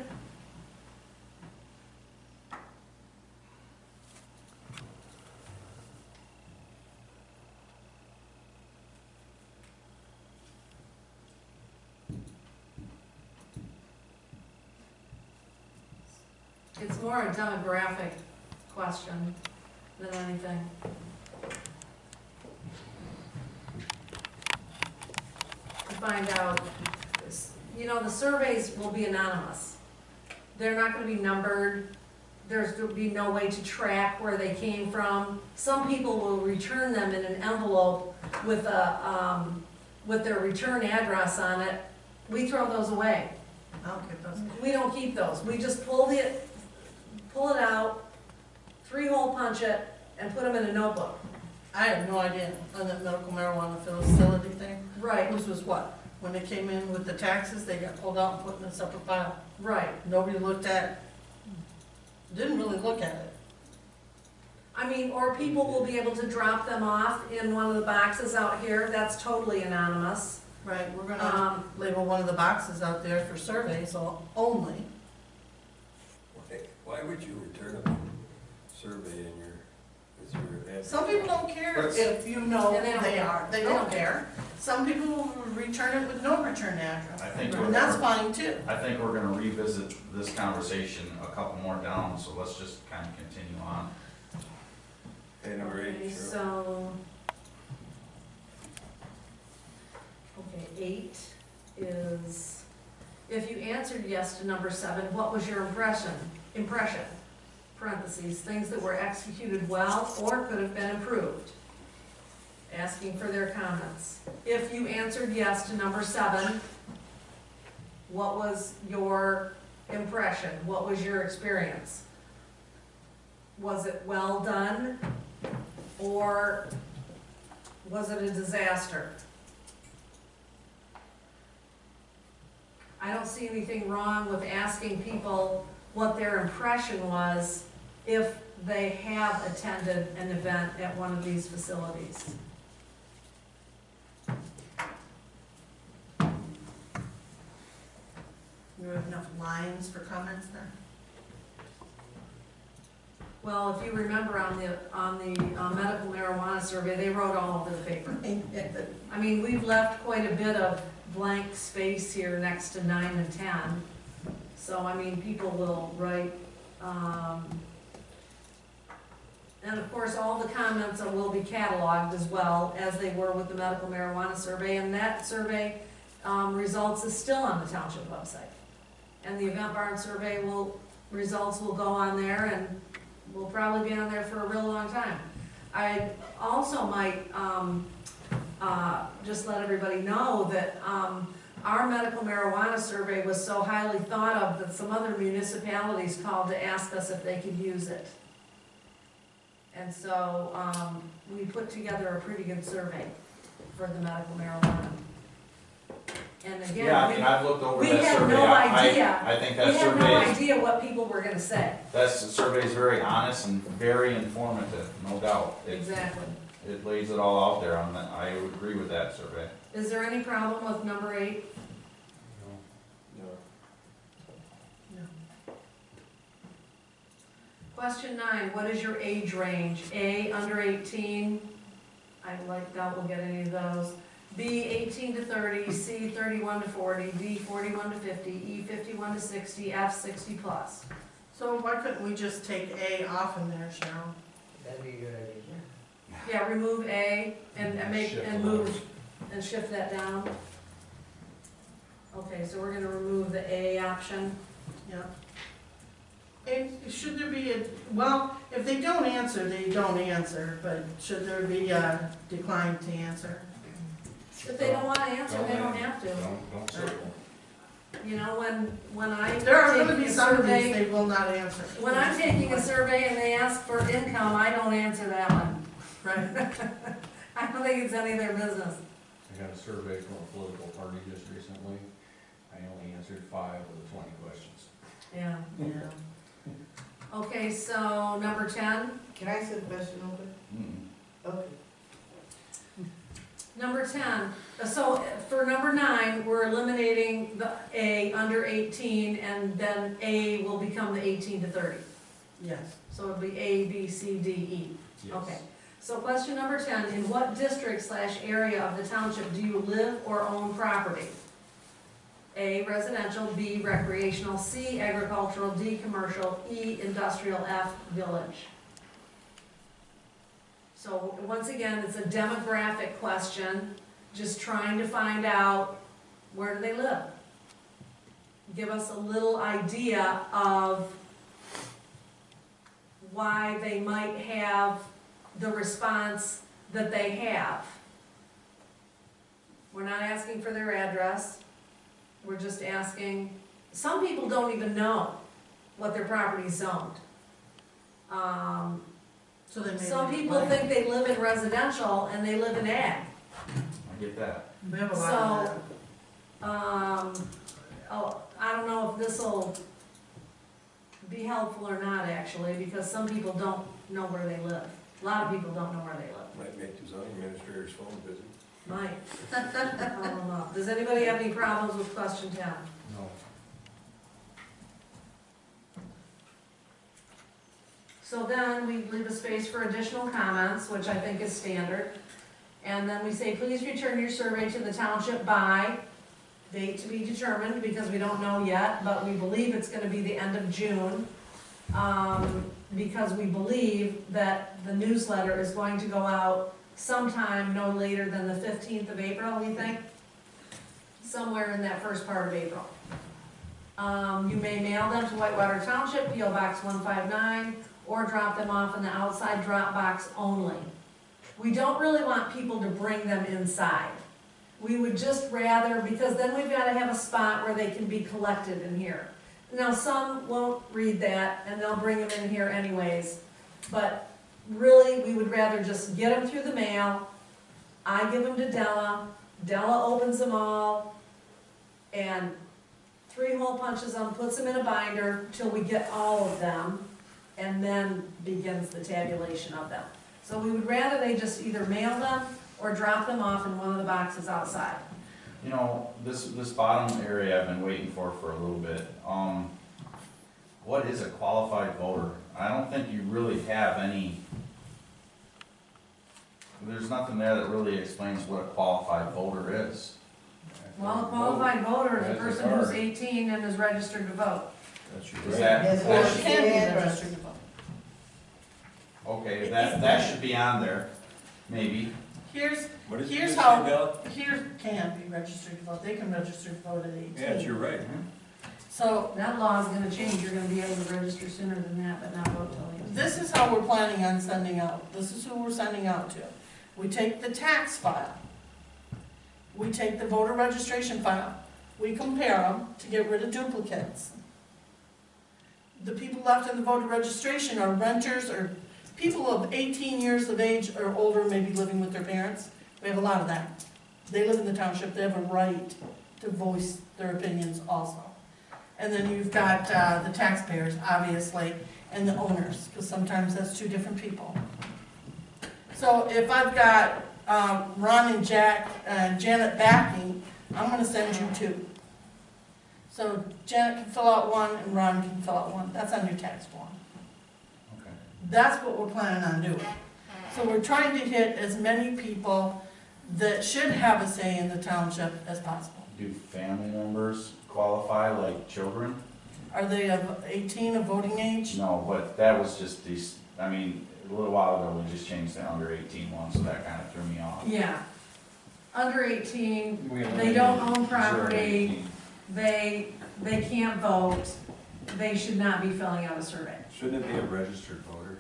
S2: It's more a demographic question than anything. To find out, you know, the surveys will be anonymous. They're not gonna be numbered. There's gonna be no way to track where they came from. Some people will return them in an envelope with with their return address on it. We throw those away.
S1: I'll get those.
S2: We don't keep those. We just pull it out, 3-hole punch it, and put them in a notebook.
S1: I had no idea on that medical marijuana facility thing.
S2: Right.
S1: Whose was what? When they came in with the taxes, they got pulled out and put in a separate file.
S2: Right.
S1: Nobody looked at, didn't really look at it.
S2: I mean, or people will be able to drop them off in one of the boxes out here. That's totally anonymous.
S1: Right, we're gonna label one of the boxes out there for surveys only.
S10: Why would you return a survey in your, with your address?
S1: Some people don't care if you know
S2: Yeah, they don't
S1: they
S2: care.
S1: are, they don't care. Some people will return it with no return address,
S4: I think
S1: and that's fine too.
S4: I think we're gonna revisit this conversation a couple more down, so let's just kind of continue on.
S10: Okay, number 8,
S2: Okay,
S10: sure.
S2: so. Okay, 8 is, if you answered yes to number 7, what was your impression? Parentheses, things that were executed well or could have been improved. Asking for their comments. If you answered yes to number 7, what was your impression? What was your experience? Was it well done? Or was it a disaster? I don't see anything wrong with asking people what their impression was if they have attended an event at one of these facilities.
S1: You have enough lines for comments there?
S2: Well, if you remember on the medical marijuana survey, they wrote all over the paper. I mean, we've left quite a bit of blank space here next to 9 and 10. So, I mean, people will write, and of course, all the comments will be cataloged as well as they were with the medical marijuana survey. And that survey results is still on the township website. And the event barn survey results will go on there and will probably be on there for a real long time. I also might just let everybody know that our medical marijuana survey was so highly thought of that some other municipalities called to ask us if they could use it. And so we put together a pretty good survey for the medical marijuana. And again,
S4: Yeah, I mean, I've looked over
S2: we
S4: that
S2: had
S4: survey.
S2: no idea.
S4: I think
S2: we
S4: that
S2: had no
S4: survey is,
S2: idea what people were gonna say.
S4: that survey is very honest and very informative, no doubt.
S2: Exactly.
S4: It lays it all out there on that. I would agree with that survey.
S2: Is there any problem with number 8?
S10: No.
S2: Question 9, what is your age range? A, under 18, I doubt we'll get any of those. B, 18 to 30, C, 31 to 40, D, 41 to 50, E, 51 to 60, F, 60 plus.
S1: So why couldn't we just take A off in there, Cheryl?
S8: That'd be a good idea.
S2: Yeah, remove A and shift that down. Okay, so we're gonna remove the A option.
S1: Yeah. And should there be well, if they don't answer, they don't answer, but should there be a decline to answer?
S2: If they don't wanna answer, they don't have to.
S10: Don't circle.
S2: You know, when I
S1: There are gonna
S2: take
S1: be
S2: a
S1: some of these
S2: survey,
S1: they will not answer.
S2: when I'm taking a survey and they ask for income, I don't answer that one.
S1: Right.
S2: I don't think it's any of their business.
S13: I got a survey from a political party just recently. I only answered 5 of the 20 questions.
S2: Yeah.
S1: Yeah.
S2: Okay, so number 10,
S8: Can I ask a question real quick?
S4: Mm.
S8: Okay.
S2: Number 10, so for number 9, we're eliminating the A, under 18, and then A will become the 18 to 30.
S1: Yes.
S2: So it'll be A, B, C, D, E.
S17: Yes.
S2: Okay. So question number 10, in what district/area of the township do you live or own property? A, residential, B, recreational, C, agricultural, D, commercial, E, industrial, F, village. So once again, it's a demographic question, just trying to find out where do they live. Give us a little idea of why they might have the response that they have. We're not asking for their address. We're just asking, some people don't even know what their property's zoned.
S1: So they may.
S2: Some people think they live in residential and they live in ag.
S17: I get that.
S1: We have a lot of
S2: So,
S1: that.
S2: I don't know if this'll be helpful or not, actually, because some people don't know where they live. A lot of people don't know where they live.
S10: Might make the zoning administrator's phone busy.
S2: Might. I don't know. Does anybody have any problems with question 10?
S17: No.
S2: So then we leave a space for additional comments, which I think is standard. And then we say, please return your survey to the township by date to be determined, because we don't know yet, but we believe it's gonna be the end of June. Because we believe that the newsletter is going to go out sometime no later than the 15th of April, we think? Somewhere in that first part of April. You may mail them to Whitewater Township, P.O. Box 159, or drop them off in the outside drop box only. We don't really want people to bring them inside. We would just rather, because then we've got to have a spot where they can be collected in here. Now, some won't read that, and they'll bring them in here anyways, but really, we would rather just get them through the mail. I give them to Della, Della opens them all, and 3-hole punches them, puts them in a binder till we get all of them, and then begins the tabulation of them. So we would rather they just either mail them or drop them off in one of the boxes outside.
S4: You know, this bottom area I've been waiting for a little bit. What is a qualified voter? I don't think you really have any, there's nothing there that really explains what a qualified voter is.
S2: Well, a qualified voter is a
S10: Has a
S2: person who's
S10: card.
S2: 18 and is registered to vote.
S10: That's your
S4: Is
S10: right.
S4: that,
S8: Yes,
S1: Or
S8: yes.
S1: it can be registered to vote.
S4: okay, that should be on there, maybe.
S1: Here's,
S10: What did you
S1: here's
S10: just say,
S1: how,
S10: Bill?
S1: here can be registered to vote, they can register to vote at 18.
S10: Yeah, you're right.
S1: So,
S2: That law is gonna change, you're gonna be able to register sooner than that, but not vote till 18.
S1: this is how we're planning on sending out, this is who we're sending out to. We take the tax file, we take the voter registration file, we compare them to get rid of duplicates. The people left in the voter registration are renters or people of 18 years of age or older, maybe living with their parents. We have a lot of that. They live in the township, they have a right to voice their opinions also. And then you've got the taxpayers, obviously, and the owners, because sometimes that's two different people. So if I've got Ron and Janet backing, I'm gonna send you 2. So Janet can fill out one and Ron can fill out one. That's on your tax form.
S4: Okay.
S1: That's what we're planning on doing. So we're trying to hit as many people that should have a say in the township as possible.
S4: Do family members qualify like children?
S1: Are they of 18 of voting age?
S4: No, but that was just these, I mean, a little while ago, we just changed the under 18 one, so that kind of threw me off.
S2: Yeah. Under 18,
S17: We have
S2: they don't own
S17: 0
S2: property,
S17: 18.
S2: they can't vote, they should not be filling out a survey.
S10: Shouldn't it be a registered voter?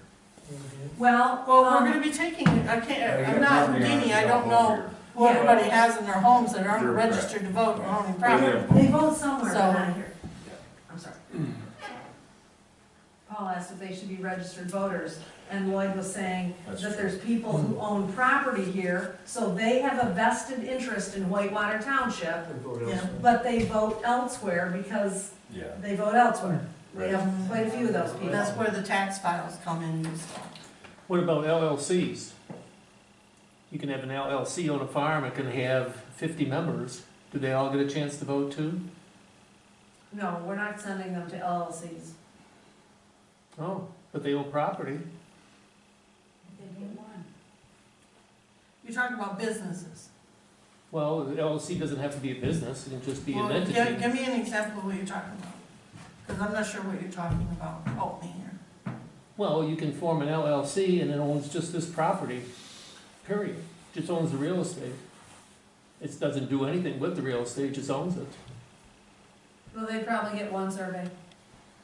S2: Well,
S1: Well, we're gonna be taking, I'm not Houdini, I don't know who
S2: Yeah.
S1: everybody has in their homes that aren't
S10: You're correct.
S1: registered to vote or owning property.
S2: they vote somewhere, but
S1: So-
S2: not here. I'm sorry. Paul asked if they should be registered voters, and Lloyd was saying
S10: That's
S2: that
S10: true.
S2: there's people who own property here, so they have a vested interest in Whitewater Township,
S1: Yeah.
S2: but they vote elsewhere because
S10: Yeah.
S2: they vote elsewhere. We have quite a few of those people.
S1: That's where the tax files come in useful.
S12: What about LLCs?
S18: You can have an LLC on a farm, it can have 50 members. Do they all get a chance to vote too?
S2: No, we're not sending them to LLCs.
S18: Oh, but they own property.
S1: You're talking about businesses.
S18: Well, the LLC doesn't have to be a business, it can just be an
S1: Well,
S18: entity.
S1: give me an example of what you're talking about, because I'm not sure what you're talking about. Help me here.
S18: Well, you can form an LLC and it owns just this property, period. Just owns the real estate. It doesn't do anything with the real estate, just owns it.
S2: Well, they'd probably get one survey.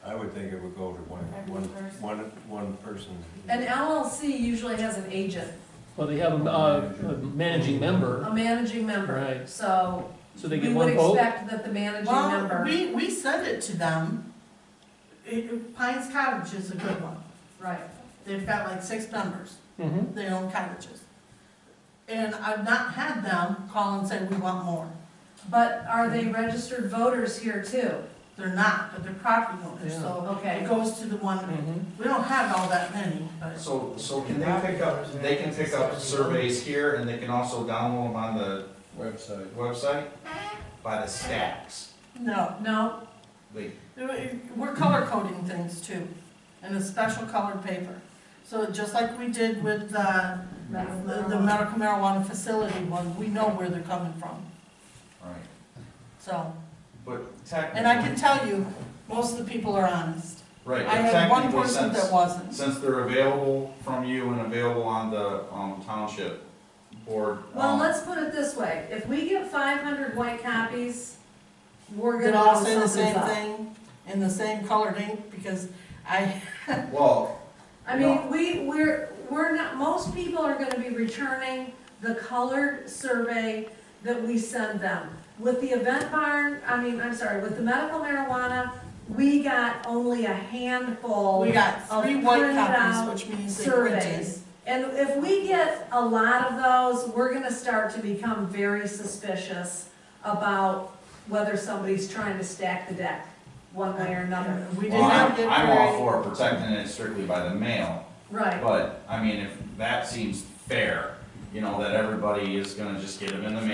S10: I would think it would go to one person.
S2: An LLC usually has an agent,
S18: Well, they have a managing member,
S2: a managing member.
S18: Right.
S2: So
S18: so they
S2: we
S18: get
S2: would
S18: one vote?
S2: expect that the managing member.
S1: Well, we sent it to them. Pines Cottage is a good one.
S2: Right.
S1: They've got like 6 members.
S18: Mhm.
S1: They own cottages. And I've not had them call and say, we want more.
S2: But are they registered voters here too?
S1: They're not, but they're property owners,
S18: Yeah.
S1: so
S2: Okay.
S1: it goes to the one,
S18: Mhm.
S1: we don't have all that many, but.
S4: So can they pick up surveys here and they can also download them on the website by the stacks?
S1: No,
S2: No?
S1: we're color coding things too, in a special colored paper. So just like we did with the medical marijuana facility one, we know where they're coming from,
S4: Right.
S1: so.
S4: But technically.
S1: And I can tell you, most of the people are honest.
S4: Right,
S1: I
S4: but
S1: had one
S4: technically,
S1: person that wasn't.
S4: since they're available from you and available on the, township board.
S2: Well, let's put it this way, if we get 500 white copies, we're
S1: Did
S2: gonna
S1: all
S2: know
S1: say the
S2: something's
S1: same
S2: up.
S1: thing in the same colored ink, because I,
S4: Well,
S2: I mean, we're not, most people are gonna be returning the colored survey that we send them. With the event barn, with the medical marijuana, we got only a handful
S1: we got
S2: of
S1: 3 white
S2: printed out
S1: copies, which means they printed.
S2: surveys. And if we get a lot of those, we're gonna start to become very suspicious about whether somebody's trying to stack the deck, one way or another.
S1: We did
S4: well,
S1: not get
S4: I'm all
S1: very,
S4: for protecting it strictly by the mail.
S2: Right.
S4: But, I mean, if that seems fair, that everybody is gonna just get them in the mail.